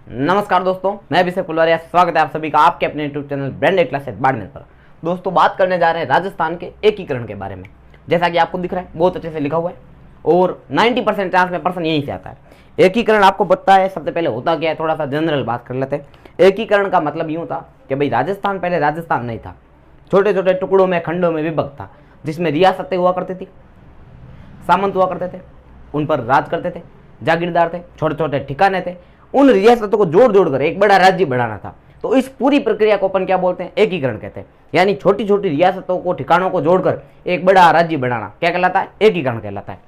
नमस्कार दोस्तों, मैं अभिषेक पुलवारिया। स्वागत है आप सभी का आपके अपने YouTube channel branded classes Barmer पर। दोस्तों, बात करने जा रहे हैं राजस्थान के एकीकरण के बारे में। जैसा कि आपको दिख रहा है, बहुत अच्छे से लिखा हुआ है और 90% चांस में पर्सन यहीं से आता है। एकीकरण आपको पता है सबसे पहले होता क्या है, थोड़ा सा जनरल बात कर लेते हैं। एकीकरण का मतलब यूँ था कि भाई राजस्थान पहले राजस्थान नहीं था, छोटे छोटे टुकड़ों में खंडों में विभक्त था, जिसमें रियासतें हुआ करती थी, सामंत हुआ करते थे, उन पर राज करते थे, जागीरदार थे, छोटे छोटे ठिकाने थे। उन रियासतों को जोड़ जोड़ कर एक बड़ा राज्य बनाना था। तो इस पूरी प्रक्रिया को अपन क्या बोलते हैं, एकीकरण कहते हैं। यानी छोटी छोटी रियासतों को, ठिकानों को जोड़कर एक बड़ा राज्य बनाना क्या कहलाता है, एकीकरण कहलाता है।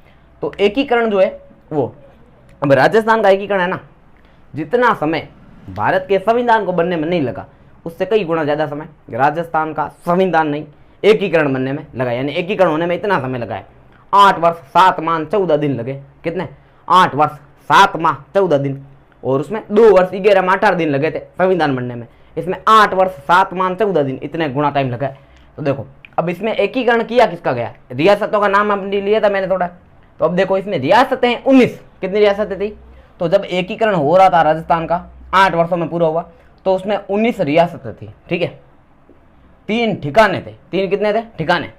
तो एकीकरण जो है वो, अब राजस्थान का एकीकरण है ना, जितना समय भारत के संविधान को बनने में नहीं लगा, उससे कई गुना ज्यादा समय राजस्थान का संविधान नहीं एकीकरण बनने में लगा। यानी एकीकरण होने में इतना समय लगा है, 8 वर्ष 7 माह 14 दिन लगे। कितने? 8 वर्ष 7 माह 14 दिन। और उसमें 2 वर्ष 11 माह 18 दिन लगे थे संविधान बनने में। इसमें 8 वर्ष 7 माह 14 दिन, इतने गुना टाइम लगा है। तो देखो, अब इसमें एकीकरण किया किसका गया, रियासतों का नाम अपने लिया था मैंने थोड़ा। तो अब देखो, इसमें रियासतें हैं 19। कितनी रियासतें थी? तो जब एकीकरण हो रहा था राजस्थान का, 8 वर्षों में पूरा हुआ, तो उसमें 19 रियासतें थी। ठीक है, 3 ठिकाने थे। 3 कितने थे? ठिकाने।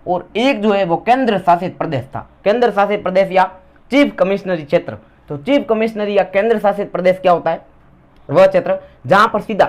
और एक जो है वो केंद्र शासित प्रदेश था। केंद्र शासित प्रदेश या चीफ कमिश्नरी क्षेत्र। तो चीफ कमिश्नरी या केंद्र शासित प्रदेश क्या होता है? वह क्षेत्र जहां पर सीधा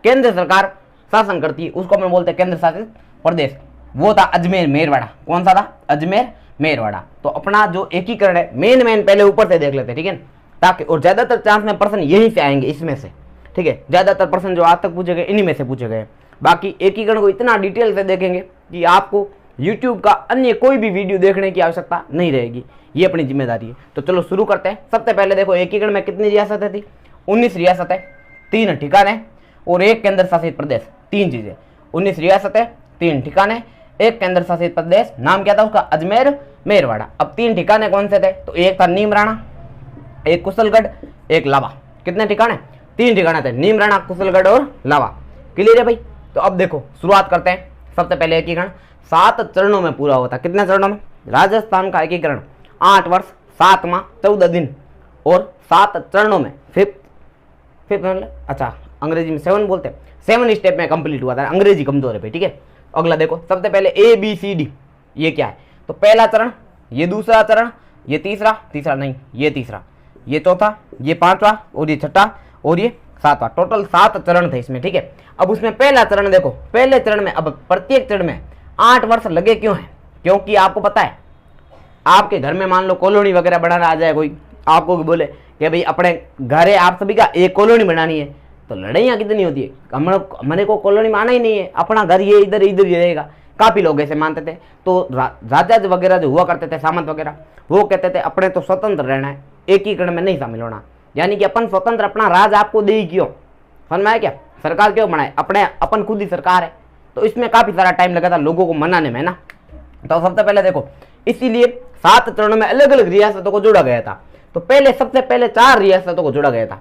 केंद्र सरकार शासन करती है, उसको हम बोलते हैं केंद्र शासित प्रदेश। वो था अजमेर मेरवाड़ा। कौन सा था? अजमेर मेरवाड़ा। तो अपना जो एकीकरण है, मेन पहले ऊपर से देख लेते हैं, ठीक है, ताकि, और ज्यादातर चांस में पर्सन यहीं से आएंगे, इसमें से। ठीक है, ज्यादातर पर्सन जो आज तक पूछे गए इन्हीं में से पूछे गए। बाकी एकीकरण को इतना डिटेल से देखेंगे कि आपको YouTube का अन्य कोई भी वीडियो देखने की आवश्यकता नहीं रहेगी। ये अपनी जिम्मेदारी है। तो चलो शुरू करते हैं। सबसे पहले देखो, एकीकरण में कितनी रियासतें थी? 19 रियासतें, 3 ठिकाने और 1 केंद्र शासित प्रदेश। 3 चीजें, 19 रियासतें, 3 ठिकाने, 1 केंद्र शासित प्रदेश। नाम क्या था उसका? अजमेर मेरवाड़ा। अब 3 ठिकाने कौन से थे? तो एक था नीमराणा, एक कुशलगढ़, एक लावा। कितने ठिकाने? 3 ठिकाने थे, नीमराणा, कुशलगढ़ और लावा। क्लियर है भाई? तो अब देखो, शुरुआत करते हैं। सबसे पहले एकीकरण 7 चरणों में पूरा होता। कितने चरणों में? राजस्थान का एकीकरण 8 वर्ष 7 माह 14 दिन और 7 चरणों में, फिफ्थ अच्छा अंग्रेजी में 7 बोलते हैं, 7 स्टेप में कंप्लीट हुआ था। अंग्रेजी कमजोर है भाई, ठीक है। अगला देखो, सबसे पहले ABCD, ये क्या है? तो पहला चरण, ये दूसरा चरण, ये तीसरा नहीं, ये तीसरा, ये चौथा, ये 5वां और ये 6ठा और ये 7वां। टोटल 7 चरण थे इसमें। ठीक है, अब उसमें पहला चरण देखो, पहले चरण में, अब प्रत्येक चरण में 8 वर्ष लगे। क्यों है? क्योंकि आपको पता है, आपके घर में मान लो कॉलोनी वगैरह बनाना आ जाए कोई, आपको भी बोले कि भाई अपने घर है आप सभी का, एक कॉलोनी बनानी है, तो लड़ाइयाँ कितनी होती है। हमारे को कॉलोनी में आना ही नहीं है, अपना घर ये इधर इधर ही रहेगा। काफी लोग ऐसे मानते थे। तो राजा वगैरह जो हुआ करते थे, सामंत वगैरह, वो कहते थे अपने तो स्वतंत्र रहना है, एकीकरण में नहीं शामिल होना। यानी कि अपन स्वतंत्र, अपना राज आपको दे ही क्यों, समझ में आया क्या? सरकार क्यों बनाए? अपने अपन खुद ही सरकार है। तो इसमें काफी सारा टाइम लगा था लोगों को मनाने में ना। तो सबसे पहले देखो, इसीलिए 7 चरणों में अलग अलग रियासतों को जोड़ा गया था। तो पहले सबसे पहले 4 रियासतों को जोड़ा गया था।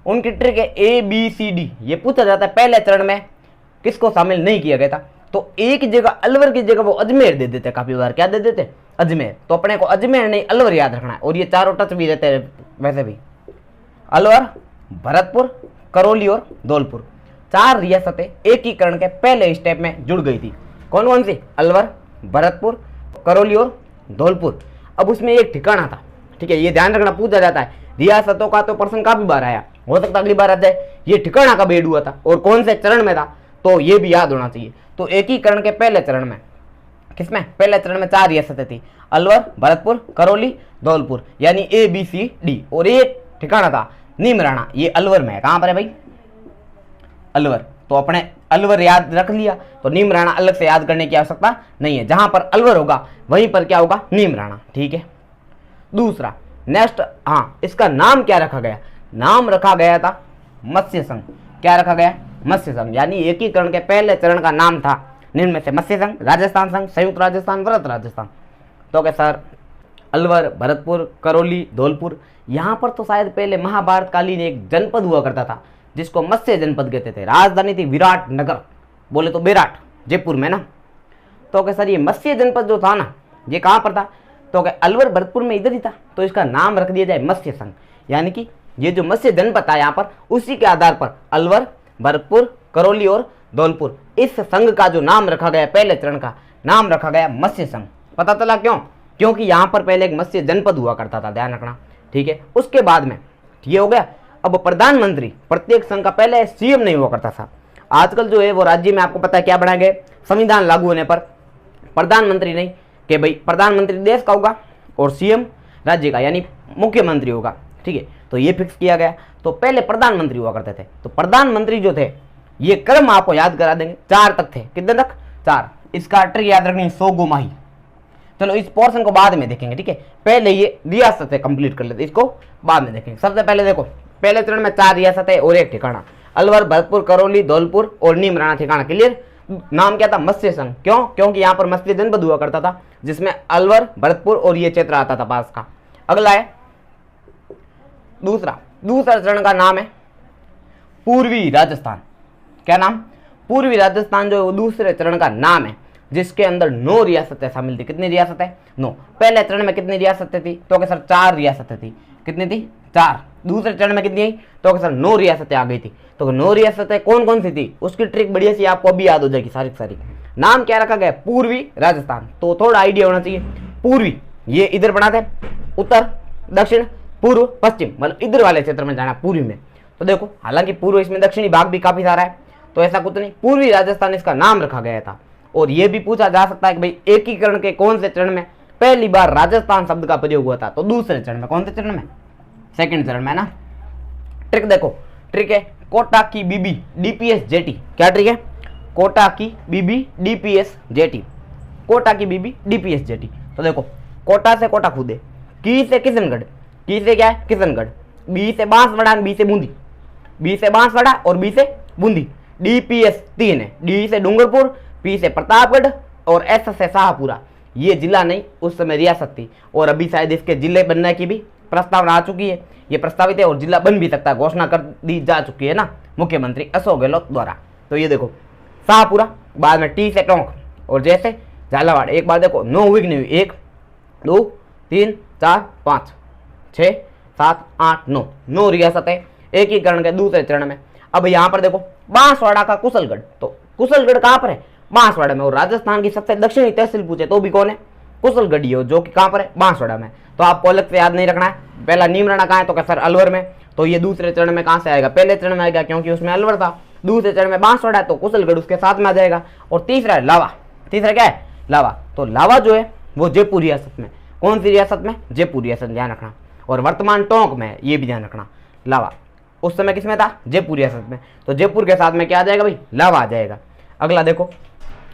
उनकी ट्रिक है ABCD। ये पूछा जाता है पहले चरण में किसको शामिल नहीं किया गया था। तो एक जगह अलवर की जगह वो अजमेर दे देते, काफी बार क्या दे देते? अजमेर। तो अपने को अजमेर नहीं अलवर याद रखना है। और ये चारों टच भी रहते हैं वैसे भी, अलवर, भरतपुर, करौली और धौलपुर। 4 रियासतें एकीकरण के पहले स्टेप में जुड़ गई थी। कौन कौन सी? अलवर, भरतपुर, करौली और धौलपुर। अब उसमें एक ठिकाना था। ठीक है, ये ध्यान रखना, पूछा जाता है रियासतों का, तो पर्सन काफी बार आया, हो सकता अगली बार आ जाए। ये ठिकाना कब ऐड हुआ था और कौन से चरण में था, तो ये भी याद होना चाहिए। तो एकीकरण के पहले चरण में, किसमें? पहले चरण में 4 रियासतें थी, अलवर, भरतपुर, करौली, धौलपुर, यानी ABCD। और एक ठिकाना था नीमराणा, ये अलवर में है। कहां पर है भाई? अलवर। तो अपने अलवर याद रख लिया, तो नीमराणा अलग से याद करने की आवश्यकता नहीं है। जहां पर अलवर होगा वहीं पर क्या होगा? नीमराणा। ठीक है, दूसरा नेक्स्ट, हाँ, इसका नाम क्या रखा गया? नाम रखा गया था मत्स्य संघ। क्या रखा गया? मत्स्य संघ। यानी एकीकरण के पहले चरण का नाम था निम्न में से मत्स्य संघ, राजस्थान संघ, संयुक्त राजस्थान, वृहत राजस्थान। तो क्या सर, अलवर, भरतपुर, करौली, धौलपुर, यहाँ पर तो शायद पहले महाभारत कालीन एक जनपद हुआ करता था जिसको मत्स्य जनपद कहते थे। राजधानी थी विराट नगर, बोले तो बेराट, जयपुर में ना। तो क्या सर, ये मत्स्य जनपद जो था ना, ये कहाँ पर था? तो क्या अलवर भरतपुर में इधर ही था। तो इसका नाम रख दिया जाए मत्स्य संघ। यानी कि ये जो मत्स्य जनपद था यहाँ पर, उसी के आधार पर अलवर, भरतपुर, करौली और धौलपुर, इस संघ का जो नाम रखा गया, पहले चरण का नाम रखा गया मत्स्य संघ। पता चला क्यों? क्योंकि यहाँ पर पहले एक मत्स्य जनपद हुआ करता था, ध्यान रखना, ठीक है। उसके बाद में ये हो गया। अब प्रधानमंत्री प्रत्येक संघ का पहले सीएम नहीं हुआ करता था। आजकल जो है वो राज्य में आपको पता है क्या बनाए गए, संविधान लागू होने पर प्रधानमंत्री नहीं, कि भाई प्रधानमंत्री देश का होगा और सीएम राज्य का यानी मुख्यमंत्री होगा, ठीक है। तो ये फिक्स किया गया। तो पहले प्रधानमंत्री हुआ करते थे। तो प्रधानमंत्री जो थे, ये क्रम आपको याद करा देंगे, 4 तक थे। कितने तक? 4। इसका ट्रिक याद रखनी, 100 गुमाही। चलो इस पोर्शन को बाद में देखेंगे, ठीक है। पहले ये रियासतें कंप्लीट कर लेते, इसको बाद में देखेंगे। सबसे पहले देखो, पहले चरण में 4 रियासतें और 1 ठिकाना, अलवर, भरतपुर, करौली, धौलपुर और नीमराना ठिकाना। क्लियर? नाम क्या था? मत्स्य संघ। क्यों? क्योंकि यहाँ पर मत्स्य जनपद हुआ करता था, जिसमें अलवर, भरतपुर और ये क्षेत्र आता था पास का। अगला है दूसरा चरण का नाम है पूर्वी राजस्थान। क्या नाम? पूर्वी राजस्थान जो दूसरे चरण का नाम है, जिसके अंदर 9 रियासतें शामिल थी। कितनी रियासतें? 9। पहले चरण में कितनी रियासतें थी? तो कि सर 4 रियासतें थी। कितनी थी? 4। दूसरे चरण में कितनी आई? तो कि सर 9 रियासतें आ गई थी। तो 9 रियासतें कौन कौन सी थी, उसकी ट्रिक बढ़िया सी आपको अभी याद हो जाएगी सारी की सारी। नाम क्या रखा गया? पूर्वी राजस्थान। तो थोड़ा आइडिया होना चाहिए। पूर्वी ये इधर बनाते हैं, उत्तर, दक्षिण, पूर्व, पश्चिम, मतलब इधर वाले क्षेत्र में जाना पूर्वी में। तो देखो, हालांकि पूर्व इसमें दक्षिणी भाग भी काफी सारा है, तो ऐसा कुछ नहीं, पूर्वी राजस्थान इसका नाम रखा गया था। और यह भी पूछा जा सकता है कि भाई एकीकरण के कौन से चरण में पहली बार राजस्थान शब्द का प्रयोग हुआ था? तो दूसरे चरण में। कौन से चरण में? सेकंड चरण में ना। ट्रिक देखो, ट्रिक है कोटा की बीबी डीपीएस जेटी। क्या ट्रिक है? कोटा की बीबी डीपीएस जेटी। कोटा की बीबी डीपीएस जेटी। तो देखो, कोटा से कोटा खुदे, की से किशनगढ़, की से क्या है? किशनगढ़, बी से बांसवाड़ा, बी से बूंदी, बी से बांसवाड़ा और बी से बूंदी। डीपीएस 3 है, डी से डूंगरपुर, पी से प्रतापगढ़ और एस से शाहपुरा। ये जिला नहीं, उस समय रियासत थी। और अभी शायद इसके जिले बनने की भी प्रस्तावना आ चुकी है, ये प्रस्तावित है और जिला बन भी सकता है, घोषणा कर दी जा चुकी है ना मुख्यमंत्री अशोक गहलोत द्वारा। तो ये देखो शाहपुरा, बाद में टी से टोंक और जैसे झालावाड़। एक बार देखो 9 हुई कि नहीं हुई? 1 2 3 4 5 6 7 8 9, 9 रियासतें एकीकरण के दूसरे चरण में। अब यहाँ पर देखो बांसवाड़ा का कुशलगढ़। तो कुशलगढ़ कहाँ पर है? बांसवाड़ा में। और राजस्थान की सबसे दक्षिणी तहसील पूछे तो भी कौन है? कुशलगढ़ हो, जो कि कहाँ पर है? बांसवाड़ा में। तो आपको अलग से याद नहीं रखना है। पहला नीमराना कहाँ है? तो क्या सर अलवर में। तो ये दूसरे चरण में कहाँ से आएगा? पहले चरण में आएगा, क्योंकि उसमें अलवर था। दूसरे चरण में बांसवाड़ा है, तो कुशलगढ़ उसके साथ में आ जाएगा। और तीसरा है लावा। तीसरा क्या है? लावा। तो लावा जो है वो जयपुर रियासत में। कौन सी रियासत में? जयपुर रियासत, ध्यान रखना। और वर्तमान टोंक में है, ये भी ध्यान रखना। लावा उस समय किसमें था? जयपुर रियासत में। तो जयपुर के साथ में क्या आ जाएगा भाई? लावा आ जाएगा। अगला देखो,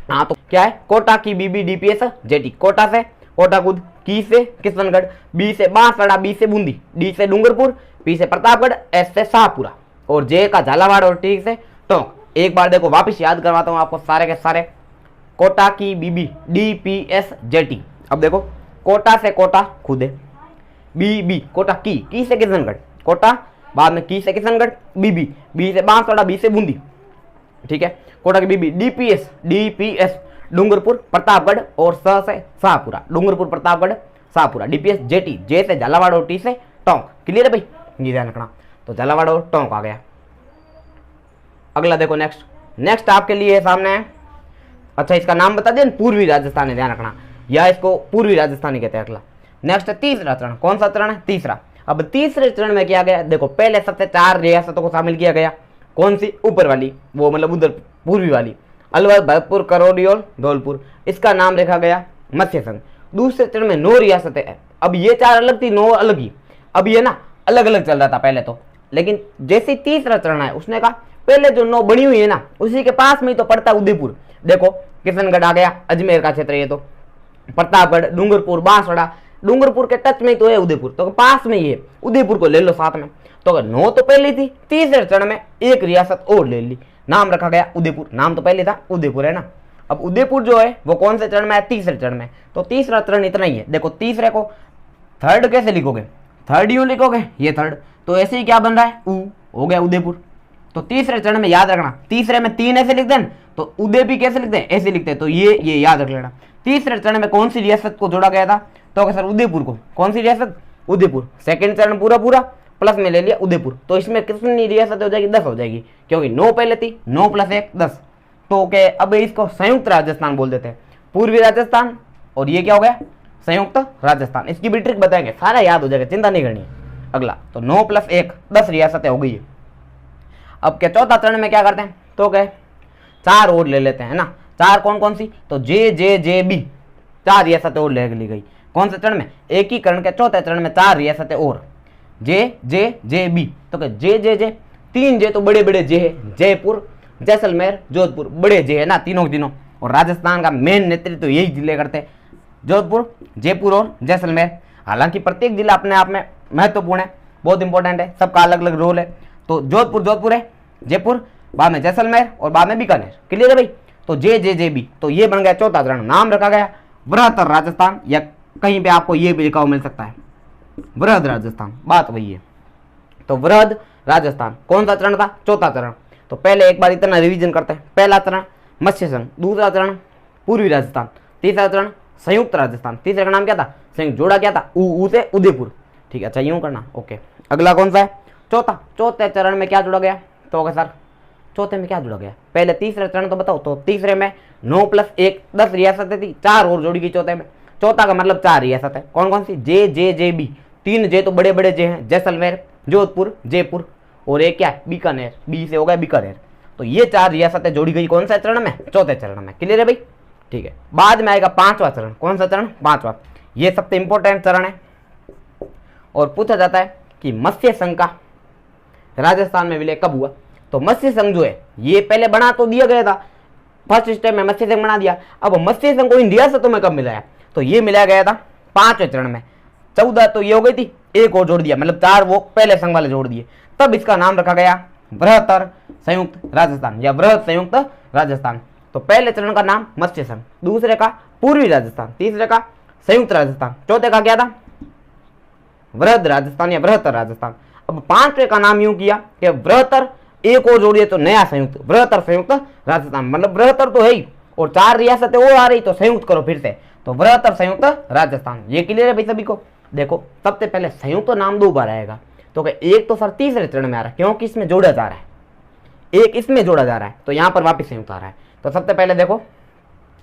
हाँ तो क्या है? कोटा की बीबी डीपीएस जेटी। कोटा से कोटा खुद, की से किशनगढ़, बी से बांसवाड़ा, बी से बूंदी, डी से डूंगरपुर, पी से प्रतापगढ़, एस से शाहपुरा और जे का झालावाड़ और टी से टोंक। एक बार देखो वापिस याद करवाता हूँ आपको सारे के सारे। कोटा की बीबी डीपीएस जेटी। अब देखो कोटा से कोटा खुदे, बीबी कोटा की से किशनगढ़, कोटा, बाद में की से किशनगढ़, बीबी, बी से बांसवाड़ा, बी से बूंदी, ठीक है। कोटा की बीबी डीपीएस डूंगरपुर, प्रतापगढ़ और स से शाहपुरा। डूंगरपुर, प्रतापगढ़, शाहपुरा। डीपीएस जेटी, जे से झालावाड़ और टी से टोंक। क्लियर है भाई? ये ध्यान रखना। तो झालावाड़ और टोंक आ गया। अगला देखो नेक्स्ट आपके लिए सामने है, अच्छा इसका नाम बता दें, पूर्वी राजस्थानी, ध्यान रखना, या इसको पूर्वी राजस्थानी कहते हैं। अगला नेक्स्ट है तीसरा चरण। कौन सा चरण है? तीसरा। अब तीसरे चरण में क्या गया? देखो पहले सबसे 4 रियासतों को शामिल किया गया। कौन सी? ऊपर वाली, वो मतलब उधर पूर्वी वाली, अलवर, भरतपुर, करौली और धौलपुर। इसका नाम रखा गया मत्स्य संघ। दूसरे चरण में 9 रियासतें हैं। अब ये 4 अलग थी, 9 अलग ही। अब ये ना अलग अलग चल रहा था पहले तो, लेकिन जैसे तीसरा चरण है उसने कहा पहले जो 9 बनी हुई है ना, उसी के पास में ही तो पड़ता है उदयपुर। देखो किशनगढ़ आ गया, अजमेर का क्षेत्र, ये तो प्रतापगढ़, डूंगरपुर, बांसवाड़ा, डूंगरपुर के टच में ही तो है उदयपुर, तो पास में ही है, उदयपुर को ले लो साथ में। तो अगर 9 तो पहले थी, तीसरे चरण में एक रियासत और ले ली, नाम रखा गया उदयपुर। नाम तो पहले था उदयपुर, है ना। अब उदयपुर जो है वो कौन से चरण में है? तीसरे चरण में। तो तीसरा चरण इतना ही है। देखो तीसरे को थर्ड कैसे लिखोगे? थर्ड यूं लिखोगे, ये थर्ड, तो ऐसे ही क्या बन रहा है? ऊ हो गया उदयपुर। तो तीसरे चरण में याद रखना, तीसरे में 3 ऐसे लिखते हैं, तो उदय भी कैसे लिखते हैं? ऐसे लिखते हैं। तो ये याद रख लेना। तीसरे चरण में कौन सी रियासत को जोड़ा गया था? तो सर उदयपुर को। कौन सी रियासत? उदयपुर। सेकंड चरण पूरा प्लस में ले लिया उदयपुर, तो इसमें कितनी रियासतें हो जाएगी, 10 हो जाएगी, क्योंकि 9 पहले थी, 9 + 1 10। तो क्या अब इसको संयुक्त राजस्थान बोल देते हैं, पूर्वी राजस्थान, और ये क्या हो गया, संयुक्त राजस्थान। इसकी भी ट्रिक बताएंगे, सारा याद हो जाएगा, चिंता नहीं करनी है। अगला तो 9 + 1 10 रियासतें हो गई है। अब क्या चौथा चरण में क्या करते हैं, तो क्या 4 और ले लेते हैं ना। 4 कौन कौन सी, तो जे बी 4 रियासतें और ले ली गई। कौन से चरण में, एकीकरण के चौथे चरण में 4 रियासतें और, जे बी। तो क्या जे 3 जे तो बड़े बड़े जे है, जयपुर, जैसलमेर, जोधपुर, बड़े जे है ना तीनों के तीनों। और राजस्थान का मेन नेतृत्व तो यही जिले करते हैं, जोधपुर, जयपुर और जैसलमेर। हालांकि प्रत्येक जिला अपने आप में महत्वपूर्ण है, बहुत इंपॉर्टेंट है, सबका अलग अलग रोल है। तो जोधपुर है, जयपुर, बाद में जैसलमेर और बाद में बीकानेर। क्लियर है भाई। तो जे बी, तो ये बन गया चौथा चरण। नाम रखा गया बृहत्तर राजस्थान, या कहीं पे आपको ये भी लिखा हुआ मिल सकता है बृहद राजस्थान, बात वही है। तो बृहद राजस्थान कौन सा चरण था, चौथा चरण। तो पहले एक बार इतना रिवीजन करते हैं। पहला चरण मत्स्य संघ, दूसरा चरण पूर्वी राजस्थान, तीसरा चरण संयुक्त राजस्थान। तीसरे का नाम क्या था, संयुक्त जोड़ा क्या था, ऊ से उदयपुर। ठीक है, अच्छा यूं करना, ओके। अगला कौन सा है, चौथा। चौथे चरण में क्या जुड़ा गया, तो सर चौथे में क्या जुड़ा गया, पहले तीसरा चरण तो बताओ। तो तीसरे में 9 + 1 10 रियासतें थी, 4 और जोड़ी गई चौथे में। चौथा का मतलब 4 रियासत है, कौन कौन सी, जे बी 3 जे तो बड़े बड़े जे हैं, जैसलमेर, जोधपुर, जयपुर, और एक क्या है, बीकानेर, बी से हो गया बीकानेर। तो ये 4 रियासतें जोड़ी गई कौन सा चरण में, चौथे चरण में। क्लियर है भाई। ठीक है, बाद में आएगा 5वां चरण। कौन सा चरण, 5वां। ये सबसे इंपॉर्टेंट चरण है और पूछा जाता है कि मत्स्य संघ का राजस्थान में विलय कब हुआ। तो मत्स्य संघ जो है ये पहले बना तो दिया गया था, फर्स्ट स्टेप में मत्स्य संघ बना दिया। अब मत्स्य संघ को इन रियासतों में कब मिलाया, तो ये मिलाया गया था 5वें चरण में। 14 तो ये हो गई थी, एक और जोड़ दिया, मतलब 4 वो पहले संघ वाले जोड़ दिए, तब इसका नाम रखा गया बृहत्तर संयुक्त राजस्थान या बृहद संयुक्त राजस्थान। तो पहले चरण का नाम मत्स्य संघ, दूसरे का पूर्वी राजस्थान, तीसरे का संयुक्त राजस्थान, चौथे का क्या था, बृहद राजस्थान या बृहत्तर राजस्थान। अब 5वें का नाम यूं किया कि बृहत्तर एक और जोड़िए तो नया संयुक्त, बृहत्तर संयुक्त राजस्थान। मतलब बृहत्तर तो है ही और 4 रियासतें और आ रही, तो संयुक्त करो फिर से, तो बृहत्तर संयुक्त राजस्थान। ये क्लियर है भाई सभी को। देखो सबसे पहले संयुक्त नाम 2 बार आएगा, तो एक तो सर तीसरे चरण में आ रहा है क्योंकि इसमें जोड़ा जा रहा है, एक इसमें जोड़ा जा रहा है, तो यहाँ पर वापिस संयुक्त आ रहा है। तो सबसे पहले देखो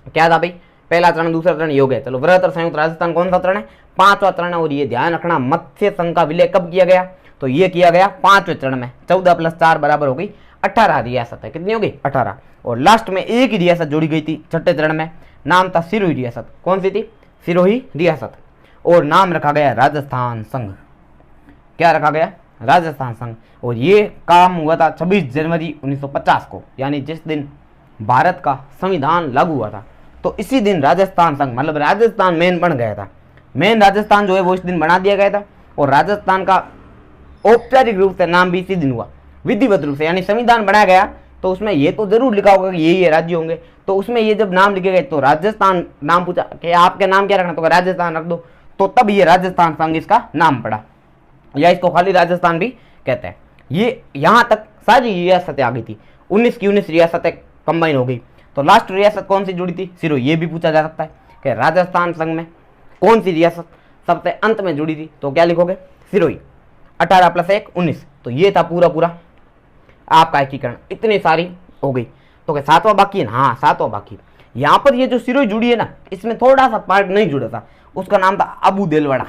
क्या था भाई, पहला चरण दूसरा चरण ये हो गया। चलो बृहत्तर संयुक्त राजस्थान कौन सा चरण है, 5वां चरण है। और ये ध्यान रखना मत्स्य संघ का विलय कब किया गया, तो ये किया गया 5वें चरण में। 14 + 4 बराबर हो गई 18 रियासत है। कितनी हो गई, 18। और लास्ट में एक ही रियासत जोड़ी गई थी छठे चरण में, नाम था सिरोही रियासत। कौन सी थी, सिरोही रियासत। और नाम रखा गया राजस्थान संघ। क्या रखा गया, राजस्थान संघ। और ये काम हुआ था 26 जनवरी 1950 को, यानी जिस दिन भारत का संविधान लागू हुआ था, तो इसी दिन राजस्थान संघ मतलब राजस्थान मेन बन गया था। मेन राजस्थान जो है वो इस दिन बना दिया गया था। और राजस्थान का औपचारिक रूप से नाम भी इसी दिन हुआ, विधिवत रूप से, यानी संविधान बनाया गया तो उसमें ये तो जरूर लिखा होगा कि ये राज्य होंगे, तो उसमें ये जब नाम लिखे गए तो राजस्थान नाम पूछा कि आपके नाम क्या रखना, तो राजस्थान रख दो, तो तब ये राजस्थान संघ इसका नाम पड़ा, या इसको खाली राजस्थान भी कहते हैं। ये यहाँ तक सारी रियासतें आ गई थी, 19 की 19 रियासतें कंबाइन हो गई। तो लास्ट रियासत कौन सी जुड़ी थी, सिरोही। ये भी पूछा जा सकता है कि राजस्थान संघ में कौन सी रियासत सबसे अंत में जुड़ी थी, तो क्या लिखोगे, सिरोही। 18 + 1 19। तो ये था पूरा पूरा आपका एकीकरण, इतनी सारी हो गई। तो क्या 7वां बाकी है ना, हाँ 7वां बाकी। यहाँ पर ये जो सिरोही जुड़ी है ना, इसमें थोड़ा सा पार्ट नहीं जुड़ा था, उसका नाम था अबू देलवाड़ा।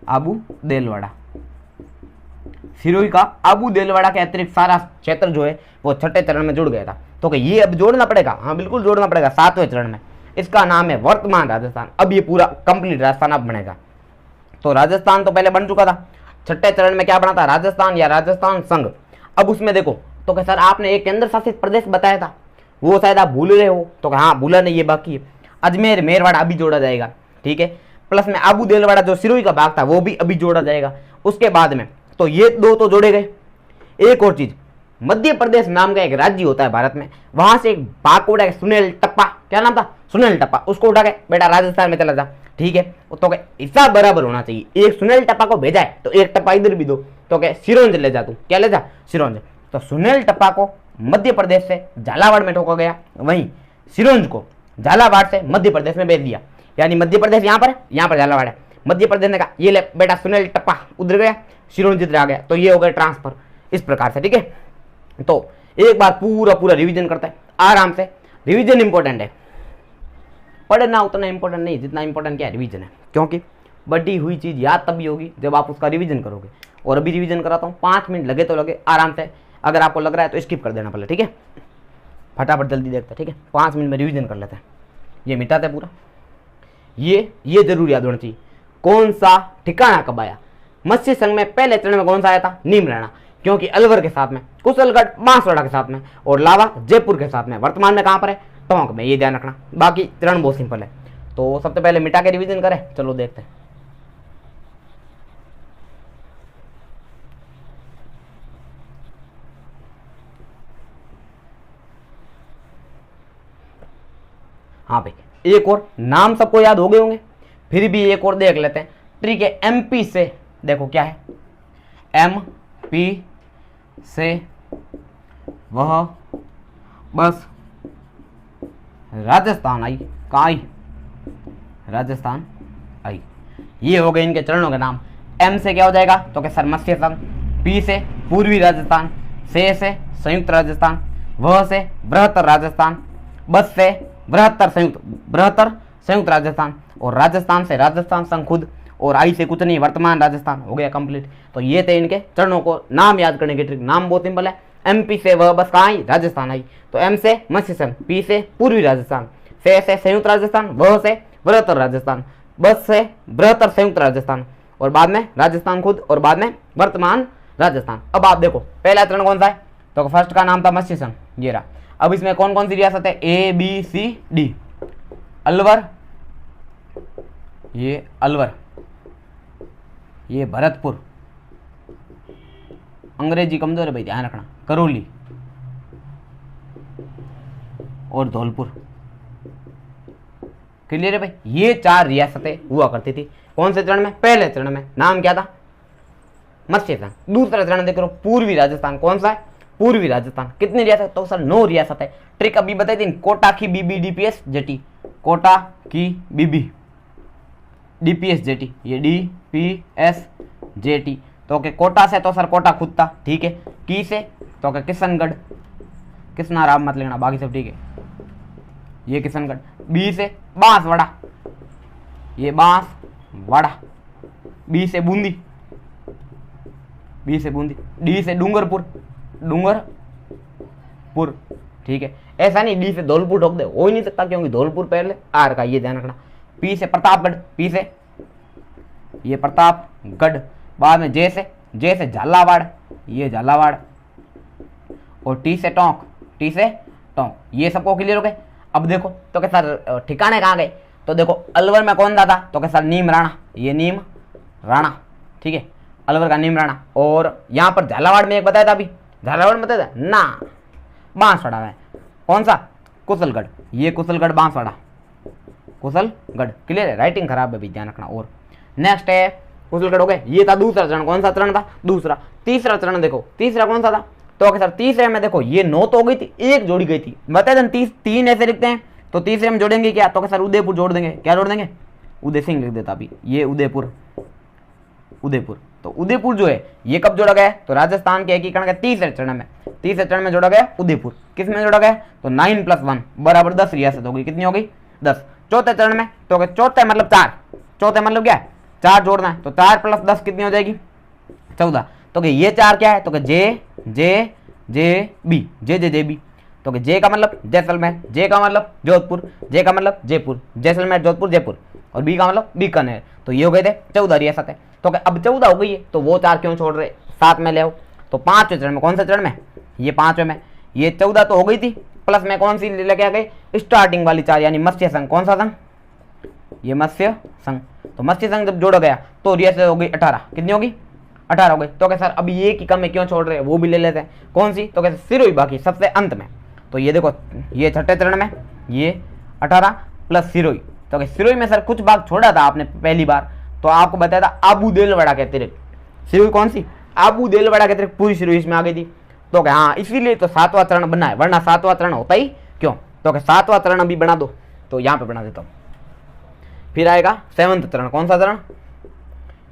अबू देलवाड़ा, सिरोही का अबू देलवाड़ा के अतिरिक्त सारा क्षेत्र जो है वो छठे चरण में जुड़ गया था। तो क्या ये अब जोड़ना पड़ेगा, हाँ बिल्कुल जोड़ना पड़ेगा 7वें चरण में। इसका नाम है वर्तमान राजस्थान। अब ये पूरा कंप्लीट राजस्थान अब बनेगा। तो राजस्थान तो पहले बन चुका था, छठे चरण में क्या बना था, राजस्थान या राजस्थान संघ। अब उसमें देखो तो क्या सर आपने एक केंद्र शासित प्रदेश बताया था, वो शायद आप भूल रहे हो, तो हाँ भूला नहीं, ये बाकी है। अजमेर मेरवाड़ा अभी जोड़ा जाएगा, ठीक है। प्लस में अबू देलवाड़ा जो सिरोही का भाग था वो भी अभी जोड़ा जाएगा उसके बाद में। तो ये 2 तो जोड़े गए। एक और चीज, मध्य प्रदेश नाम का एक राज्य होता है भारत में, वहां से एक भाग को उठा के सुनील टप्पा, क्या नाम था, सुनील टप्पा, उसको उठा के बेटा राजस्थान में चला जा, ठीक है। तो क्या हिस्सा बराबर होना चाहिए, एक सुनील टप्पा को भेजा है तो एक टप्पा इधर भी दो, तो क्या सिरोंज ले जा तू, क्या ले जा, सिरोंज। तो सुनील टप्पा को मध्य प्रदेश से झालावाड़ में ठोका गया, वहीं सिरोंज को झालावाड़ से मध्य प्रदेश में भेज दिया, यानी मध्य प्रदेश यहाँ पर झालावाड़ है। मध्य प्रदेश ने कहा ये ले बेटा सुनील टप्पा उधर गया, शिरोंजित आ गया, तो ये हो गया ट्रांसफर, इस प्रकार से। ठीक है, तो एक बार पूरा रिवीजन करता है आराम से। रिवीजन इंपॉर्टेंट है, पढ़ना उतना इंपॉर्टेंट नहीं जितना इंपॉर्टेंट क्या है रिवीजन है, क्योंकि बढ़ी हुई चीज याद तभी होगी जब आप उसका रिवीजन करोगे। और अभी रिवीजन कराता हूँ, 5 मिनट लगे तो लगे, आराम से। अगर आपको लग रहा है तो स्किप कर देना पहले, ठीक है, फटाफट जल्दी देखते हैं। ठीक है, 5 मिनट में रिवीजन कर लेते हैं। ये मिटाते हैं पूरा, ये जरूर याद होना चाहिए। कौन सा ठिकाना कब आया? मत्स्य संघ में पहले चरण में कौन सा आया था? नीमराणा, क्योंकि अलवर के साथ में, कुशलगढ़ बांसवाड़ा के साथ में, और लावा जयपुर के साथ में। वर्तमान में कहां पर है? टोंक में, ये ध्यान रखना। बाकी चरण बहुत सिंपल है। तो सबसे पहले मिटा के रिवीजन करें, चलो देखते हैं। हाँ भाई, एक और नाम सबको याद हो गए होंगे, फिर भी एक और देख लेते हैं। ठीक है, एमपी से देखो क्या है, एमपी से वह बस राजस्थान आई। कहाँ आई? राजस्थान आई। ये हो गए इनके चरणों के नाम। एम से क्या हो जाएगा? तो क्या सर मत्स्य संघ, पी से पूर्वी राजस्थान, से संयुक्त राजस्थान, वह से बृहत्तर राजस्थान, बस से बृहत्तर संयुक्त राजस्थान, और राजस्थान से राजस्थान संघ खुद, और आई से कुछ नहीं, वर्तमान राजस्थान। हो गया कंप्लीट। तो ये थे इनके चरणों को नाम याद करने की ट्रिक। नाम बहुत सिंपल है। एमपी से वह बस कहाँ आई? राजस्थान आई। तो एम से मत्स्य संघ, पी से पूर्वी राजस्थान, से संयुक्त राजस्थान, वह से बृहत्तर राजस्थान, बस से बृहत्तर संयुक्त राजस्थान, और बाद में राजस्थान खुद, और बाद में वर्तमान राजस्थान। अब आप देखो पहला चरण कौन सा है? तो फर्स्ट का नाम था मत्स्य संघ, ये रहा। अब इसमें कौन कौन सी रियासत है? A B C D. Alwar, ये अलवर, ये भरतपुर, अंग्रेजी कमजोर है भाई ध्यान रखना, करौली और धौलपुर। क्लियर है भाई? ये 4 रियासतें हुआ करती थी। कौन से चरण में? पहले चरण में नाम क्या था? मत्स्य संघ। दूसरा चरण देख लो, पूर्वी राजस्थान। कौन सा है? पूर्वी राजस्थान। कितनी रियासत? तो सर 9 रियासत है। ट्रिक अभी बताई थी, कोटा की बीबी डीपीएस जेटी, कोटा की बीबी डीपीएस जेटी, ये डीपीएस जेटी। तो के कोटा से तो सर कोटा खुद था, ठीक है। की से तो के किशनगढ़, किशनाराम मत लेना, बाकी सब ठीक है, ये किशनगढ़। बी से बांसवाड़ा, ये बांसवाड़ा। बी से बूंदी, बी से बूंदी। डी से डूंगरपुर, डूंगरपुर, ठीक है। ऐसा नहीं डी से धौलपुर ठोक दे, हो ही नहीं सकता क्योंकि धौलपुर पहले आर का, ये ध्यान रखना। पी से प्रतापगढ़, पी से ये प्रतापगढ़। बाद में जे से झालावाड़, ये झालावाड़। और टी से टोंक, टी से टोंक। ये सबको क्लियर हो गए? अब देखो तो क्या सर ठिकाने कहाँ गए? तो देखो अलवर में कौन सा था? तो क्या सर नीम राणा, ये नीम राणा, ठीक है, अलवर का नीम राणा। और यहाँ पर झालावाड़ में एक बताया था अभी, झालावाड़ में बताया था ना, बांसवाड़ा में कौन सा? कुशलगढ़, ये कुशलगढ़ बांसवाड़ा, कुशलगढ़। क्लियर है? राइटिंग खराब है भी ध्यान रखना। और नेक्स्ट है कुशलगढ़ हो गए। ये था दूसरा चरण। कौन सा चरण था? दूसरा। तीसरा चरण देखो, तीसरा कौन सा था? तो सर तीसरे में देखो ये 9 तो हो गई थी, एक जोड़ी गई थी, बताए थे 3 ऐसे लिखते हैं। तो तीसरे में जोड़ेंगे क्या? तो सर उदयपुर जोड़ देंगे। क्या जोड़ देंगे? उदय सिंह लिख देता अभी, ये उदयपुर, उदयपुर। तो उदयपुर जो है ये कब जोड़ा गया? तो राजस्थान के एकीकरण के तीसरे चरण में, तीसरे चरण में जोड़ा गया उदयपुर। किस में जोड़ा गया? तो 9 + 1 बराबर 10 रियासत हो गई। कितनी हो गई? 10। चौथे चरण में तो चौथे मतलब 4, चौथे मतलब क्या है? 4 जोड़ना है। तो 4 + 10 कितनी हो जाएगी? 14। तो ये 4 क्या है? तो जे जे जे बी, जे जे जे बी। तो जे का मतलब जैसलमेर, जे का मतलब जोधपुर, जे का मतलब जयपुर, जैसलमेर जोधपुर जयपुर, और बी का मतलब बीकानेर। तो ये हो गए थे 14 रियासत है। तो अब 14 हो गई है, तो वो 4 क्यों छोड़ रहे? 7 में ले आओ। तो 5वें चरण में, कौन से चरण में? ये 5वें में। ये 14 तो हो गई थी, प्लस में कौन सी लेके आ गई? स्टार्टिंग वाली 4, यानी मत्स्य संघ। कौन सा संघ? ये मत्स्य संघ। तो मत्स्य संघ जब जोड़ा गया तो रियासत हो गई 18। कितनी होगी? 18 हो गई। तो क्या सर अभी ये की कम है, क्यों छोड़ रहे हैं? वो भी ले लेते हैं। कौन सी? तो कैसे सिरोही बाकी सबसे अंत में। तो ये देखो ये छठे चरण में ये 18 प्लस सिरोही। तो क्या सिरोही में सर कुछ भाग छोड़ा था आपने पहली बार, तो आपको बताया था आबू देलवाड़ा के अतिरिक्त। सिरोही कौन सी? आबू देलवाड़ा के अतिरिक्त पूरी सिरोही इसमें आ गई थी। तो क्या हाँ, इसीलिए तो 7वां चरण बना है, वरना 7वां चरण होता ही क्यों? तो क्या 7वां चरण अभी बना दो, तो यहाँ पे बना देता हूँ। फिर आएगा 7वां चरण। कौन सा चरण?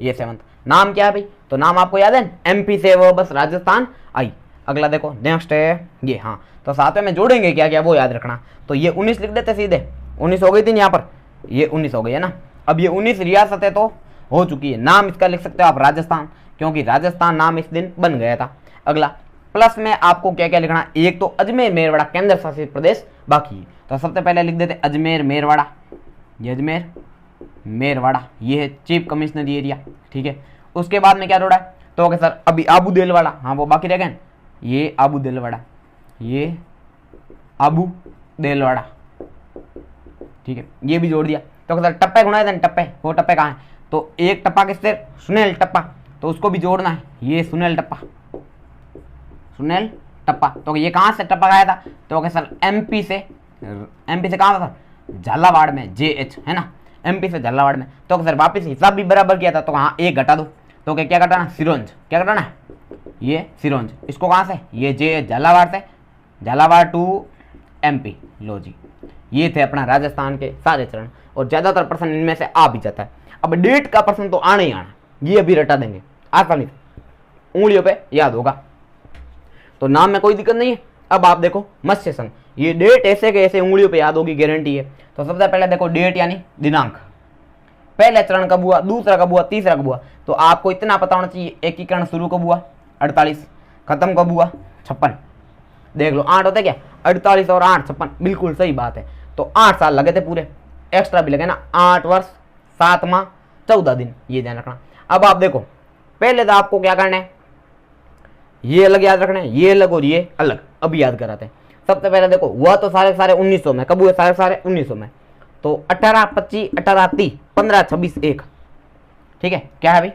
ये 7th। नाम क्या है भाई, तो नाम आपको याद है, MP से वो बस राजस्थान आई। अगला देखो नेक्स्ट है ये, हाँ तो 7वें में जोड़ेंगे क्या क्या वो याद रखना। तो ये 19 लिख देते सीधे, 19 हो गई थी यहाँ पर, ये 19 हो गई है ना। अब ये 19 रियासतें तो हो चुकी है, नाम इसका लिख सकते हो आप राजस्थान, क्योंकि राजस्थान नाम इस दिन बन गया था। अगला प्लस में आपको क्या क्या लिखना, एक तो अजमेर मेरवाड़ा केंद्र शासित प्रदेश बाकी, तो सबसे पहले लिख देते अजमेर मेरवाड़ा, ये अजमेर मेरवाड़ा ये है चीफ कमिश्नरी एरिया, ठीक है। उसके बाद में क्या जोड़ा है, तो ओके सर अभी आबू देलवाड़ा, हाँ वो बाकी रह गए, ये आबू देलवाड़ा, ये आबू देलवाड़ा, ठीक है, ये भी जोड़ दिया। तो सर टप्पे गुणा है, टप्पे, वो टप्पे कहाँ है, तो एक टप्पा किससे, सुनेल टप्पा, तो उसको भी जोड़ना है, ये सुनेल टप्पा, सुनेल टप्पा। तो ये कहाँ से टप्पा आया था, तो ओके सर MP से कहाँ था, झालावाड़ में, JH है ना, MP से झालावाड़ में। तो सर वापस हिसाब भी बराबर किया था, तो हाँ एक घटा दो, तो क्या घटाना, सिरोंज, क्या घटाना है, ये सिरोंज। इसको कहाँ से, ये JH झालावाड़ से, झालावाड़ टू MP, लो जी ये थे अपना राजस्थान के सारे चरण, और ज्यादातर प्रश्न इनमें से आ भी जाता है। अब डेट का प्रश्न तो आना ही आना, ये अभी रटा देंगे आसानी से, उंगलियों पे याद होगा, तो नाम में कोई दिक्कत नहीं है। अब आप देखो मत्स्य संघ, ये डेट ऐसे के ऐसे उंगलियों पे याद होगी, गारंटी है। तो सबसे पहले देखो डेट यानी दिनांक, पहले चरण कब हुआ, दूसरा कब हुआ, तीसरा कब हुआ। तो आपको इतना पता होना चाहिए, एकीकरण शुरू कब हुआ 48, खत्म कब हुआ 56, देख लो 8 होते क्या, 48 और 8 56, बिल्कुल सही बात है। तो 8 साल लगे थे पूरे, एक्स्ट्रा भी लगे ना, 8 वर्ष 7 माह 14 दिन, ये ध्यान रखना। अब आप देखो पहले तो आपको क्या करना है, ये अलग याद रखना है, ये अलग और ये अलग, अभी याद कराते हैं। सबसे पहले देखो हुआ तो सारे 1900 में, कब हुए सारे 1900 में, तो 18 25 18 30 15 26 1, ठीक है, क्या है भाई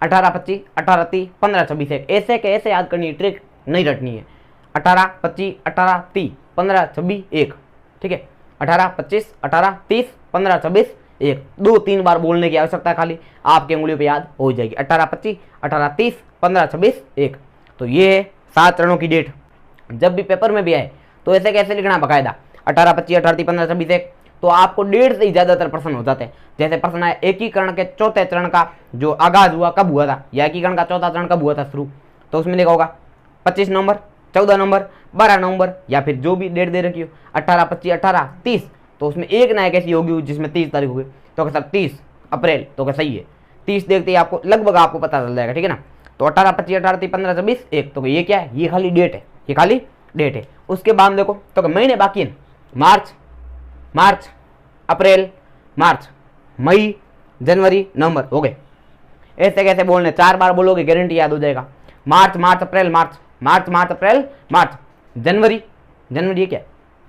18 25 18 30 15 26 1, ऐसे के ऐसे याद करनी है, ट्रिक नहीं रटनी है। 18 25 18 30 15 26 1, ठीक है, 18 25 18 30 15 26 1, 2-3 बार बोलने की आवश्यकता है, खाली आपके उंगलियों पे याद हो जाएगी। 18 25 18 30 15 26 1, तो ये है 7 चरणों की डेट। जब भी पेपर में भी आए तो ऐसे कैसे लिखना बाकायदा, 18 25 18 30 15 26 1, तो आपको डेट से ही ज्यादातर प्रश्न हो जाते हैं। जैसे प्रश्न है एकीकरण के चौथे चरण का जो आगाज हुआ कब हुआ था, या एकीकरण का चौथा चरण कब हुआ था शुरू, तो उसमें लिखा होगा 25 नवंबर 14 नवंबर 12 नवंबर, या फिर जो भी डेट दे रखी हो 18 25 18 30, तो उसमें एक ना एक ऐसी होगी जिसमें 30 तारीख होगी, तो सर 30 अप्रैल, तो क्या सही है, 30 देखते ही आपको लगभग आपको पता चल जाएगा, ठीक है ना। तो 18 25 18 30 15 26 1, तो ये क्या है, ये खाली डेट है, ये खाली डेट है। उसके बाद देखो तो महीने बाकी है, मार्च अप्रैल मार्च मई जनवरी नवंबर, हो गए। ऐसे कैसे बोलने, 4 बार बोलोगे गारंटी याद हो जाएगा। मार्च अप्रैल मार्च अप्रैल मार्च, जनवरी ये क्या,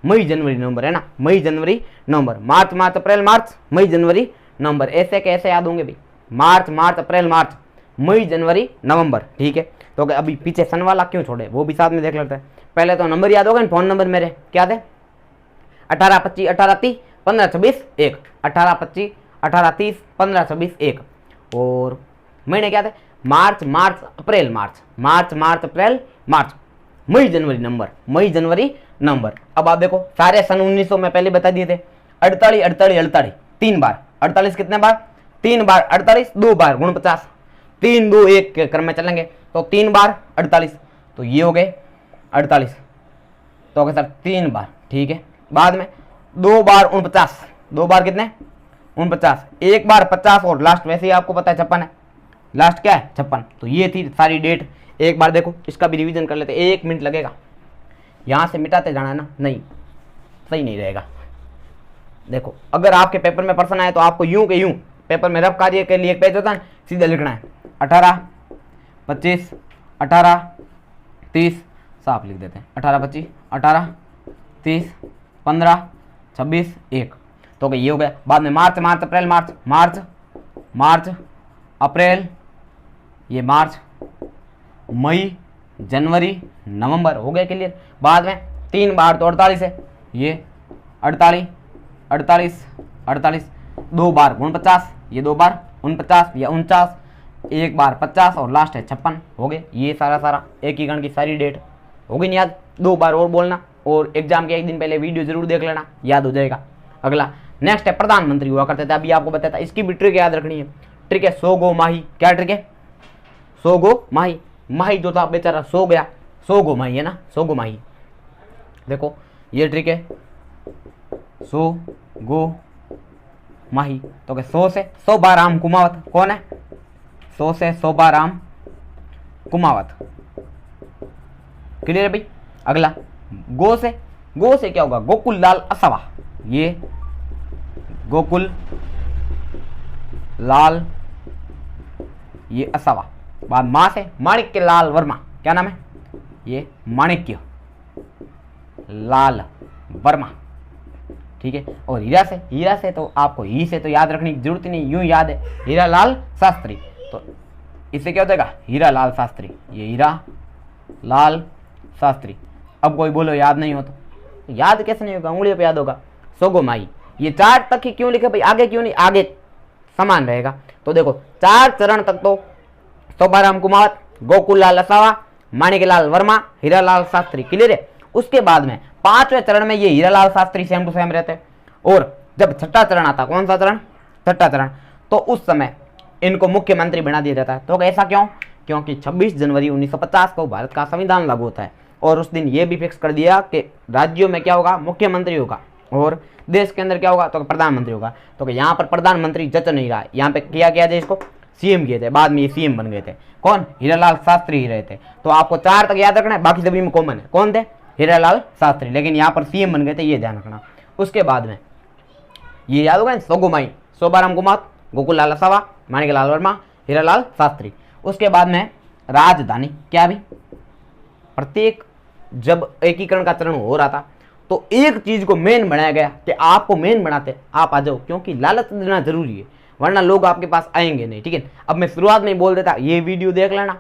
मई जनवरी नवंबर है ना, मई जनवरी नवंबर, मार्च अप्रैल मार्च मई जनवरी नवंबर, ऐसे कैसे याद होंगे भाई, मार्च अप्रैल मार्च मई जनवरी नवंबर, ठीक है। तो अभी पीछे सन वाला क्यों छोड़े, वो भी साथ में देख लेते हैं। पहले तो नंबर याद होगा, फोन नंबर मेरे क्या थे, 18 25 18 30 15 26 1, 18 25 18 30 15 26 1, और महीने क्या थे, मार्च अप्रैल मार्च अप्रैल मार्च मई जनवरी नवंबर। अब आप देखो सारे सन 1900 में पहले बता दिए थे, 48 3 बार, 48 कितने बार, 3 बार, 48 2 बार, 49 3 2 1 के क्रम में चलेंगे, तो 3 बार 48, तो ये हो गए 48, तो हो गए सर 3 बार, ठीक है। बाद में 2 बार 49, 2 बार कितने 49, 1 बार 50, और लास्ट वैसे ही आपको पता है 56 है, लास्ट क्या है 56। तो ये थी सारी डेट। एक बार देखो इसका भी रिवीजन कर लेते, 1 मिनट लगेगा, यहां से मिटाते जाना है ना, नहीं सही नहीं रहेगा। देखो अगर आपके पेपर में प्रश्न आए तो आपको यूं के यूं पेपर में रफ कार्य के लिए एक पेज होता है, सीधे लिखना है 18 25 18 30, साफ लिख देते हैं 18 25 18 30 15 26 1, तो ये हो गया। बाद में मार्च अप्रैल, ये मार्च मई जनवरी नवंबर, हो गया क्लियर। बाद में 3 बार तो 48 है, ये 48 2 बार 49, ये 2 बार 49 या 49, 1 बार 50, और लास्ट है 56, हो गए। ये सारा एकीकरण की सारी डेट हो गई नहीं याद, 2 बार और बोलना, और एग्जाम के 1 दिन पहले वीडियो जरूर देख लेना, याद हो जाएगा। अगला नेक्स्ट है प्रधानमंत्री हुआ करते थे, अभी आपको बताया था, इसकी भी ट्रिक याद रखनी है। ट्रिक है सो गो माही। क्या ट्रिक है? सो गो माही। माही जो था बेचारा सो गया, सो गो माही है ना, सो गो माही। देखो ये ट्रिक है सो गो माही। तो क्या सो से सोबाराम कुमावत कौन है? सो से सोबाराम कुमावत। क्लियर है भाई? अगला गो से, गो से क्या होगा? गोकुल लाल असावा। ये गोकुल लाल ये असावा। बाद मां से माणिक्य लाल वर्मा। क्या नाम है? ये माणिक्य लाल वर्मा। ठीक है। और हीरा से, हीरा से तो आपको ही से तो याद रखने की जरूरत ही नहीं, यूं याद है हीरा लाल शास्त्री। तो इससे क्या हो जाएगा? हीरा लाल शास्त्री। ये हीरा लाल शास्त्री। अब कोई बोलो याद नहीं हो तो याद कैसे नहीं होगा? उंगलियों पे याद होगा। सोगो माई। ये 4 तक ही क्यों लिखे भाई? आगे क्यों नहीं? आगे समान रहेगा। तो देखो 4 चरण तक तो सोबाराम कुमावत, गोकुल लाल असावा, माणिकलाल वर्मा, हीरालाल शास्त्री। क्लियर है? उसके बाद में 5वें चरण में ये Hiralal Shastri same to same रहते हैं। और जब छठा चरण आता, कौन सा चरण? छठा चरण। तो उस समय इनको मुख्यमंत्री बना दिया जाता है। तो ऐसा क्यों? क्योंकि 26 जनवरी 1950 को भारत का संविधान लागू होता है और उस दिन ये भी फिक्स कर दिया कि राज्यों में क्या होगा? मुख्यमंत्री होगा और देश के अंदर क्या होगा? तो प्रधानमंत्री होगा। तो यहाँ पर प्रधानमंत्री जच नहीं रहा, यहाँ पे किया गया था इसको सीएम किए थे, बाद में ये सीएम बन गए थे। कौन? हीरालाल शास्त्री ही रहे थे। तो आपको 4 तक याद रखना है, बाकी सभी में कॉमन है। कौन थे? हीरालाल शास्त्री। लेकिन यहाँ पर सीएम बन गए थे, ये ध्यान रखना। उसके बाद में ये याद होगा सोगोमाई, सोबाराम कुमावत, गोकुल लाल असावा, माणिकलाल वर्मा, हीरालाल शास्त्री। उसके बाद में राजधानी। क्या भी? प्रत्येक जब एकीकरण का चरण हो रहा था तो एक चीज को मेन बनाया गया कि आपको मेन बनाते आप आ जाओ, क्योंकि लालच देना जरूरी है, वरना लोग आपके पास आएंगे नहीं। ठीक है। अब मैं शुरुआत में ही बोल देता, ये वीडियो देख लेना,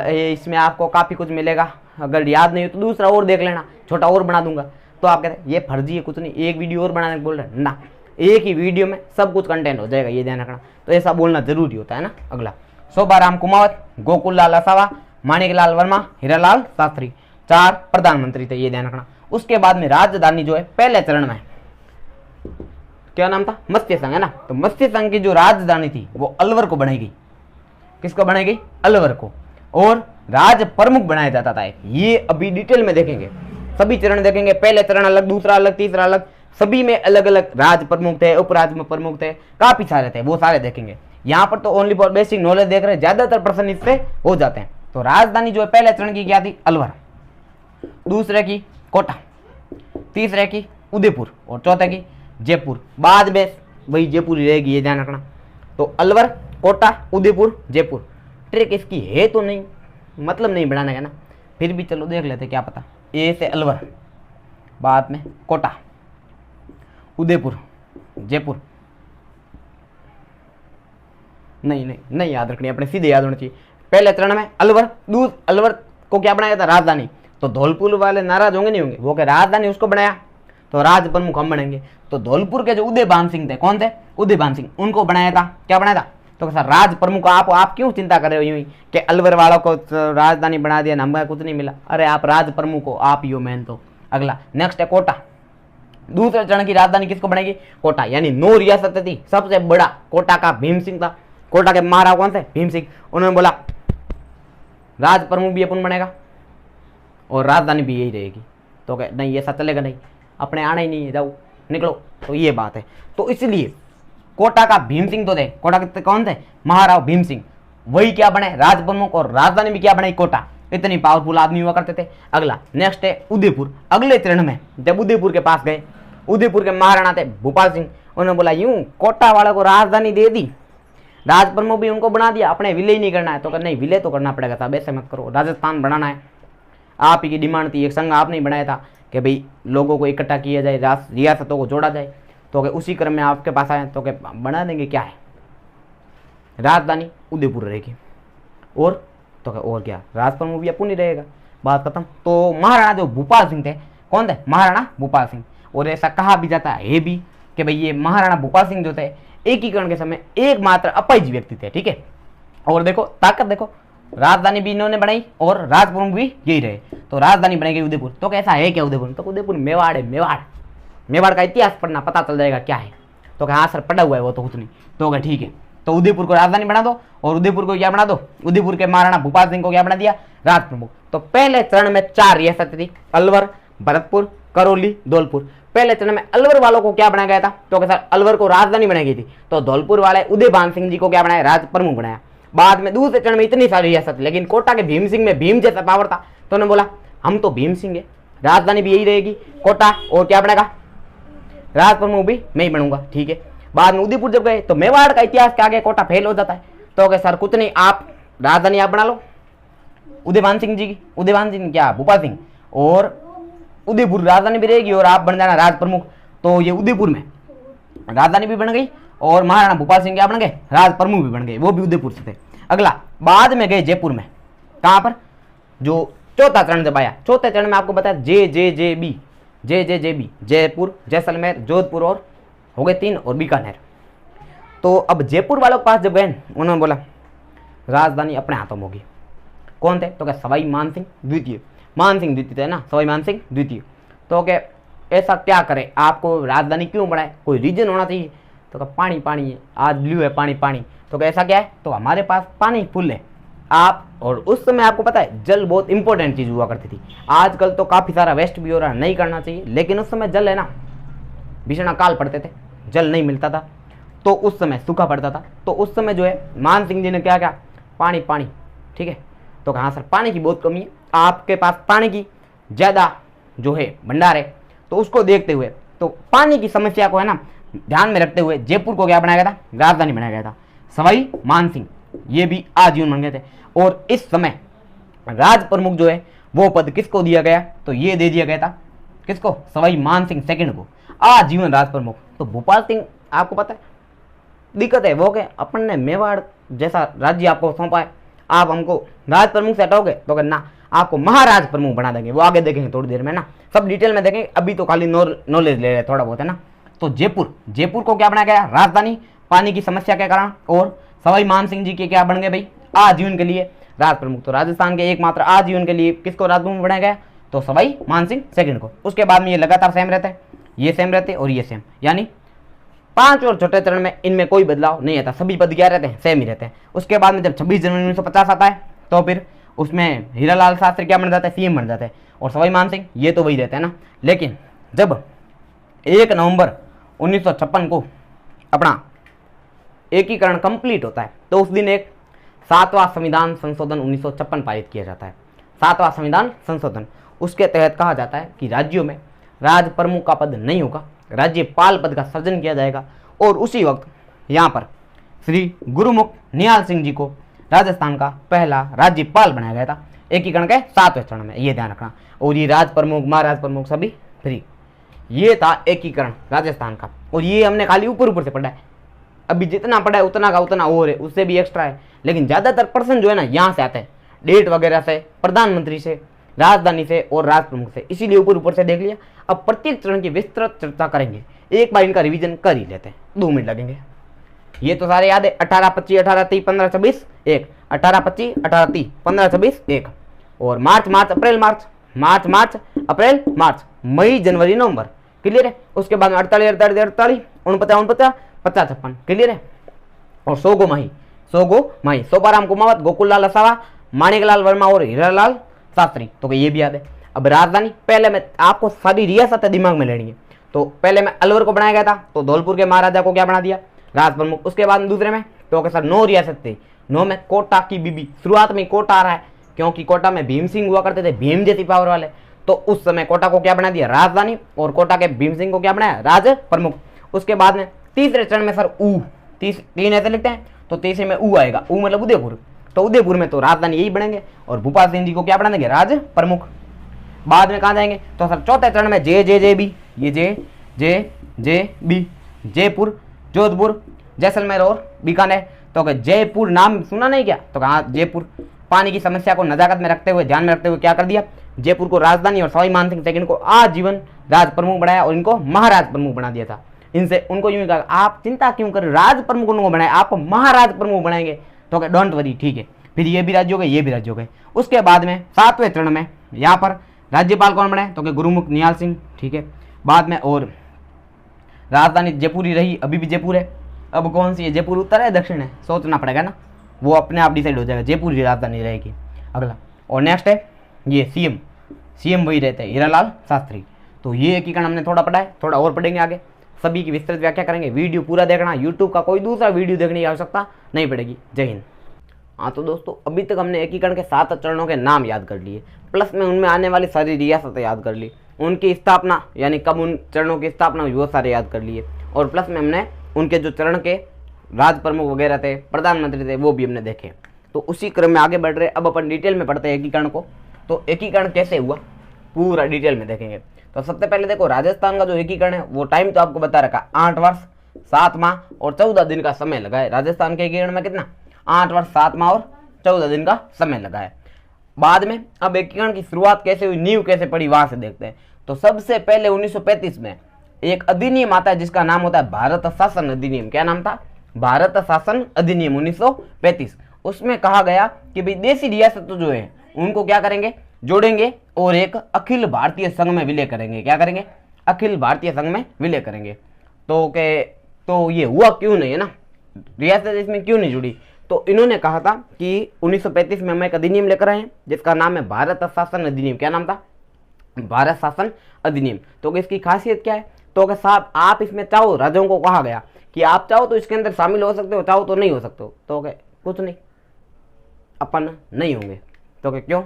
इसमें आपको काफी कुछ मिलेगा। अगर याद नहीं हो तो दूसरा और देख लेना, छोटा और बना दूंगा। तो आप कहते हैं ये फर्जी है, कुछ नहीं, एक वीडियो और बनाने बोल रहे ना, एक ही वीडियो में सब कुछ कंटेंट हो जाएगा, ये ध्यान रखना। तो ऐसा बोलना जरूरी होता है ना। अगला सोबाराम कुमावत, गोकुल लाल असावा, माणिकलाल वर्मा, हीरालाल शास्त्री, 4 प्रधानमंत्री थे, ये ध्यान रखना। उसके बाद में राजधानी जो है पहले चरण में क्या नाम था? मत्स्य संघ है ना। तो मत्स्य संघ की जो राजधानी थी वो अलवर को बनाई गई। किसको बनाई गई? अलवर को। और राज प्रमुख बनाया जाता था। ये अभी डिटेल में देखेंगे, सभी चरण देखेंगे। पहले चरण अलग, दूसरा अलग, तीसरा अलग, सभी में अलग अलग राज प्रमुख थे, उपराज प्रमुख थे, काफी सारे थे, वो सारे देखेंगे। यहाँ पर तो ओनली फॉर बेसिक नॉलेज देख रहे हैं, ज्यादातर प्रश्न इससे हो जाते हैं। तो राजधानी जो है पहले चरण की क्या थी? अलवर, दूसरे की कोटा, तीसरे की उदयपुर और चौथे की जयपुर। बाद में वही जयपुर ही रहेगी, ये ध्यान रखना। तो अलवर, कोटा, उदयपुर, जयपुर। ट्रिक इसकी है तो नहीं, मतलब नहीं बनाना है ना, फिर भी चलो देख लेते, क्या पता। ए से अलवर, बाद में कोटा, उदयपुर, जयपुर। नहीं नहीं नहीं याद रखनी, अपने सीधे याद होना चाहिए। पहले चरण में अलवर, अलवर को क्या बनाया था? राजधानी। तो धौलपुर वाले नाराज होंगे नहीं होंगे? वो क्या राजधानी उसको बनाया, तो राज प्रमुख हम बनेंगे। तो धौलपुर के जो उदयभान सिंह थे, कौन थे? उदयभान सिंह, उनको बनाया था। क्या बनाया था? तो सर राज प्रमुख। आप क्यों चिंता कर रहे हो यूं ही कि अलवर वालों को राजधानी बना दिया, हमें कुछ नहीं मिला? अरे आप राज प्रमुख हो, आप यो मैन। तो अगला नेक्स्ट है कोटा। दूसरे चरण की राजधानी किसको बनाएगी? कोटा। यानी 9 रियासत थी, सबसे बड़ा कोटा का भीम सिंह था। कोटा के महाराज कौन थे? भीम सिंह। उन्होंने बोला राज प्रमुख भी अपन बनेगा और राजधानी भी यही रहेगी। तो क्या नहीं, ऐसा चलेगा नहीं, अपने आना ही नहीं है, जाओ निकलो। तो ये बात है। तो इसलिए कोटा का भीम सिंह तो थे, कोटा के कौन थे? महाराव भीम सिंह। वही क्या बने? राज प्रमुख, और राजधानी भी क्या बनाई? कोटा। इतनी पावरफुल आदमी हुआ करते थे। अगला नेक्स्ट है उदयपुर। अगले चरण में जब उदयपुर के पास गए, उदयपुर के महाराणा थे भोपाल सिंह। उन्होंने बोला यूं कोटा वालों को राजधानी दे दी, राज प्रमुख भी उनको बना दिया, अपने विलय नहीं करना है। तो नहीं, विलय तो करना पड़ेगा साहब, ऐसे मत करो, राजस्थान बनाना है। आप ही की डिमांड थी, एक संघ आपने बनाया था कि भाई लोगों को इकट्ठा किया जाए, रियासतों को जोड़ा जाए। तो उसी क्रम में आपके पास आए, तो बना देंगे। क्या है? राजधानी उदयपुर रहेगी, और तो और क्या, राज प्रमुख भी अपन ही रहेगा, बात खत्म। तो महाराणा जो भोपाल सिंह थे, कौन थे? महाराणा भोपाल सिंह। और ऐसा कहा भी जाता है भी कि भाई ये महाराणा भोपाल सिंह जो थे एकीकरण के समय एकमात्र अपाहिज व्यक्ति थे। ठीक है। और देखो ताकत, देखो राजधानी भी इन्होंने बनाई और राज प्रमुख भी यही रहे। तो राजधानी बनेगी उदयपुर। तो कैसा है क्या उदयपुर? तो उदयपुर मेवाड़ है, मेवाड़। मेवाड़ का इतिहास पढ़ना, पता चल जाएगा क्या है। तो हाँ सर पढ़ा हुआ है वो तो कुछ नहीं। तो ठीक है। तो उदयपुर को राजधानी बना दो और उदयपुर को क्या बना दो, उदयपुर के महाराणा भूपाल सिंह को क्या बना दिया, राज प्रमुख। तो पहले चरण में 4 रियासतें थी, अलवर, भरतपुर, करौली, धौलपुर। पहले चरण में अलवर वालों को क्या बनाया गया था, तो सर अलवर को राजधानी बनाई गई थी, तो धौलपुर वाले उदयभान सिंह जी को क्या बनाया, राज प्रमुख बनाया। बाद में दूसरे चरण में इतनी सारी रियासत, लेकिन कोटा के भीम सिंह में भीम जैसा पावर था, तो उन्होंने बोला हम तो भीम सिंह है, राजधानी भी यही रहेगी कोटा, और क्या बनेगा, राज प्रमुख भी मैं ही बनूंगा, ठीक है। बाद में उदयपुर जब गए तो मेवाड़ का इतिहास के आगे कोटा फेल हो जाता है, तो कहे सर कुछ नहीं, आप राजधानी आप बना लो उदयभान सिंह जी की, उदयभान सिंह क्या भूपाल सिंह, और उदयपुर राजधानी भी रहेगी और आप बन जाना राज प्रमुख। तो ये उदयपुर में राजधानी भी बन गई और महाराणा भूपाल सिंह क्या बन गए, राज प्रमुख भी बन गए, वो भी उदयपुर से थे। अगला बाद में गए जयपुर में, कहां पर, जो चौथा चरण जब आया, चौथे चरण में आपको बताया जे बी, जयपुर, जैसलमेर, जोधपुर और हो गए 3 और बीकानेर। तो अब जयपुर वालों के पास जब गए उन्होंने बोला राजधानी अपने हाथों में होगी। कौन थे, तो क्या सवाई मानसिंह द्वितीय, मान सिंह द्वितीय थे ना, सवाई मान सिंह द्वितीय। तो क्या ऐसा क्या करें, आपको राजधानी क्यों बनाए, कोई रीजन होना चाहिए। तो क्या पानी पानी है, आज ब्लू है पानी पानी, तो क्या ऐसा क्या है, तो हमारे पास पानी फुल है आप। और उस समय आपको पता है जल बहुत इंपॉर्टेंट चीज हुआ करती थी, आजकल तो काफी सारा वेस्ट भी हो रहा है, नहीं करना चाहिए, लेकिन उस समय जल है ना, भीषण अकाल पड़ते थे, जल नहीं मिलता था, तो उस समय सूखा पड़ता था। तो उस समय जो है मान सिंह जी ने क्या क्या, पानी पानी, ठीक है। तो कहा सर पानी की बहुत कमी है, आपके पास पानी की ज़्यादा जो है भंडार है, तो उसको देखते हुए, तो पानी की समस्या को है ना ध्यान में रखते हुए जयपुर को क्या बनाया गया था, राजधानी बनाया गया था। सवाई मान सिंह ये भी आजीवन बन गए थे, और इस समय राज प्रमुख जो है वो पद किसको दिया गया, तो ये दे दिया गया था किसको, सवाई मान सिंह सेकंड को, आजीवन राज प्रमुख। तो भोपाल सिंह आपको पता है दिक्कत है वो के, अपन ने मेवाड़ जैसा राज्य आपको सौंपा है, आप हमको राज प्रमुख से हटाओगे, तो ना आपको महाराज प्रमुख बना देंगे, वो आगे देखेंगे थोड़ी देर में ना, सब डिटेल में देखेंगे, अभी तो खाली नॉलेज ले रहे हैं थोड़ा बहुत है ना। तो जयपुर को क्या बनाया गया, राजधानी, पानी की समस्या के कारण, और सवाई मान सिंह जी के क्या बन गए भाई, आजीवन के लिए राज प्रमुख। तो राजस्थान के एकमात्र आजीवन के लिए किसको राज प्रमुख बनाया गया, तो सवाई मान सिंह सेकंड को। उसके बाद में ये लगातार सेम रहते हैं, ये सेम रहते और ये सेम, यानी 5 और छोटे चरण में इनमें कोई बदलाव नहीं आता, सभी पद क्या रहते हैं, सेम ही रहते हैं। उसके बाद में जब 26 जनवरी 1950 आता है, तो फिर उसमें हीरालाल शास्त्री क्या बन जाता है, सीएम बन जाता है, और सवाई मान सिंह ये तो वही रहते हैं ना। लेकिन जब 1 नवंबर 1956 को अपना एकीकरण कंप्लीट होता है, तो उस दिन एक 7वां संविधान संशोधन 1956 पारित किया जाता है। 7वां संविधान संशोधन, उसके तहत कहा जाता है कि राज्यों में राज प्रमुख का पद नहीं होगा, राज्यपाल पद का सृजन किया जाएगा। और उसी वक्त यहाँ पर श्री गुरुमुख निहाल सिंह जी को राजस्थान का पहला राज्यपाल बनाया गया था, एकीकरण के 7वें चरण में, ये ध्यान रखना। और ये राज प्रमुख महाराज प्रमुख सभी फ्री, ये था एकीकरण राजस्थान का। और ये हमने खाली ऊपर से पढ़ा है, अभी जितना पढ़ा है उतना का उतना और है, उससे भी एक्स्ट्रा है, लेकिन ज़्यादातर पर्सन जो है ना यहाँ से आते हैं, डेट वगैरह से, प्रधानमंत्री से, राजधानी से और राज प्रमुख से, इसीलिए ऊपर से देख लिया। अब प्रत्येक चरण की विस्तृत चर्चा करेंगे, एक बार इनका रिवीजन कर ही लेते हैं, 2 मिनट लगेंगे। ये तो सारे याद है, 18, 25, 18, 30, 15, 26, 1, 18, 25, 18, 30, 15, 26, 1, और मार्च, अप्रैल, मार्च, अप्रैल, मार्च, मई, जनवरी, नवंबर, क्लियर है। उसके बाद में 48, 49, 50, 56, क्लियर है। और 100 माही, सोपाराम कुमावत, गोकुललाल असावा, माणिकलाल वर्मा और हीरालाल शास्त्री, तो ये भी याद है। अब राजधानी, पहले में आपको सारी रियासतें दिमाग में लेनी है। तो पहले में अलवर को बनाया गया था, तो धौलपुर के महाराजा को क्या बना दिया, राज प्रमुख। उसके बाद दूसरे में तो सर 9 रियासत थी, 9 में कोटा की बीबी, शुरुआत में कोटा आ रहा है क्योंकि कोटा में भीम सिंह हुआ करते थे, भीम जैसी पावर वाले, तो उस समय कोटा को क्या बना दिया, राजधानी, और कोटा के भीम सिंह को क्या बनाया, राज प्रमुख। उसके बाद में तीसरे चरण में सर 3 ऐसे लिखते हैं, तो तीसरे में आएगा, मतलब उदयपुर। तो उदयपुर में तो राजधानी यही बनेंगे, और भूपाल सिंह जी को क्या बना देंगे, राज प्रमुख। बाद में कहाँ जाएंगे, तो सर चौथे चरण में जे बी, ये जे बी, जयपुर, जोधपुर, जैसलमेर और बीकानेर। तो जयपुर नाम सुना नहीं क्या, तो कहा जयपुर। पानी की समस्या को नजाकत में रखते हुए, ध्यान में रखते हुए क्या कर दिया, जयपुर को राजधानी और सवाई मान सिंह सेकंड को आजीवन राज प्रमुख बनाया और इनको महाराज प्रमुख बना दिया था। इनसे उनको यूं कहा, आप चिंता क्यों कर, राज प्रमुख उनको बनाए, आपको महाराज प्रमुख बनाएंगे, तो डोंट वरी, ठीक है। फिर ये भी राज्य हो गए, ये भी राज्य हो गए। उसके बाद में 7वें चरण में यहाँ पर राज्यपाल कौन बने, तो गुरुमुख निहाल सिंह, ठीक है। बाद में और राजधानी जयपुर ही रही, अभी भी जयपुर है। अब कौन सी है, जयपुर उत्तर है दक्षिण है, सोचना पड़ेगा ना, वो अपने आप डिसाइड हो जाएगा, जयपुर की राजधानी रहेगी। अगला और नेक्स्ट है ये सीएम, सीएम वही रहते हैं हीरालाल शास्त्री। तो ये एकीकरण हमने थोड़ा पढ़ा है, थोड़ा और पढ़ेंगे आगे, सभी की विस्तृत व्याख्या करेंगे। वीडियो पूरा देखना, यूट्यूब का कोई दूसरा वीडियो देखने की आवश्यकता नहीं पड़ेगी। जय हिंद। हाँ तो दोस्तों अभी तक हमने एकीकरण के 7 चरणों के नाम याद कर लिए, प्लस में उनमें आने वाली सारी रियासतें याद कर ली, उनकी स्थापना यानी कब उन चरणों की स्थापना हुई वो सारे याद कर लिए, और प्लस में हमने उनके जो चरण के राज प्रमुख वगैरह थे, प्रधानमंत्री थे, वो भी हमने देखे। तो उसी क्रम में आगे बढ़ रहे, अब अपन डिटेल में पढ़ते हैं एकीकरण को। तो एकीकरण कैसे हुआ पूरा डिटेल में देखेंगे। तो सबसे पहले देखो राजस्थान का जो एकीकरण है वो टाइम तो आपको बता रखा, 8 वर्ष 7 माह और 14 दिन का समय लगा है। राजस्थान के एकीकरण में कितना, 8 वर्ष 7 माह और 14 दिन का समय लगा है। बाद में अब एकीकरण की शुरुआत कैसे हुई, नींव कैसे पड़ी, वहां से देखते हैं। तो सबसे पहले 1935 में एक अधिनियम आता है जिसका नाम होता है भारत शासन अधिनियम। क्या नाम था, भारत शासन अधिनियम 1935। उसमें कहा गया कि भाई देशी रियासत जो है उनको क्या करेंगे, जोड़ेंगे और एक अखिल भारतीय संघ में विलय करेंगे। क्या करेंगे, अखिल भारतीय संघ में विलय करेंगे। तो ये हुआ क्यों नहीं है ना, रियासत इसमें क्यों नहीं जुड़ी। तो इन्होंने कहा था कि 1935 में हम एक अधिनियम लेकर आए हैं जिसका नाम है भारत शासन अधिनियम। क्या नाम था, भारत शासन अधिनियम। तो इसकी खासियत क्या है, तो कि साहब आप इसमें चाहो, राज्यों को कहा गया कि आप चाहो तो इसके अंदर शामिल हो सकते हो, चाहो तो नहीं हो सकते हो। तो कुछ नहीं, अपन नहीं होंगे। तो क्यों,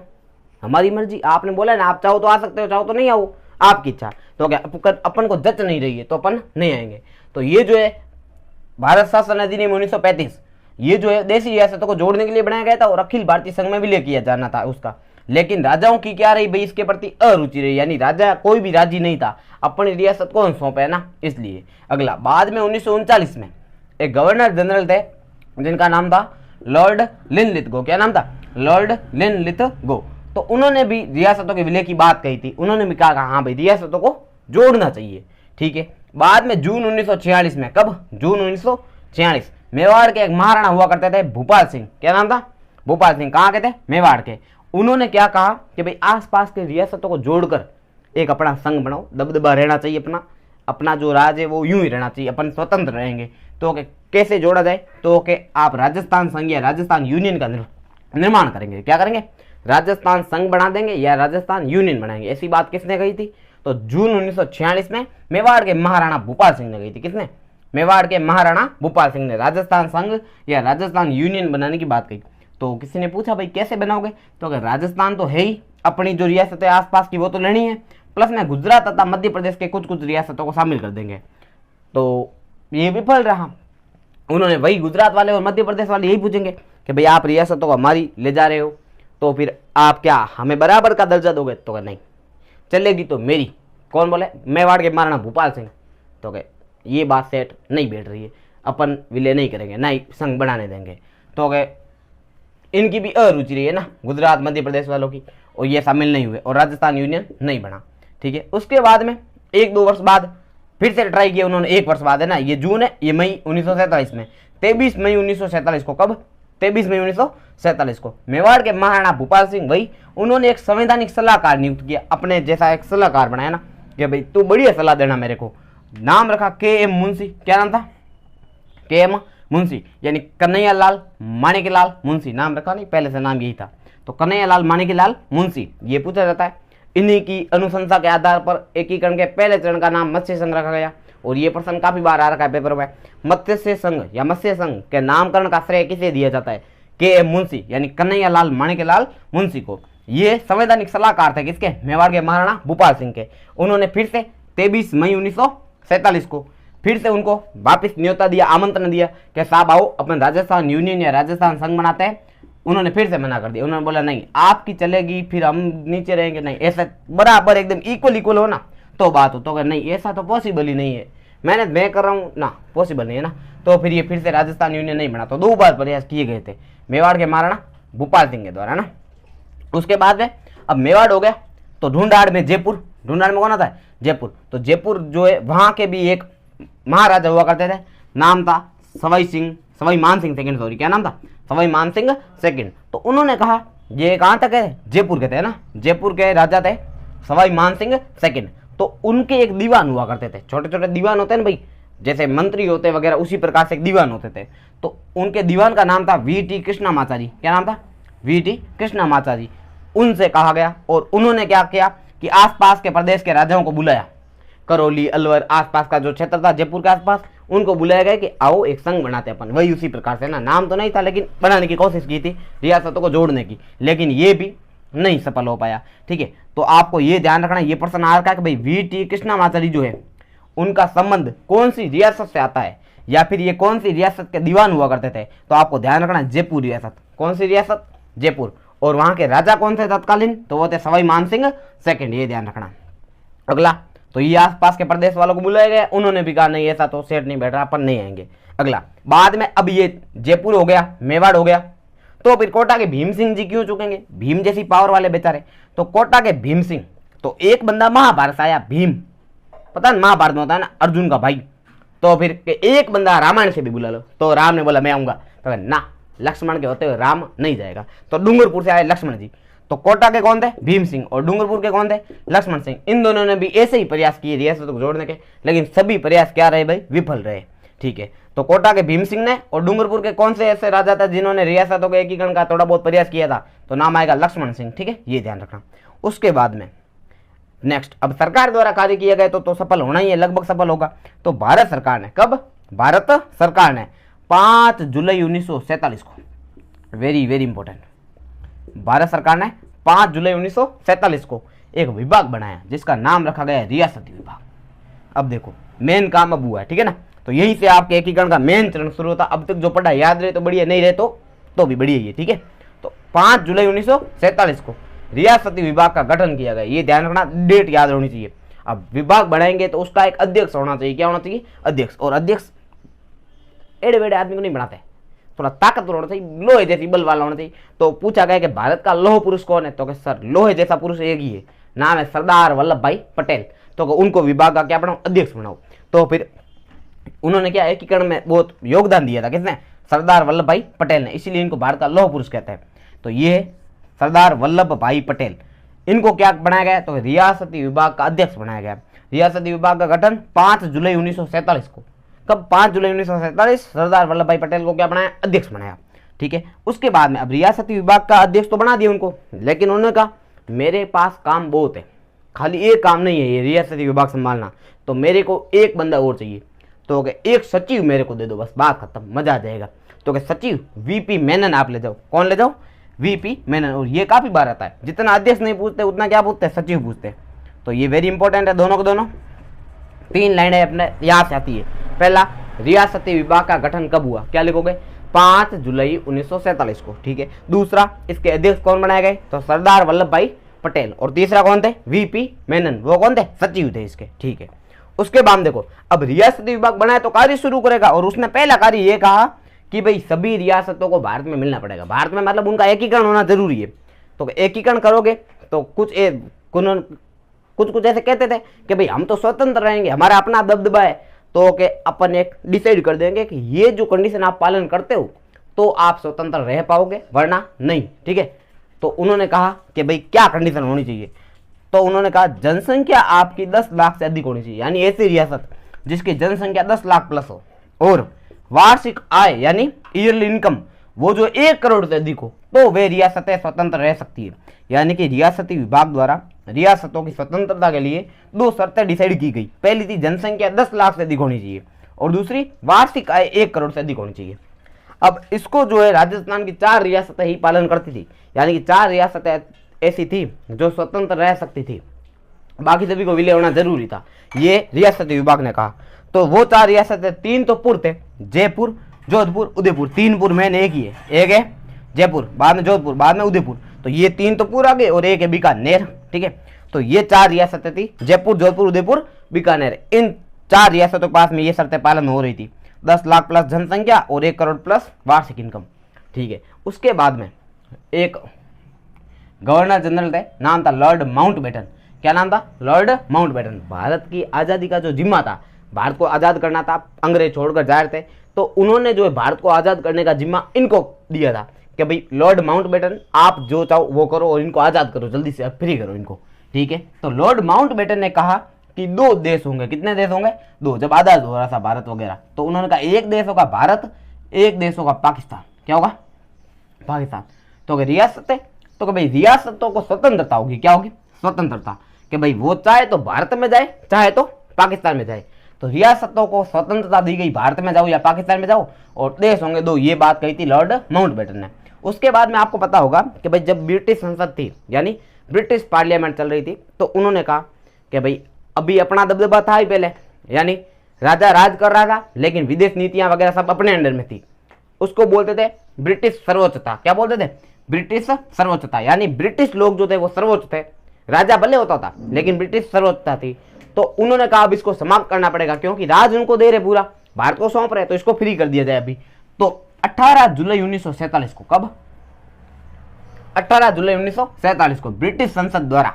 हमारी मर्जी, आपने बोला ना आप चाहो तो आ सकते हो, चाहो तो नहीं आओ, आपकी इच्छा। तो अपन को जच नहीं रही है तो अपन नहीं आएंगे। तो ये जो है भारत शासन अधिनियम 1935, ये जो है देशी रियासतों को जोड़ने के लिए बनाया गया था और अखिल भारतीय संघ में विलय किया जाना था उसका। लेकिन राजाओं की क्या रही भाई, इसके प्रति अरुचि रही, यानी राजा कोई भी राजी नहीं था अपनी रियासत को सौंपे है ना, इसलिए। अगला बाद में 1939 में एक गवर्नर जनरल थे जिनका नाम था लॉर्ड लिनलिथगो। क्या नाम था, लॉर्ड लिनलिथगो। तो उन्होंने भी रियासतों के विलय की बात कही थी। उन्होंने भी कहा हाँ भाई रियासतों को जोड़ना चाहिए, ठीक है। बाद में जून 1946 में, कब, जून 1946, मेवाड़ के एक महाराणा हुआ करते थे भूपाल सिंह। क्या नाम था, भूपाल सिंह। कहाँ के थे, मेवाड़ के। उन्होंने क्या कहा कि भाई आसपास के रियासतों को जोड़कर एक अपना संघ बनाओ, दबदबा रहना चाहिए अपना, अपना जो राज है वो यूं ही रहना चाहिए, अपन स्वतंत्र रहेंगे। तो कैसे जोड़ा जाए, तो आप राजस्थान संघ या राजस्थान यूनियन का निर्माण करेंगे। क्या करेंगे, राजस्थान संघ बना देंगे या राजस्थान यूनियन बनाएंगे। ऐसी बात किसने कही थी, तो जून 1946 में मेवाड़ के महाराणा भूपाल सिंह ने कही थी। किसने, मेवाड़ के महाराणा भूपाल सिंह ने राजस्थान संघ या राजस्थान यूनियन बनाने की बात कही। तो किसी ने पूछा भाई कैसे बनाओगे, तो अगर राजस्थान तो है ही, अपनी जो रियासत है आसपास की वो तो लेनी है, प्लस में गुजरात तथा मध्य प्रदेश के कुछ कुछ रियासतों को शामिल कर देंगे। तो ये विफल रहा। उन्होंने वही गुजरात वाले और मध्य प्रदेश वाले यही पूछेंगे कि भाई आप रियासतों को हमारी ले जा रहे हो तो फिर आप क्या हमें बराबर का दर्जा दोगे, तो नहीं चलेगी तो मेरी। कौन बोले, मेवाड़ के महाराणा भूपाल सिंह। तो ये बात सेट नहीं बैठ रही है, अपन विलय नहीं करेंगे, ना ही संघ बनाने देंगे। तो इनकी भी अरुचि रही है ना गुजरात मध्य प्रदेश वालों की, और ये शामिल नहीं हुए और राजस्थान यूनियन नहीं बना, ठीक है। उसके बाद में 1-2 वर्ष बाद फिर से ट्राई किया उन्होंने, 1 वर्ष बाद है ना, ये जून है, ये मई 1947 में, 23 मई 1947 को, कब, 23 मई 1947 को मेवाड़ के महाराणा भूपाल सिंह भाई उन्होंने एक संवैधानिक सलाहकार नियुक्त किया, अपने जैसा एक सलाहकार बनाया ना कि भाई तू बढ़िया सलाह देना मेरे को। नाम रखा KM मुंशी। क्या नाम था, KM मुंशी, यानी कन्हैयालाल माणिकलाल मुंशी। नाम रखा नहीं, पहले से नाम यही था। तो कन्हैयालाल माणिकलाल मुंशी, ये पूछा जाता है। इन्हीं की अनुशंसा के आधार पर एकीकरण के पहले चरण का नाम मत्स्य संघ रखा गया, और ये प्रश्न काफी बार आ रखा है पेपर में। मत्स्य संघ या मत्स्य संघ के नामकरण का श्रेय किसे दिया जाता है, KM मुंशी यानी कन्हैयालाल माणिकलाल मुंशी को। ये संवैधानिक सलाहकार थे किसके, मेवाड़ के महाराणा भूपाल सिंह के। उन्होंने फिर से 23 मई 1947 को फिर से उनको वापस न्योता दिया, आमंत्रण दिया कि साहब आओ अपन राजस्थान यूनियन या राजस्थान संघ बनाते हैं। उन्होंने फिर से मना कर दिया। उन्होंने बोला नहीं आपकी चलेगी, फिर हम नीचे रहेंगे, नहीं ऐसा बराबर एकदम इक्वल हो ना तो बात हो। तो नहीं ऐसा तो पॉसिबल ही नहीं है, मैं कर रहा हूँ ना, पॉसिबल नहीं है ना। तो फिर ये फिर से राजस्थान यूनियन नहीं बना। तो 2 बार प्रयास किए गए थे मेवाड़ के महाराणा भूपाल सिंह के द्वारा ना। उसके बाद में अब मेवाड़ हो गया, तो ढूंढाड़ में जयपुर, ढूंढाड़ में कौन आता है, जयपुर। तो जयपुर जो है वहां के भी एक महाराजा हुआ करते थे, नाम था सवाई मान सिंह सेकंड, सॉरी क्या नाम था, सवाई मान सिंह सेकंड। तो उन्होंने कहा ये कहाँ तक है, जयपुर के थे ना, जयपुर के राजा थे सवाई मान सिंह सेकंड। तो उनके एक दीवान हुआ करते थे, छोटे छोटे दीवान होते हैं ना भाई, जैसे मंत्री होते वगैरह उसी प्रकार से एक दीवान होते थे। तो उनके दीवान का नाम था वीटी कृष्णामाचारी। क्या नाम था? वीटी कृष्णामाचारी। उनसे कहा गया और उन्होंने क्या किया कि आसपास के प्रदेश के राजाओं को बुलाया, करौली, अलवर, आसपास का जो क्षेत्र था जयपुर के आसपास, उनको बुलाया गया कि आओ एक संघ बनाते अपन। वही उसी प्रकार से ना, नाम तो नहीं था लेकिन बनाने की कोशिश की थी, रियासतों को जोड़ने की, लेकिन ये भी नहीं सफल हो पाया। ठीक है, तो आपको ये ध्यान रखना, ये प्रश्न आ रखा है कि भाई वीटी कृष्णामाचारी जो है उनका संबंध कौन सी रियासत से आता है, या फिर ये कौन सी रियासत के दीवान हुआ करते थे। तो आपको ध्यान रखना जयपुर रियासत। कौन सी रियासत? जयपुर। और वहां के राजा कौन थे तत्कालीन? तो वो थे सवाई मानसिंह सेकंड। ये ध्यान रखना। अगला, तो ये आसपास के प्रदेश वालों को बुलाया गया, उन्होंने भी कहा नहीं ऐसा तो सेठ नहीं बैठ रहा, अपन नहीं आएंगे। अगला, बाद में अब ये जयपुर हो गया, मेवाड़ हो गया, तो फिर कोटा के भीम सिंह जी क्यों चुकेंगे? भीम जैसी पावर वाले बेचारे। तो कोटा के भीम सिंह, तो एक बंदा महाभारत से आया, भीम, पता है महाभारत में होता है ना अर्जुन का भाई, तो फिर एक बंदा रामायण से भी बुला लो। तो राम ने बोला मैं आऊंगा, तो ना, लक्ष्मण के होते हुए राम नहीं जाएगा। तो डूंगरपुर से आए लक्ष्मण जी। तो कोटा के कौन थे? भीम सिंह। और डूंगरपुर के कौन थे? लक्ष्मण सिंह। इन दोनों ने भी ऐसे ही प्रयास किए रियासतों को जोड़ने के, लेकिन सभी प्रयास क्या रहे भाई? विफल रहे। ठीक है, तो कोटा के भीम सिंह ने और डूंगरपुर के कौन से ऐसे राजा थे जिन्होंने रियासतों के एकीकरण का थोड़ा बहुत प्रयास किया था? तो नाम आएगा लक्ष्मण सिंह। ठीक है, ये ध्यान रखना। उसके बाद में नेक्स्ट, अब सरकार द्वारा कार्य किए गए तो सफल होना ही है, लगभग सफल होगा। तो भारत सरकार ने कब? भारत सरकार ने 5 जुलाई 1947 को, वेरी वेरी इंपॉर्टेंट, भारत सरकार ने 5 जुलाई 1947 को एक विभाग बनाया जिसका नाम रखा गया रियासती विभाग। अब देखो मेन काम अब हुआ है, ठीक है ना। तो यहीं से आपके एकीकरण का मेन चरण शुरू होता। अब तक जो पढ़ा याद रहे तो बढ़िया, नहीं रहे तो भी बढ़िया ही है। ठीक है, तो 5 जुलाई 1947 को रियासती विभाग का गठन किया गया। ये ध्यान रखना, डेट याद होनी चाहिए। अब विभाग बनाएंगे तो उसका एक अध्यक्ष होना चाहिए। क्या होना चाहिए? अध्यक्ष। और अध्यक्ष एड़े बेड़े आदमी को नहीं बनाते, थोड़ा ताकतवर होना चाहिए, लोहे जैसी बल वाला होना चाहिए। तो पूछा गया कि भारत का लौह पुरुष कौन है? तो कि सर लोहे जैसा पुरुष एक ही है, नाम है सरदार वल्लभ भाई पटेल। तो उनको विभाग का क्या बनाओ? अध्यक्ष बनाओ। तो फिर उन्होंने क्या एकीकरण में बहुत योगदान दिया था, किसने? सरदार वल्लभ भाई पटेल ने, इसीलिए इनको भारत का लौह पुरुष कहते हैं। तो ये सरदार वल्लभ भाई पटेल, इनको क्या बनाया गया? तो रियासती विभाग का अध्यक्ष बनाया गया। रियासती विभाग का गठन 5 जुलाई 1947 को। कब? 5 जुलाई 1947 सरदार वल्लभ भाई पटेल को क्या बनाया? अध्यक्ष बनाया। ठीक है, उसके बाद में अब रियासती विभाग का अध्यक्ष तो बना दिया उनको, लेकिन उन्होंने कहा मेरे पास काम बहुत है, खाली एक काम नहीं है ये रियासती विभाग संभालना, तो मेरे को एक बंदा और चाहिए। तो एक सचिव मेरे को दे दो, बस बात खत्म, मजा आ जाएगा। तो सचिव वीपी मेनन आप ले जाओ। कौन ले जाओ? वीपी मेनन। और ये काफी बार आता है, जितना अध्यक्ष नहीं पूछते उतना क्या पूछते हैं? सचिव पूछते हैं। तो ये वेरी इंपॉर्टेंट है, दोनों को दोनों। 3 लाइनें अपने यहाँ से आती है। पहला, रियासती विभाग का गठन कब हुआ? क्या लिखोगे? 5 जुलाई 1947 को। ठीक है, दूसरा, इसके अध्यक्ष कौन बनाए गए? तो सरदार वल्लभ भाई पटेल। और तीसरा कौन थे? वीपी मेनन। वो कौन थे? सचिव थे इसके। ठीक है, उसके बाद देखो, अब रियासती विभाग बनाए तो कार्य शुरू करेगा, और उसने पहला कार्य ये कहा कि भाई सभी रियासतों को भारत में मिलना पड़ेगा। भारत में मतलब उनका एकीकरण होना जरूरी है। तो एकीकरण करोगे तो कुछ ऐसे कहते थे कि भाई हम तो स्वतंत्र रहेंगे, हमारा अपना दबदबा है, तो कि अपन एक डिसाइड कर देंगे कि ये जो कंडीशन आप पालन करते हो तो आप स्वतंत्र रह पाओगे, वरना नहीं। ठीक है, तो उन्होंने कहा कि भाई क्या कंडीशन होनी चाहिए? तो उन्होंने कहा जनसंख्या आपकी 10 लाख से अधिक होनी चाहिए, यानी ऐसी रियासत जिसकी जनसंख्या 10 लाख प्लस हो, और वार्षिक आय यानी ईयरली इनकम वो जो 1 करोड़ से अधिक हो, तो वे रियासतें स्वतंत्र रह सकती है। यानी कि रियासती विभाग द्वारा रियासतों की स्वतंत्रता के लिए 2 शर्तें डिसाइड की गई। पहली थी जनसंख्या 10 लाख से अधिक होनी चाहिए, और दूसरी वार्षिक आय 1 करोड़ से अधिक होनी चाहिए। अब इसको जो है राजस्थान की 4 रियासतें ही पालन करती थी, यानी कि 4 रियासतें ऐसी थी जो स्वतंत्र रह सकती थी, बाकी सभी को विलय होना जरूरी था, ये रियासती विभाग ने कहा। तो वो 4 रियासतें, 3 तो पुर थे, जयपुर, जोधपुर, उदयपुर। 3 पुर मैंने एक ही है, एक है जयपुर, बाद में जोधपुर, बाद में उदयपुर। तो ये 3 तो पुर आ गए, और एक है बीकानेर। ठीक है, तो ये 4 रियासतें थी, जयपुर, जोधपुर, उदयपुर, बीकानेर। इन 4 रियासतों के पास में ये शर्तें पालन हो रही थी, 10 लाख प्लस जनसंख्या और 1 करोड़ प्लस वार्षिक इनकम। ठीक है, उसके बाद में एक गवर्नर जनरल थे, नाम था लॉर्ड माउंटबेटन। क्या नाम था? Lord Mountbatten. भारत की आज़ादी का जो जिम्मा था, भारत को आज़ाद करना था, अंग्रेज छोड़कर जा रहे थे, तो उन्होंने जो है भारत को आज़ाद करने का जिम्मा इनको दिया था कि भाई लॉर्ड माउंटबेटन आप जो चाहो वो करो और इनको आज़ाद करो, जल्दी से फ्री करो इनको। ठीक है, तो लॉर्ड माउंटबेटन ने कहा कि 2 देश होंगे। कितने देश होंगे? 2। जब आजाद हो रहा था भारत वगैरह, तो उन्होंने कहा एक देश होगा भारत, एक देश होगा पाकिस्तान। क्या होगा? पाकिस्तान। तो अगर रियासत है तो कि भाई रियासतों को स्वतंत्रता होगी। क्या होगी? स्वतंत्रता। कि भाई वो चाहे तो भारत में जाए, चाहे तो पाकिस्तान में जाए। तो रियासतों को स्वतंत्रता दी गई, भारत में जाओ या पाकिस्तान में जाओ, और देश होंगे 2। ये बात कही थी लॉर्ड माउंटबेटन ने। उसके बाद में आपको पता होगा कि भाई जब ब्रिटिश संसद थी, यानी ब्रिटिश पार्लियामेंट चल रही थी, तो उन्होंने कहा कि भाई अभी अपना दबदबा था ही पहले, यानी राजा राज कर रहा था, लेकिन विदेश नीतियां वगैरह सब अपने अंडर में थी। उसको बोलते थे ब्रिटिश सर्वोच्चता। क्या बोलते थे? ब्रिटिश सर्वोच्चता। यानी ब्रिटिश लोग जो थे वो सर्वोच्च थे, राजा भले होता था लेकिन ब्रिटिश सर्वोच्चता थी। तो उन्होंने कहा अब इसको समाप्त करना पड़ेगा, क्योंकि राज उनको दे रहे, पूरा भारत को सौंप रहे, तो इसको फ्री कर दिया जाए अभी। तो 18 जुलाई 1947 को, कब? 18 जुलाई 1947 को ब्रिटिश संसद द्वारा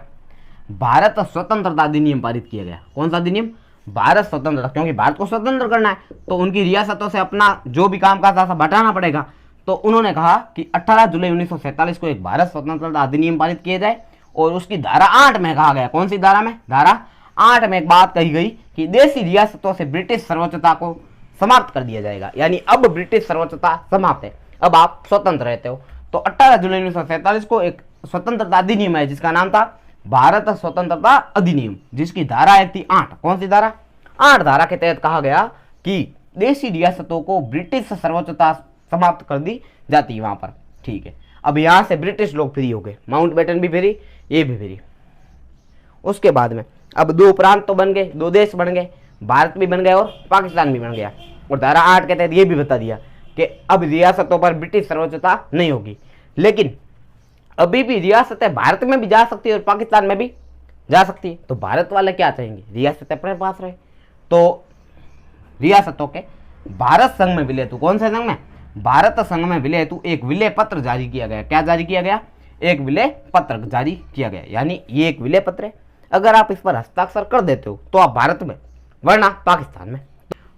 भारत स्वतंत्रता अधिनियम पारित किया गया। कौन सा अधिनियम? भारत स्वतंत्रता। क्योंकि भारत को स्वतंत्र करना है तो उनकी रियासतों से अपना जो भी काम काज था सब हटाना पड़ेगा। तो उन्होंने कहा कि 18 जुलाई 1947 को एक भारत स्वतंत्रता अधिनियम पारित किया जाए, और उसकी धारा 8 में कहा गया। कौन सी धारा में? धारा 8 में एक बात कही गई कि देशी रियासतों से ब्रिटिश सर्वोच्चता को समाप्त कर दिया जाएगा। यानी अब ब्रिटिश सर्वोच्चता समाप्त है, अब आप स्वतंत्र रहते हो। तो 18 जुलाई 1947 को एक स्वतंत्रता अधिनियम है जिसका नाम था भारत स्वतंत्रता अधिनियम, जिसकी धारा एक थी 8। कौन सी धारा? 8 धारा के तहत कहा गया कि देशी रियासतों को ब्रिटिश सर्वोच्चता समाप्त कर दी जाती है वहां पर। ठीक है, अब यहां से ब्रिटिश लोग फ्री हो गए, माउंटबेटन भी फ्री, ये भी फ्री। उसके बाद में अब 2 प्रांत तो बन गए, 2 देश बन गए, भारत भी बन गया और पाकिस्तान भी बन गया। और धारा 8 के तहत ये भी बता दिया कि अब रियासतों पर ब्रिटिश सर्वोच्चता नहीं होगी। लेकिन अभी भी रियासतें भारत में भी जा सकती है और पाकिस्तान में भी जा सकती है। तो भारत वाले क्या चाहेंगे? रियासतें अपने पास रहे। तो रियासतों के भारत संघ में विलय हेतु, कौन से संघ में? भारत संघ में विलय हेतु एक विलय पत्र जारी किया गया। क्या जारी किया गया? एक विलय पत्र जारी किया गया। यानी ये एक विलय पत्र है, अगर आप इस पर हस्ताक्षर कर देते हो तो आप भारत में, वरना पाकिस्तान में।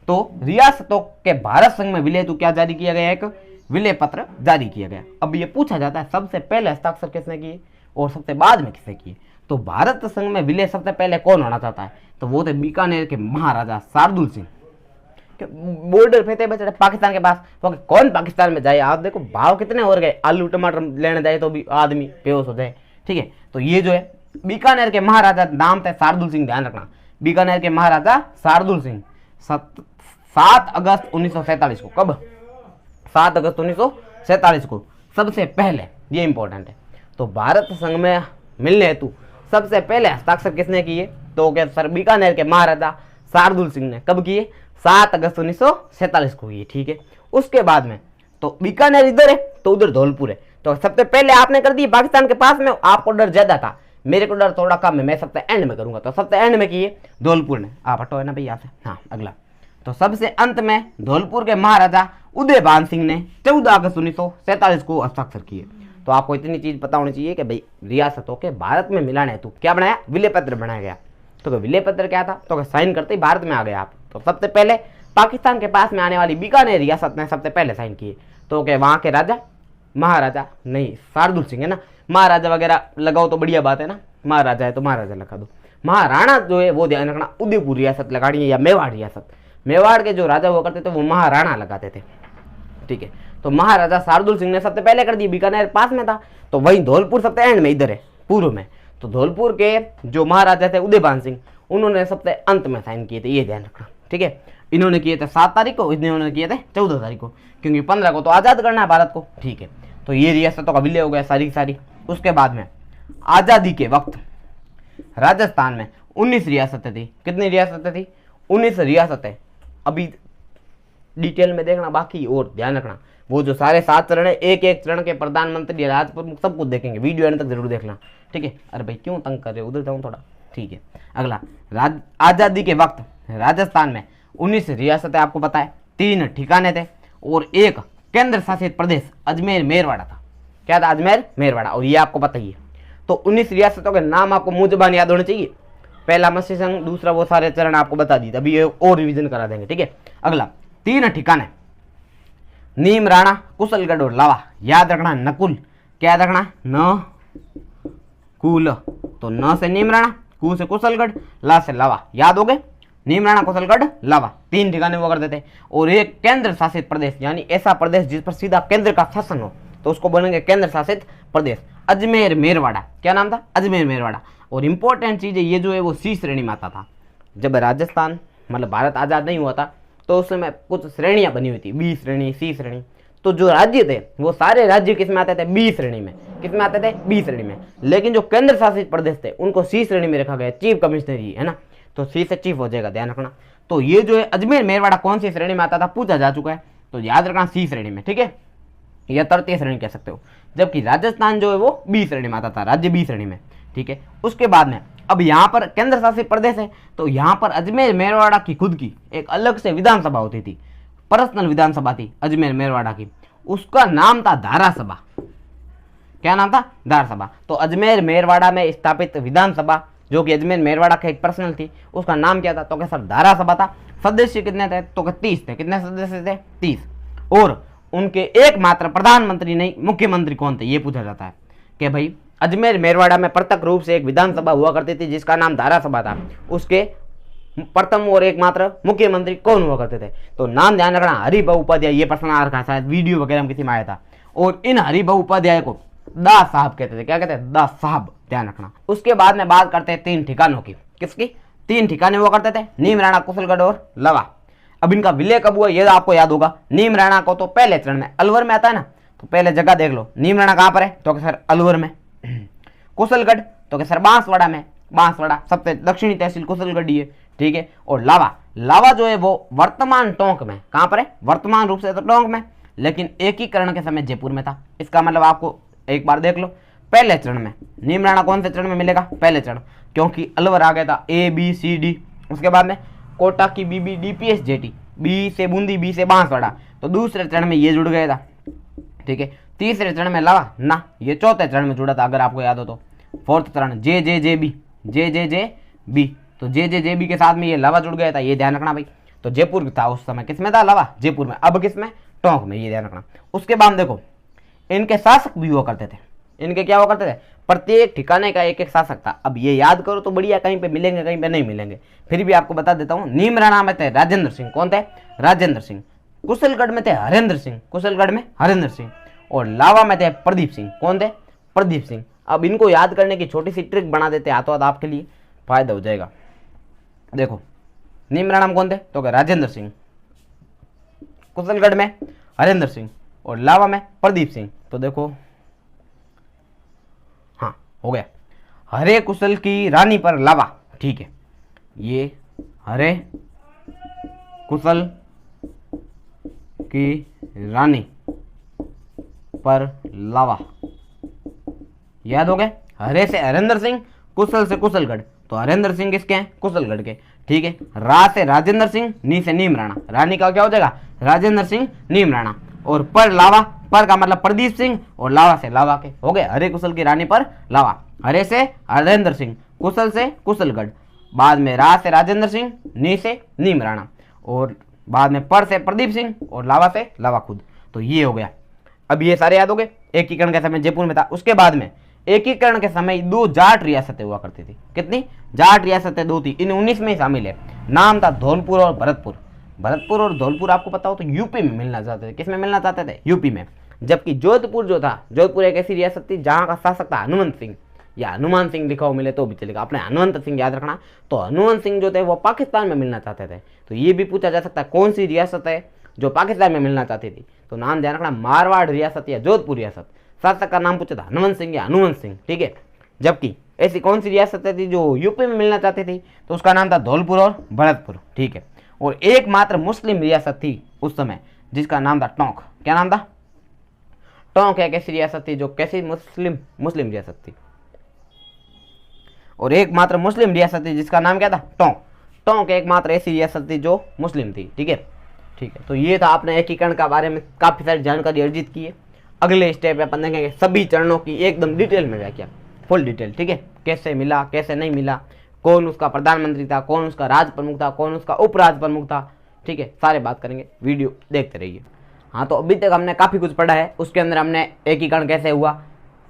तो रियासतों के भारत संघ में विलय हेतु क्या जारी किया गया? एक विलय पत्र जारी किया गया। अब ये पूछा जाता है सबसे पहले हस्ताक्षर किसने किए और सबसे बाद में किसने किए? तो भारत संघ में विलय सबसे पहले कौन होना चाहता है? तो वो थे बीकानेर के महाराजा शार्दुल सिंह। बॉर्डर पे थे बेचारे पाकिस्तान के पास, तो कौन पाकिस्तान में जाए? आप देखो भाव कितने हो गए, आलू टमाटर लेने जाए तो भी आदमी बेहोश हो जाए। ठीक है, तो ये जो है बीकानेर के महाराजा, नाम थे शार्दुल सिंह, ध्यान रखना, बीकानेर के महाराजा शार्दुल सिंह। 7 अगस्त 1947 को, कब? 7 अगस्त 1947 को सबसे पहले, ये इंपॉर्टेंट है। तो भारत संघ में मिलने हेतु सबसे पहले हस्ताक्षर किसने किए? तो क्या सर बीकानेर के महाराजा शार्दुल सिंह ने। कब किए? 7 अगस्त 1947 को किए। ठीक है, उसके बाद में तो बीकानेर इधर है तो उधर धौलपुर है। तो सबसे पहले आपने कर दी पाकिस्तान के पास में, आपको डर ज्यादा था, मेरे को डर थोड़ा कम है, मैं सबसे एंड में करूंगा। तो सबसे एंड में किए धौलपुर ने। आप हटो है ना भाई यहाँ से। हाँ, अगला। तो सबसे अंत में धौलपुर के महाराजा उदयभान सिंह ने 14 अगस्त 1947 को हस्ताक्षर किए। तो आपको इतनी चीज पता होनी चाहिए कि भाई रियासतों के भारत में मिलाने हेतु क्या बनाया? विलय पत्र बनाया गया। तो विलय पत्र क्या था? तो साइन करते ही भारत में आ गए आप। तो सबसे पहले पाकिस्तान के पास में आने वाली बीकानेर रियासत ने सबसे पहले साइन किए। तो क्या वहां के राजा, महाराजा नहीं, शार्दुल सिंह है ना, महाराजा वगैरह लगाओ तो बढ़िया बात है ना, महाराजा है तो महाराजा लगा दो। महाराणा जो है वो ध्यान रखना, उदयपुर रियासत लगानी है या मेवाड़ रियासत। मेवाड़ के जो राजा हुआ करते थे वो महाराणा लगाते थे। ठीक है, तो महाराजा शार्दुल सिंह ने सबसे पहले कर दी, बीकानेर पास में था। तो वहीं धौलपुर सबसे एंड में, इधर है पूर्व में। तो धौलपुर के जो महाराजा थे उदयभान सिंह, उन्होंने सबसे अंत में साइन किए थे, ये ध्यान रखना। ठीक है, इन्होंने किए थे 7 तारीख को, इन्होंने किए थे 14 तारीख को, क्योंकि 15 को तो आजाद करना है भारत को। ठीक है, तो ये रियासतों का विलय हो गया सारी सारी। उसके बाद में आजादी के वक्त राजस्थान में 19 रियासतें थी। कितनी रियासतें थी? 19 रियासतें। अभी डिटेल में देखना बाकी, और ध्यान रखना वो जो सारे 7 चरण है, एक एक चरण के प्रधानमंत्री, राज प्रमुख सब कुछ देखेंगे, वीडियो एंड तक जरूर देखना। ठीक है, अरे भाई क्यों तंग कर रहे हो, उधर जाऊं थोड़ा। ठीक है, अगला। आजादी के वक्त राजस्थान में 19 रियासतें, आपको पता है 3 ठिकाने थे और एक केंद्र शासित प्रदेश अजमेर मेरवाड़ा था। क्या था? अजमेर मेरवाड़ा। और ये आपको पता ही है। तो 19 रियासतों के नाम आपको मुंह जुबान याद होने चाहिए। पहला मत्स्य संघ, दूसरा वो सारे चरण आपको बता दिए, अभी ये और रिवीजन करा देंगे। ठीक है, अगला। 3 ठिकाने, नीम, राणा, कुशलगढ़ और लावा। याद रखना नकुल, क्या याद रखना? न कुल। तो न से नीम राणा, कु से कुशलगढ़, ला से लावा, याद हो गए, नीमराणा, कुशलगढ़, लावा, 3 ठिकाने हुआ करते थे। और एक केंद्र शासित प्रदेश यानी ऐसा प्रदेश जिस पर सीधा केंद्र का शासन हो तो उसको बोलेंगे केंद्र शासित प्रदेश। अजमेर मेरवाड़ा, क्या नाम था, अजमेर मेरवाड़ा। और इंपॉर्टेंट चीज है ये जो है वो सी श्रेणी में आता था। जब राजस्थान मतलब भारत आजाद नहीं हुआ था तो उस समय कुछ श्रेणियां बनी हुई थी, बी श्रेणी, सी श्रेणी। तो जो राज्य थे वो सारे राज्य किस में आते थे, बी श्रेणी में। किस में आते थे, बी श्रेणी में। लेकिन जो केंद्र शासित प्रदेश थे उनको सी श्रेणी में रखा गया, चीफ कमिश्नरी है ना, तो सी से चीफ हो जाएगा, ध्यान रखना। तो ये जो है अजमेर मेरवाड़ा कौन सी श्रेणी में आता था पूछा जा चुका है, तो याद रखना सी श्रेणी में, ठीक है, या तृतीय श्रेणी कह सकते हो। जबकि राजस्थान जो है वो बी श्रेणी में आता था, राज्य बी श्रेणी में, ठीक है। उसके बाद में अब यहाँ पर केंद्र शासित प्रदेश है तो यहाँ पर अजमेर मेरवाड़ा की खुद की एक अलग से विधानसभा होती थी, पर्सनल विधानसभा थी अजमेर मेरवाड़ा की, उसका नाम था धारासभा। क्या नाम था, धारासभा। तो अजमेर मेरवाड़ा में स्थापित विधानसभा जो कि अजमेर मेरवाड़ा का एक पर्सनल थी, उसका नाम क्या था, तो क्या सर धारासभा था। सदस्य कितने थे, तो 30 थे। कितने सदस्य थे, 30। और उनके एकमात्र प्रधानमंत्री नहीं मुख्यमंत्री कौन थे ये पूछा जाता है कि भाई अजमेर मेरवाड़ा में प्रत्यक्ष रूप से एक विधानसभा हुआ करती थी जिसका नाम धारासभा था, उसके प्रथम और एकमात्र मुख्यमंत्री कौन हुआ करते थे। तो नाम ध्यान रखना, हरिभाऊ उपाध्याय, ये प्रश्न आ रखा है शायद वीडियो वगैरह में किसी में आया था। और इन हरिभाऊ उपाध्याय को दा साहब कहते थे, क्या कहते हैं, दा साहब, ध्यान रखना। उसके बाद में बात करते हैं 3 ठिकानों की। किसकी, 3 ठिकाने हुआ करते थे, नीमराणा, कुशलगढ़ और लवा। अब इनका विलय कब हुआ ये आपको याद होगा। नीमराणा को तो पहले चरण में अलवर में आता है ना, तो पहले जगह देख लो, नीमराणा कहां पर है, तो सर अलवर में। कुशलगढ़ तो सर बांसवाड़ा में, बांसवाड़ा सबसे दक्षिणी तहसील कुशलगढ़ ही है, ठीक है। और लावा, लावा जो है वो वर्तमान टोंक में, कहां पर है, वर्तमान रूप से तो टोंक में, लेकिन एकीकरण के समय जयपुर में था। इसका मतलब आपको एक बार देख लो, पहले चरण में नीमराणा कौन से चरण में मिलेगा, पहले चरण, क्योंकि अलवर आ गया था ABCD। उसके बाद में कोटा की BB DPS JT, बी से बूंदी, बी से बांसवाड़ा, तो दूसरे चरण में ये जुड़ गया था, ठीक है। तीसरे चरण में लावा ना, ये चौथे चरण में जुड़ा था अगर आपको याद हो तो। फोर्थ चरण JJJB, JJJB, तो JJJB के साथ में ये लावा जुड़ गया था, ये ध्यान रखना भाई। तो जयपुर था उस समय, किसमें था, लावा, जयपुर में। अब किसमें, टोंक में, ये ध्यान रखना। उसके बाद देखो इनके शासक भी हुआ करते थे। इनके क्या हुआ करते थे, प्रत्येक ठिकाने का एक एक शासक था। अब ये याद करो तो बढ़िया, कहीं पे मिलेंगे कहीं पे नहीं मिलेंगे, फिर भी आपको बता देता हूं। नीमराणा में थे राजेंद्र सिंह, कौन थे, राजेंद्र सिंह। कुशलगढ़ में थे हरेंद्र सिंह, कुशलगढ़ में हरेंद्र सिंह। और लावा में थे प्रदीप सिंह, कौन थे, प्रदीप सिंह। अब इनको याद करने की छोटी सी ट्रिक बना देते हाथों हाथ, आपके लिए फायदा हो जाएगा। देखो नीमराणा में कौन थे, तो राजेंद्र सिंह, कुशलगढ़ में हरेंद्र सिंह और लावा में प्रदीप सिंह। तो देखो हाँ हो गया, हरे कुशल की रानी पर लावा, ठीक है। ये हरे कुशल की रानी पर लावा, याद हो गए। हरे से हरेंद्र सिंह, कुशल से कुशलगढ़, तो हरेंद्र सिंह किसके हैं, कुशलगढ़ के, ठीक है। रा से राजेंद्र सिंह, नी से नीमराणा, रानी का क्या हो जाएगा, राजेंद्र सिंह नीमराणा। और पर लावा, पर का मतलब प्रदीप सिंह, और लावा से लावा के, हो गए हरे कुशल की रानी पर लावा। हरे से हरेंद्र सिंह, कुशल से कुशलगढ़, बाद में रा से राजेंद्र सिंह, नी से नीमराणा, और बाद में पर से प्रदीप सिंह और लावा से लावा खुद। तो ये हो गया। अब ये सारे याद हो गए। एकीकरण के समय जयपुर में था। उसके बाद में एकीकरण के समय 2 जाट रियासतें हुआ करती थी। कितनी जाट रियासतें, 2 थी। इन 19 में ही शामिल है। नाम था धौलपुर और भरतपुर। भरतपुर और धौलपुर आपको पता हो तो यूपी में मिलना चाहते थे। किसमें मिलना चाहते थे, यूपी में। जबकि जोधपुर जो था, जोधपुर एक ऐसी रियासत थी जहां का शासक था हनुमंत सिंह, या हनुमान सिंह लिखा हो मिले तो भी चलेगा, अपने हनुमंत सिंह याद रखना। तो हनुमंत सिंह जो थे वो पाकिस्तान में मिलना चाहते थे। तो ये भी पूछा जा सकता है कौन सी रियासत है जो पाकिस्तान में मिलना चाहती थी। तो नाम ध्यान रखना, मारवाड़ रियासत या जोधपुर रियासत। शासक का नाम पूछा था हनुमंत सिंह या हनुमंत सिंह, ठीक है। जबकि ऐसी कौन सी रियासतें थी जो यूपी में मिलना चाहती थी, तो उसका नाम था धौलपुर और भरतपुर, ठीक है। और एकमात्र मुस्लिम रियासत थी उस समय जिसका नाम था टोंक। क्या नाम था, टोंक एक ऐसी रियासत थी जो कैसी, मुस्लिम रियासत थी। और एकमात्र मुस्लिम रियासत थी जिसका नाम क्या था, टोंक। टोंक एकमात्र ऐसी रियासत थी जो मुस्लिम थी, ठीक है, ठीक है। तो ये था आपने एकीकरण का बारे में काफी सारी जानकारी अर्जित की है। अगले स्टेप में अपन देखेंगे सभी चरणों की एकदम डिटेल में व्याख्या, फुल डिटेल, ठीक है। कैसे मिला, कैसे नहीं मिला, कौन उसका प्रधानमंत्री था, कौन उसका राज प्रमुख था, कौन उसका उपराज प्रमुख था, ठीक है। सारे बात करेंगे, वीडियो देखते रहिए। हाँ, तो अभी तक हमने काफ़ी कुछ पढ़ा है। उसके अंदर हमने एकीकरण कैसे हुआ,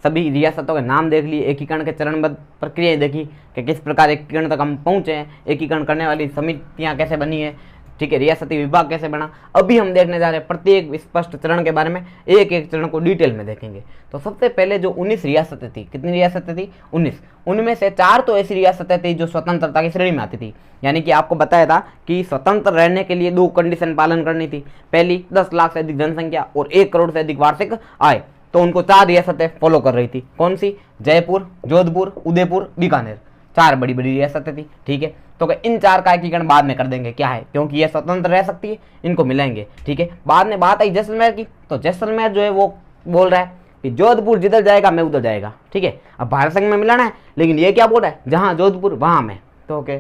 सभी रियासतों के नाम देख लिए, एकीकरण के चरणबद्ध प्रक्रियाएं देखी कि किस प्रकार एकीकरण तक हम पहुंचे हैं, एकीकरण करने वाली समितियां कैसे बनी है, ठीक है, रियासती विभाग कैसे बना। अभी हम देखने जा रहे हैं प्रत्येक स्पष्ट चरण के बारे में, एक एक चरण को डिटेल में देखेंगे। तो सबसे पहले जो 19 रियासतें थी, कितनी रियासतें थी? 19। उनमें से 4 तो ऐसी रियासतें थी जो स्वतंत्रता की श्रेणी में आती थी, यानी कि आपको बताया था कि स्वतंत्र रहने के लिए 2 कंडीशन पालन करनी थी। पहली 10 लाख से अधिक जनसंख्या और 1 करोड़ से अधिक वार्षिक आय। तो उनको 4 रियासतें फॉलो कर रही थी। कौन सी? जयपुर, जोधपुर, उदयपुर, बीकानेर, 4 बड़ी बड़ी रियासतें थी, ठीक है। तो इन 4 का एकीकरण बाद में कर देंगे, क्या है, क्योंकि ये स्वतंत्र रह सकती है, इनको मिलाएंगे, ठीक है। बाद में बात आई जैसलमेर की, तो जैसलमेर जो है वो बोल रहा है कि जोधपुर जिधर जाएगा मैं उधर जाएगा, ठीक है। अब भारत संघ में मिलाना है, लेकिन ये क्या बोल रहा है, जहाँ जोधपुर वहाँ मैं। तो ओके,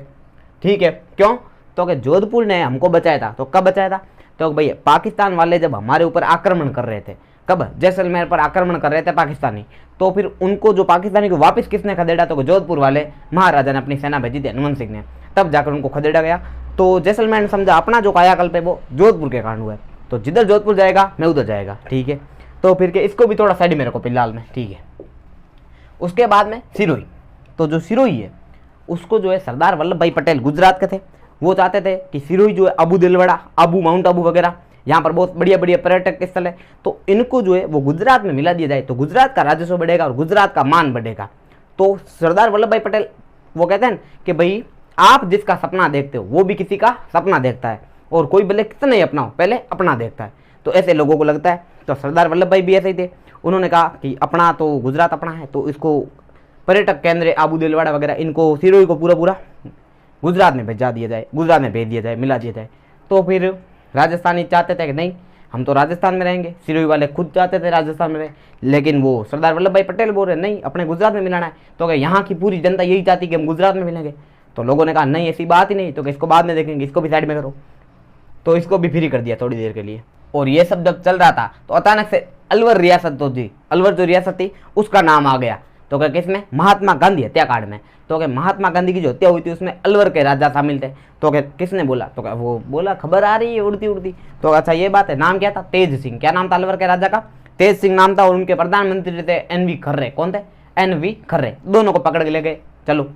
ठीक है, क्यों? तो जोधपुर ने हमको बचाया था। तो कब बचाया था? तो भैया पाकिस्तान वाले जब हमारे ऊपर आक्रमण कर रहे थे, कब? जैसलमेर पर आक्रमण कर रहे थे पाकिस्तानी। तो फिर उनको जो पाकिस्तानी को वापस किसने खदेड़ा? तो जोधपुर वाले महाराजा ने अपनी सेना भेजी थी, हनुमंत सिंह ने, तब जाकर उनको खदेड़ा गया। तो जैसलमेर ने समझा अपना जो कायाकल्प है वो जोधपुर के कारण हुआ है, तो जिधर जोधपुर जाएगा मैं उधर जाएगा, ठीक है। तो फिर के इसको भी थोड़ा साइड में रखो फिलहाल में, ठीक है। उसके बाद में सिरोही। तो जो सिरोही है उसको जो है सरदार वल्लभ भाई पटेल गुजरात के थे, वो चाहते थे कि सिरोही जो है अबू दिलवाड़ा, अबू माउंट आबू वगैरह, यहाँ पर बहुत बढ़िया बढ़िया पर्यटक स्थल है, तो इनको जो है वो गुजरात में मिला दिया जाए, तो गुजरात का राजस्व बढ़ेगा और गुजरात का मान बढ़ेगा। तो सरदार वल्लभ भाई पटेल वो कहते हैं कि भाई आप जिसका सपना देखते हो वो भी किसी का सपना देखता है, और कोई भले कितना ही अपना हो पहले अपना देखता है, तो ऐसे लोगों को लगता है। तो सरदार वल्लभ भाई भी ऐसे ही थे, उन्होंने कहा कि अपना तो गुजरात अपना है, तो इसको पर्यटक केंद्र आबू दिलवाड़ा वगैरह इनको सिरोही को पूरा पूरा गुजरात में भेजा दिया जाए, गुजरात में भेज दिया जाए, मिला दिया जाए। तो फिर राजस्थानी चाहते थे कि नहीं हम तो राजस्थान में रहेंगे, सिरोही वाले खुद चाहते थे राजस्थान में रहे, लेकिन वो सरदार वल्लभ भाई पटेल बोल रहे नहीं अपने गुजरात में मिलाना है। तो क्या यहाँ की पूरी जनता यही चाहती कि हम गुजरात में मिलेंगे? तो लोगों ने कहा नहीं ऐसी बात ही नहीं, तो इसको बाद में देखेंगे, इसको भी साइड में करो। तो इसको भी फ्री कर दिया थोड़ी देर के लिए। और ये सब जब चल रहा था तो अचानक से अलवर रियासत तो थी, अलवर जो रियासत थी उसका नाम आ गया। तो क्या किसमें? महात्मा गांधी हत्याकांड में। तो क्या महात्मा गांधी की जो हत्या हुई थी उसमें अलवर के राजा शामिल थे। तो क्या किसने बोला? तो क्या वो बोला खबर आ रही है उड़ती उड़ती। तो अच्छा ये बात है, नाम क्या था? तेज सिंह। क्या नाम था अलवर के राजा का? तेज सिंह नाम था। और उनके प्रधानमंत्री थे NV खर्रे। कौन थे? NV खर्रे। दोनों को पकड़ के ले गए, चलो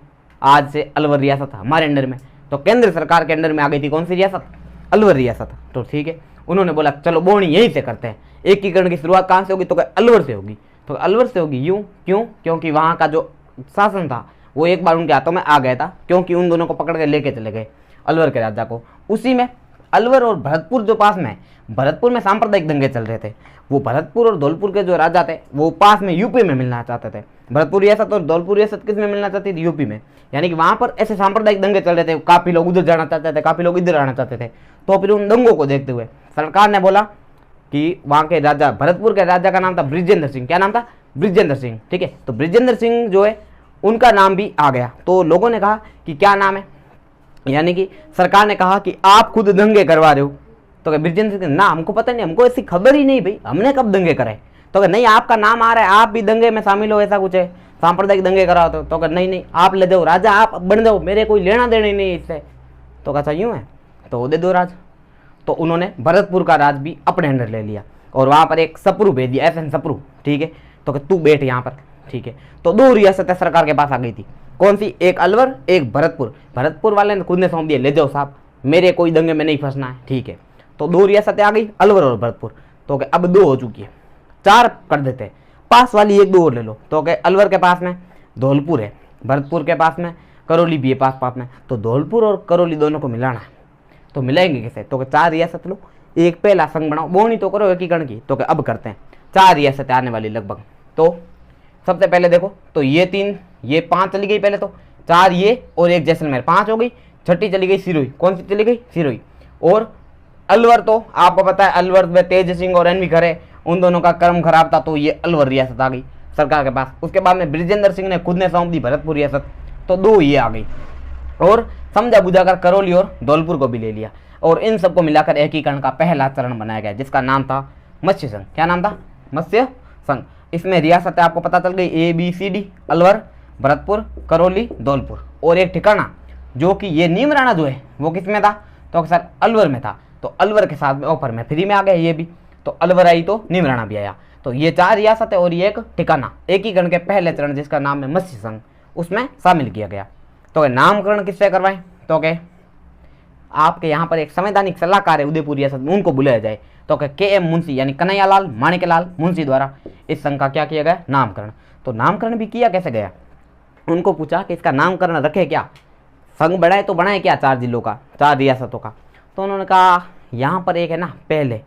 आज से अलवर रियासत हमारे अंडर में। तो केंद्र सरकार के अंडर में आ गई थी कौन सी रियासत? अलवर रियासत। तो ठीक है, उन्होंने बोला चलो बोनी यहीं से करते हैं, एकीकरण की शुरुआत कहाँ से होगी? तो अलवर से होगी। तो अलवर से होगी, यूं क्यों? क्योंकि वहाँ का जो शासन था वो एक बार उनके हाथों में आ गया था, क्योंकि उन दोनों को पकड़ के लेके चले गए अलवर के राजा को। उसी में अलवर और भरतपुर जो पास में है, भरतपुर में सांप्रदायिक दंगे चल रहे थे। वो भरतपुर और धौलपुर के जो राजा थे वो पास में यूपी में मिलना चाहते थे। भरतपुर रियासत और धौलपुर रियासत किस में मिलना चाहती थी? यूपी में। यानी कि वहां पर ऐसे सांप्रदायिक दंगे चल रहे थे, काफी लोग उधर जाना चाहते थे, काफी लोग इधर आना चाहते थे। तो फिर उन दंगों को देखते हुए सरकार ने बोला कि वहां के राजा, भरतपुर के राजा का नाम था बृजेंद्र सिंह। क्या नाम था? बृजेंद्र सिंह, ठीक है। तो बृजेंद्र सिंह जो है उनका नाम भी आ गया। तो लोगों ने कहा कि क्या नाम है, यानी कि सरकार ने कहा कि आप खुद दंगे करवा रहे हो। तो बृजेंद्र सिंह ना हमको पता नहीं, हमको ऐसी खबर ही नहीं भाई, हमने कब दंगे करे? तो नहीं आपका नाम आ रहा है, आप भी दंगे में शामिल हो, ऐसा कुछ है, सांप्रदायिक दंगे कराओ। तो नहीं नहीं आप ले दो राजा, आप बन जाओ, मेरे कोई लेना देना ही नहीं इससे। तो अच्छा यूँ है, तो दे दो राज। तो उन्होंने भरतपुर का राज भी अपने अंडर ले लिया और वहां पर एक सप्रू भेज दिया, FN सप्रू, ठीक है। तो तू बैठ यहाँ पर, ठीक है। तो 2 रियासतें सरकार के पास आ गई थी, कौन सी? एक अलवर, एक भरतपुर। भरतपुर वाले ने खुद ने सौंप दिया, ले जाओ साहब, मेरे कोई दंगे में नहीं फंसना है, ठीक है। तो 2 रियासतें आ गई, अलवर और भरतपुर। तो अब 2 हो चुकी है, 4 कर देते हैं, पास वाली 1-2 और ले लो। तो अलवर के पास में धौलपुर है, भरतपुर के पास में करौली भी है पास में। तो धौलपुर और करौली दोनों को मिलाना है, तो मिलाएंगे कैसे? तो 4 रियासत लो, एक पहला संघ बनाओ, बोनी तो करो एकीकरण की। तो अब करते हैं, 4 रियासतें आने वाली लगभग। तो सबसे पहले देखो, तो ये 3, ये 5 चली गई पहले, तो 4 ये और 1 जैसलमेर, 5 हो गई। छठी चली गई सिरोही, कौन सी चली गई? सिरोही। और अलवर तो आपको पता है, अलवर में तेज सिंह और NV खरे, उन दोनों का कर्म खराब था, तो ये अलवर रियासत आ गई सरकार के पास। उसके बाद में बृजेंद्र सिंह ने खुद ने सौंप दी भरतपुर रियासत, तो 2 ये आ गई। और समझा बुझाकर करौली और धौलपुर को भी ले लिया, और इन सबको मिलाकर एकीकरण का पहला चरण बनाया गया, जिसका नाम था मत्स्य संघ। क्या नाम था? मत्स्य संघ। इसमें रियासतें आपको पता चल गई, ABCD, अलवर, भरतपुर, करौली, धौलपुर, और एक ठिकाना जो कि ये नीमराणा जो है वो किस में था? तो सर अलवर में था। तो अलवर के साथ में ऑफर में फ्री में आ गया ये भी, तो अलवर आई तो नीमराणा भी आया। तो ये 4 रियासत है और ये एक ठिकाना एकीकरण के पहले चरण जिसका नाम है मत्स्य संघ उसमें शामिल किया गया। तो नामकरण किससे करवाएं, तो के आपके यहाँ पर एक संवैधानिक सलाहकार है उदयपुर रियासत में, उनको बुलाया जाए। तो KM मुंशी यानी कन्हैयालाल माणिक्यलाल मुंशी द्वारा इस संघ का क्या किया गया, नामकरण। तो नामकरण भी किया कैसे गया, उनको पूछा कि इसका नामकरण रखे क्या, संघ बढ़ाए तो बनाए क्या 4 जिलों का, 4 रियासतों का। तो उन्होंने कहा यहाँ पर एक है ना पहले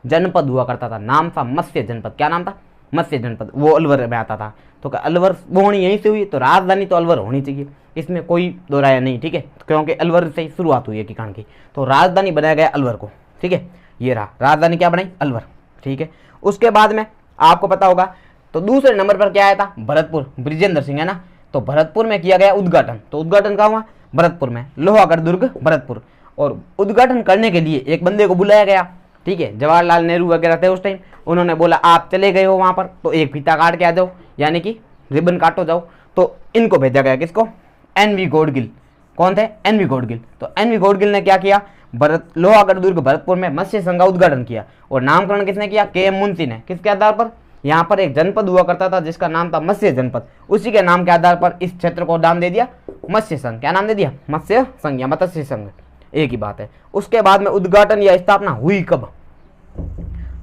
जनपद हुआ करता था, नाम था मत्स्य जनपद। क्या नाम था, मत्स्य जनपद, वो अलवर में आता था। तो अलवर वो होनी यहीं से हुई, तो राजधानी तो अलवर होनी चाहिए, इसमें कोई दो राय नहीं, ठीक है, क्योंकि अलवर से ही शुरुआत हुई एकीकरण की। तो राजधानी बनाया गया अलवर को, ठीक है, ये रहा राजधानी क्या बनाई, अलवर, ठीक है। उसके बाद में आपको पता होगा तो दूसरे नंबर पर क्या आया था, भरतपुर, बृजेंद्र सिंह है ना। तो भरतपुर में किया गया उद्घाटन। तो उद्घाटन कहाँ हुआ, भरतपुर में, लोहागढ़ दुर्ग भरतपुर। और उद्घाटन करने के लिए एक बंदे को बुलाया गया, ठीक है, जवाहरलाल नेहरू वगैरह थे उस टाइम। उन्होंने बोला आप चले गए हो वहां पर तो एक फीता काट के आ जाओ, यानी कि रिबन काटो जाओ। तो इनको भेजा गया, किसको, NV गौडगिल। कौन थे, NV गौडगिल। तो NV गौडगिल ने क्या किया, लोहागढ़ दुर्ग भरतपुर में मत्स्य संघ का उद्घाटन किया। और नामकरण किसने किया, KM मुंशी ने। किसके आधार पर, यहाँ पर एक जनपद हुआ करता था जिसका नाम था मत्स्य जनपद, उसी के नाम के आधार पर इस क्षेत्र को नाम दे दिया मत्स्य संघ। क्या नाम दे दिया, मत्स्य संघ या मत्स्य संघ, एक ही बात है। उसके बाद में उद्घाटन या स्थापना हुई कब,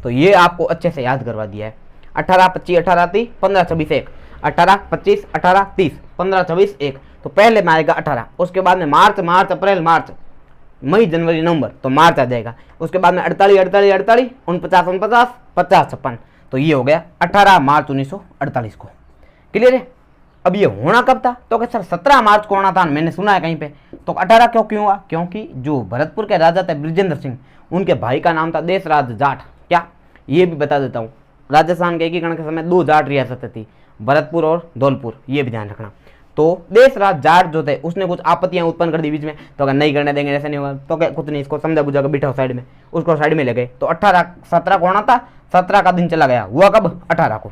तो ये आपको अच्छे से याद करवा दिया है। 18, 25, 18, 30, 15, 26, 1, 18, 25, 18, 30, 15, 26, 1। तो पहले में आएगा 18, उसके बाद में मार्च, अप्रैल, मार्च, मई, जनवरी, नवंबर, तो मार्च आ जाएगा। उसके बाद में 48, 48, 48, 49, 49, 50, 56। तो ये हो गया 18 मार्च 1948 को। क्लियर है। अब ये होना कब था, तो सर 17 मार्च को होना था, मैंने सुना है कहीं पे। तो 18 क्यों हुआ, क्योंकि जो भरतपुर के राजा थे बृजेंद्र सिंह, उनके भाई का नाम था देशराज जाट। क्या, ये भी बता देता हूँ, राजस्थान के एकीकरण के समय 2 जाट रियासतें थी, भरतपुर और धौलपुर, ये भी ध्यान रखना। तो देशराज जाट जो थे उसने कुछ आपत्तियां उत्पन्न कर दी बीच में, तो अगर नहीं करने देंगे ऐसे नहीं होगा, तो क्या कुछ नहीं, इसको समझा बुझा कर बिठाओ साइड में, उसको साइड में ले गए। तो 17 को होना था, 17 का दिन चला गया, हुआ कब, 18 को।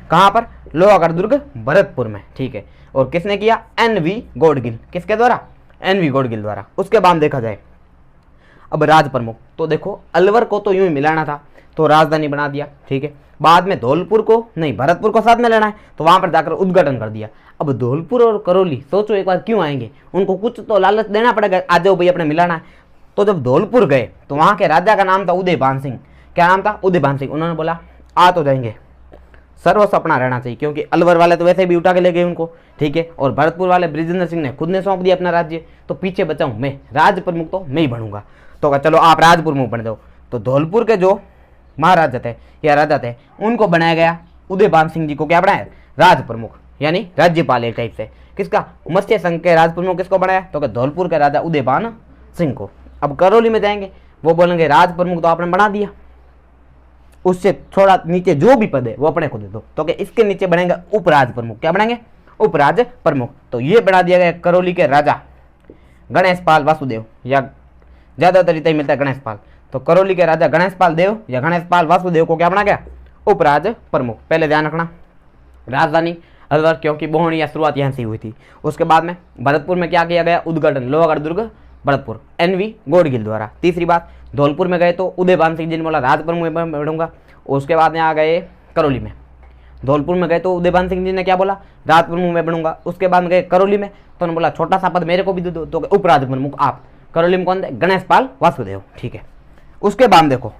कहां पर, लोहागढ़ दुर्ग भरतपुर में, ठीक है। और किसने किया, NV गौडगिल। किसके द्वारा, NV गौडगिल द्वारा। उसके बाद देखा जाए अब राज प्रमुख, तो देखो अलवर को तो यूं ही मिलाना था, तो राजधानी बना दिया, ठीक है। बाद में धौलपुर को नहीं, भरतपुर को साथ में लेना है, तो वहां पर जाकर उद्घाटन कर दिया। अब धौलपुर और करौली सोचो एक बार क्यों आएंगे, उनको कुछ तो लालच देना पड़ेगा, आ जाओ भाई अपने मिलाना है। तो जब धौलपुर गए तो वहां के राजा का नाम था उदयभान सिंह। क्या नाम था, उदयभान सिंह। उन्होंने बोला आ तो जाएंगे, सर्वस्व अपना रहना चाहिए, क्योंकि अलवर वाले तो वैसे भी उठा के ले गए उनको, ठीक है। और भरतपुर वाले बृजेंद्र सिंह ने खुद ने सौंप दिया अपना राज्य, तो पीछे बचा हूं मैं, राज प्रमुख तो मैं ही बनूंगा। तो चलो आप राज प्रमुख बन जाओ। तो धौलपुर के जो महाराजा थे या राजा थे उनको बनाया गया, उदयभान सिंह जी को क्या बनाया, राज प्रमुख, यानी राज्यपाल एक टाइप से। किसका, मत्स्य संघ के राज प्रमुख किसको बनाया, तो धौलपुर के राजा उदयभान सिंह को। अब करौली में जाएंगे, वो बोलेंगे राज प्रमुख तो आपने बना दिया, उससे थोड़ा नीचे जो भी पद है वो अपने को दे दो, तो इसके नीचे बनेंगे उपराज प्रमुख। क्या बनेंगे, उपराज प्रमुख। तो ये बना दिया गया करौली के राजा गणेश पाल वासुदेव, या ज्यादातर इतना ही मिलता है गणेश पाल। तो करौली के राजा गणेश पाल देव या गणेश पाल वासुदेव को क्या बना गया, उपराज प्रमुख। पहले ध्यान रखना राजधानी अलवर, क्योंकि बोहनी या शुरुआत यहाँ से हुई थी। उसके बाद में भरतपुर में क्या किया गया, उद्घाटन लोहागढ़ दुर्ग भरतपुर, NV गौडगिल द्वारा। तीसरी बात, धौलपुर में गए तो उदयभान सिंह जी ने बोला राज प्रमुख में बैठूंगा। उसके बाद में आ गए करौली में, धौलपुर में गए तो उदयभान सिंह जी ने क्या बोला, राज प्रमुख में बनूंगा। उसके बाद में गए करौली में, तो उन्होंने बोला छोटा सा पद मेरे को भी दे दो, तो उपराज प्रमुख आप। करौली में कौन थे, गणेश पाल वासुदेव, ठीक है। उसके बाद देखो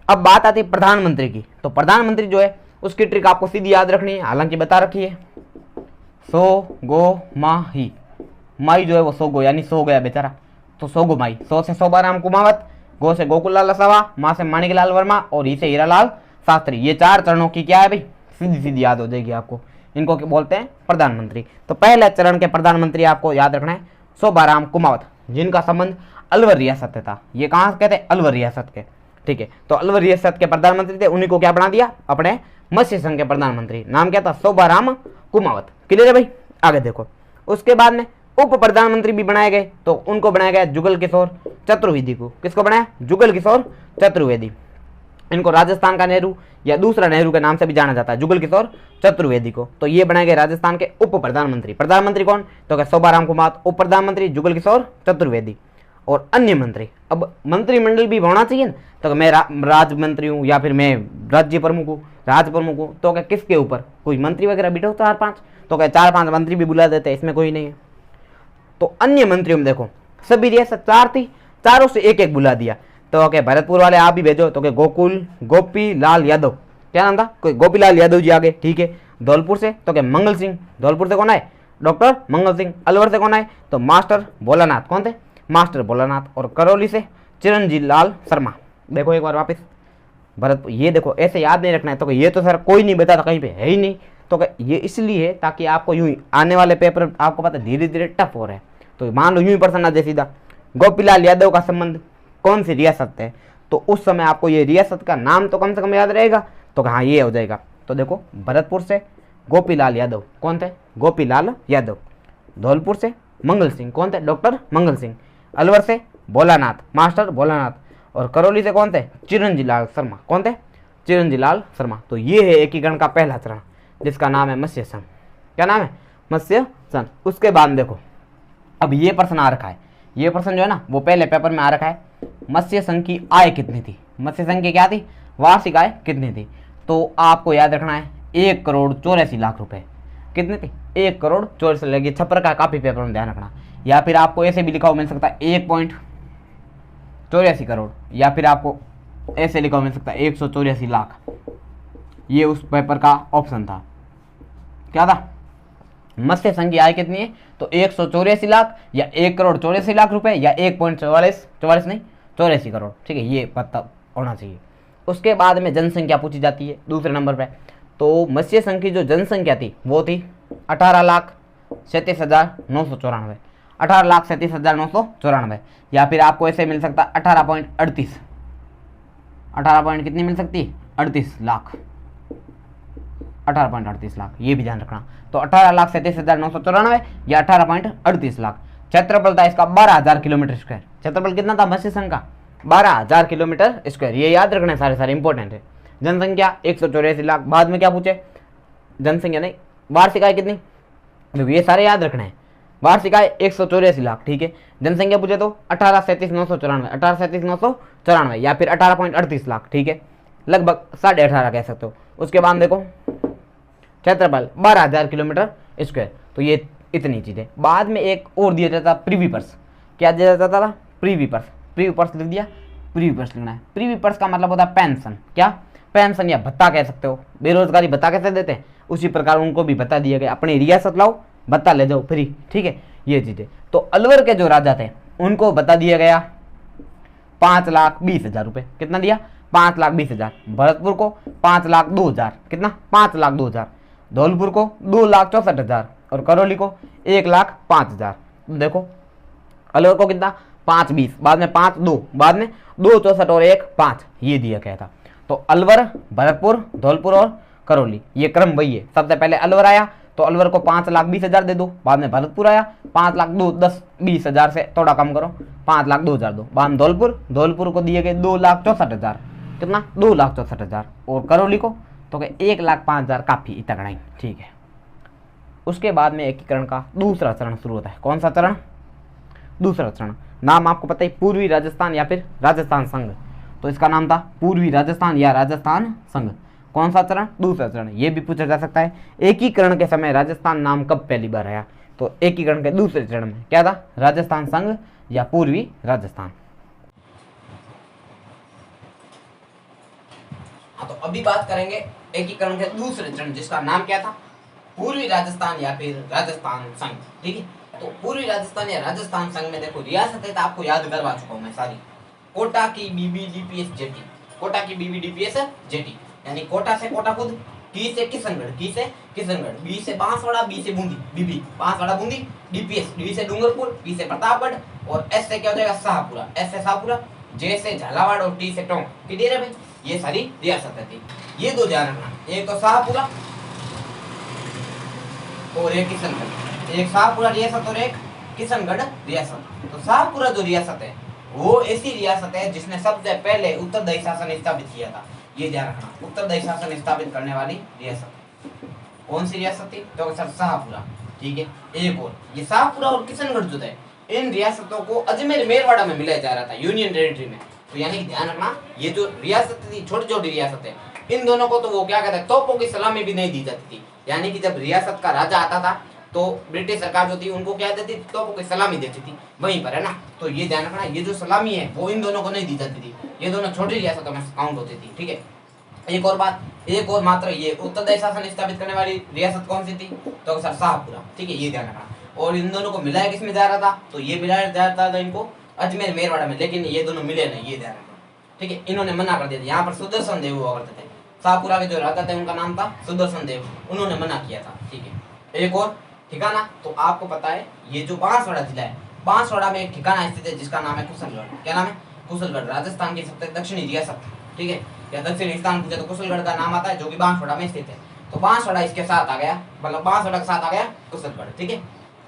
अब बात आती है प्रधानमंत्री की। तो प्रधानमंत्री जो है उसकी ट्रिक आपको सीधी याद रखनी है, हालांकि बता रखी है, सो गो माही, माई जो है वो सो गो यानी सो गया बेचारा, तो सो गो माई। सो से शोभाराम कुमावत, गो से गोकुललाल लसावा, माँ से माणिकलाल वर्मा और ई से हीरालाल शास्त्री। ये 4 चरणों की क्या है भाई, सीधी सीधी याद हो जाएगी आपको। इनको क्या बोलते हैं, प्रधानमंत्री। तो पहले चरण के प्रधानमंत्री आपको याद रखना है शोभाराम कुमावत, जिनका संबंध अलवर रियासत से था। ये कहाँ के थे, अलवर रियासत के, ठीक है। तो अलवर रियासत के प्रधानमंत्री थे, उन्हीं को क्या बना दिया, अपने मत्स्य संघ के प्रधानमंत्री। नाम क्या था, शोभाराम कुमावत। क्लियर है भाई, आगे देखो। उसके बाद में उप प्रधानमंत्री भी बनाए गए, तो उनको बनाया गया जुगल किशोर चतुर्वेदी को। किसको बनाया, जुगल किशोर चतुर्वेदी। इनको राजस्थान का नेहरू या दूसरा नेहरू के नाम से भी जाना जाता है, जुगल किशोर चतुर्वेदी को। तो ये बनाए गए राजस्थान के उप प्रधानमंत्री। प्रधानमंत्री कौन, तो क्या शोभाराम कुमावत, उप प्रधानमंत्री जुगल किशोर चतुर्वेदी। और अन्य मंत्री। अब मंत्रिमंडल भी होना चाहिए ना, तो मैं राज्य मंत्री हूँ या फिर मैं राज्य प्रमुख हूँ, राज्य प्रमुख हूँ, तो क्या किसके ऊपर कोई मंत्री वगैरह बिठो 4-5, तो क्या 4-5 मंत्री भी बुला देते हैं, इसमें कोई नहीं है। तो अन्य मंत्रियों में देखो सभी रियासत 4 थी, चारों से एक एक बुला दिया। तो क्या भरतपुर वाले आप भी भेजो, तो क्या गोपी लाल यादव, क्या नाम था, कोई गोपी लाल यादव जी आ गए, ठीक है। धौलपुर से तो क्या मंगल सिंह, धौलपुर से कौन आए, डॉक्टर मंगल सिंह। अलवर से कौन आए, तो मास्टर भोलानाथ, कौन थे, मास्टर भोलानाथ। और करौली से चिरंजीव लाल शर्मा। देखो एक बार वापस भरतपुर, ये देखो ऐसे याद नहीं रखना है, तो ये तो सर कोई नहीं बताता, कहीं पे है ही नहीं। तो ये इसलिए है ताकि आपको यूं ही आने वाले पेपर आपको पता धीरे धीरे टफ हो रहे हैं, तो मान लो यूं ही प्रश्न आ जाए सीधा, गोपीलाल यादव का संबंध कौन सी रियासत है, तो उस समय आपको ये रियासत का नाम तो कम से कम याद रहेगा। तो हाँ ये हो जाएगा। तो देखो भरतपुर से गोपीलाल यादव, कौन थे, गोपीलाल यादव। धौलपुर से मंगल सिंह, कौन थे, डॉक्टर मंगल सिंह। अलवर से भोलानाथ, मास्टर भोलानाथ। और करौली से कौन थे, चिरंजीव लाल शर्मा, कौन थे, चिरंजीव लाल शर्मा। तो ये है एकीकरण का पहला चरण, जिसका नाम है मत्स्य संघ। क्या नाम है, मत्स्य संघ। उसके बाद देखो अब ये प्रश्न आ रखा है, ये प्रश्न जो है ना वो पहले पेपर में आ रखा है, मत्स्य संघ की आय कितनी थी, मत्स्य संघ की क्या थी, वार्षिक आय कितनी थी। तो आपको याद रखना है 1,84,00,000 रुपए। कितनी थी, 1,84,00,000। ये छप्पर का काफी पेपर में ध्यान रखना। या फिर आपको ऐसे भी लिखा हुआ मिल सकता है 1.84 करोड़, या फिर आपको ऐसे लिखा हुआ मिल सकता है 184 लाख। ये उस पेपर का ऑप्शन था। क्या था, मत्स्य संघ की आय कितनी है, तो 184 लाख या 1,84,00,000 रुपए या 1.44 नहीं 84 करोड़, ठीक है, ये पता होना चाहिए। उसके बाद में जनसंख्या पूछी जाती है दूसरे नंबर पे। तो मत्स्य संघ की जो जनसंख्या थी वो थी 18,37,994, 18,37,994। या फिर आपको ऐसे मिल सकता 18.38, 18 पॉइंट कितनी मिल सकती है, 38 लाख, 18.38 लाख, ये भी ध्यान रखना। तो 18,37,994 या 18.38 लाख। क्षेत्रफल था इसका 12,000 किलोमीटर स्क्वायर। क्षेत्रफल कितना था मत्स्य संघ का, 12,000 किलोमीटर स्क्वायर। ये याद रखना है, सारे इंपॉर्टेंट है। जनसंख्या 184 लाख। बाद में क्या पूछे, जनसंख्या नहीं, वार्षिक आय कितनी, देखो ये सारे याद रखना है। वार्षिक आय 184 लाख, ठीक है। जनसंख्या पूछे तो 18,37,994, 18,37,994 या फिर 18.38 लाख, ठीक है, लगभग 18.5 कह सकते हो। उसके बाद देखो क्षेत्रफल 12,000 किलोमीटर स्क्वायर। तो ये इतनी चीजें। बाद में एक और दिया जाता प्रीवी पर्स। क्या दिया जाता था, प्रीवी पर्स। प्रीवी पर्स लिख दिया, प्रीवी पर्स लिखना है। प्रीवी पर्स का मतलब होता है पेंशन। क्या, पेंशन या भत्ता कह सकते हो। बेरोजगारी भत्ता कैसे देते हैं, उसी प्रकार उनको भी भत्ता दिया गया। अपनी रियासत लाओ, भत्ता ले जाओ फ्री, ठीक है, ये चीजें। तो अलवर के जो राजा थे उनको भत्ता दिया गया 5,20,000 रुपए। कितना दिया, 5,20,000। भरतपुर को 5,02,000। कितना, 5,02,000। धौलपुर को 2,64,000 और करौली को 1,05,000। देखो अलवर को कितना, 5,20, बाद में 5,2, बाद में 2,64 और 1,05, ये दिया गया था। तो अलवर, भरतपुर, धौलपुर और करौली, ये क्रम वही है। सबसे पहले अलवर आया तो अलवर को 5,20,000 दे दो। बाद में भरतपुर आया 5,20,000 से थोड़ा कम करो, 5,02,000 दो। बाद में धौलपुर को दिए गए 2,64,000। कितना, 2,64,000। और करौली को तो 1,05,000, काफी तगड़ा ही, ठीक है। उसके बाद में एकीकरण का दूसरा चरण शुरू होता है। कौन सा चरण, दूसरा चरण। नाम आपको पता है, पूर्वी राजस्थान या फिर राजस्थान संघ। तो इसका नाम था पूर्वी राजस्थान या राजस्थान संघ। कौन सा चरण, दूसरा चरण। ये भी पूछा जा सकता है, एकीकरण के समय राजस्थान नाम कब पहली बार आया। तो एकीकरण के दूसरे चरण में क्या था, राजस्थान संघ या पूर्वी राजस्थान। हाँ, तो अभी बात करेंगे एकीकरण के दूसरे चरण, जिसका नाम क्या था, पूर्वी राजस्थान या फिर राजस्थान संघ, ठीक है। तो पूर्वी राजस्थान या राजस्थान संघ में देखो रियासतें तो आपको याद करवा चुका हूं मैं सारी। कोटा की बीबीडीपीएस जेटी, कोटा की बीबीडीपीएस जेटी, यानी कोटा से कोटा खुद, की से किशनगढ़, की से किशनगढ़, बी से बांसवाड़ा, बी से बूंदी, बीबी बांसवाड़ा बूंदी, डीपीएस, डी से डूंगरपुर, पी से प्रतापगढ़ और एस से क्या हो जाएगा, शाहपुरा, एस से शाहपुरा, जे से झालावाड़ और टी से टोंक। क्लियर है भाई, ये सारी रियासतें थी। ये दो ध्यान रखना, एक तो शाहपुरा और एक किशनगढ़, एक शाहपुरा रियासत और एक किशनगढ़ रियासत। तो शाहपुरा जो रियासत है वो ऐसी रियासत है जिसने सबसे पहले उत्तरदायी शासन स्थापित किया था। ये ध्यान रखना, उत्तरदायी शासन स्थापित करने वाली रियासत कौन सी रियासत थी, तो सर शाहपुरा, ठीक है। एक और ये शाहपुरा और किशनगढ़ जो है इन रियासतों को अजमेर मेरवाड़ा में मिलाया जा रहा था, यूनियन टेरिटरी में। तो यानी कि ध्यान रखना, ये जो रियासत थी, छोटी छोटी रियासत है, इन दोनों को तो वो क्या कहते हैं, तोपों की सलामी भी नहीं दी जाती थी। यानी कि जब रियासत का राजा आता था तो ब्रिटिश सरकार जो थी उनको क्या देती थी, तोपों की सलामी देती थी वहीं पर, है ना। तो ये ध्यान रखना, ये जो सलामी है वो इन दोनों को नहीं दी जाती थी, ये दोनों छोटी रियासतों में काउंट होती थी, ठीक है। एक और बात, एक और मात्र, ये उत्तरदायी शासन स्थापित करने वाली रियासत कौन सी थी, तो सर शाहपुरा, ठीक है, ये ध्यान रखना। और इन दोनों को मिलाया किस में जा रहा था, तो ये मिलाया जा रहा था इनको अजमेर मेरवाड़ा में, लेकिन ये दोनों मिले नहीं, ये ध्यान रखना, ठीक है। इन्होंने मना कर दिया था। यहाँ पर सुदर्शन देव हुआ करते थे, शाहपुरा के जो राजा थे उनका नाम था सुदर्शन देव, उन्होंने मना किया था, ठीक है। एक और ठिकाना, तो आपको पता है ये जो बांसवाड़ा जिला है, बांसवाड़ा में एक ठिकाना स्थित है जिसका नाम है कुशलगढ़। क्या नाम है, कुशलगढ़, राजस्थान की सबसे दक्षिणी रियासत, ठीक है, या दक्षिणी स्थान पूछे तो कुशलगढ़ का नाम आता है, जो कि बांसवाड़ा में स्थित है। तो बांसवाड़ा इसके साथ आ गया, मतलब बांसवाड़ा के साथ आ गया कुशलगढ़, ठीक है।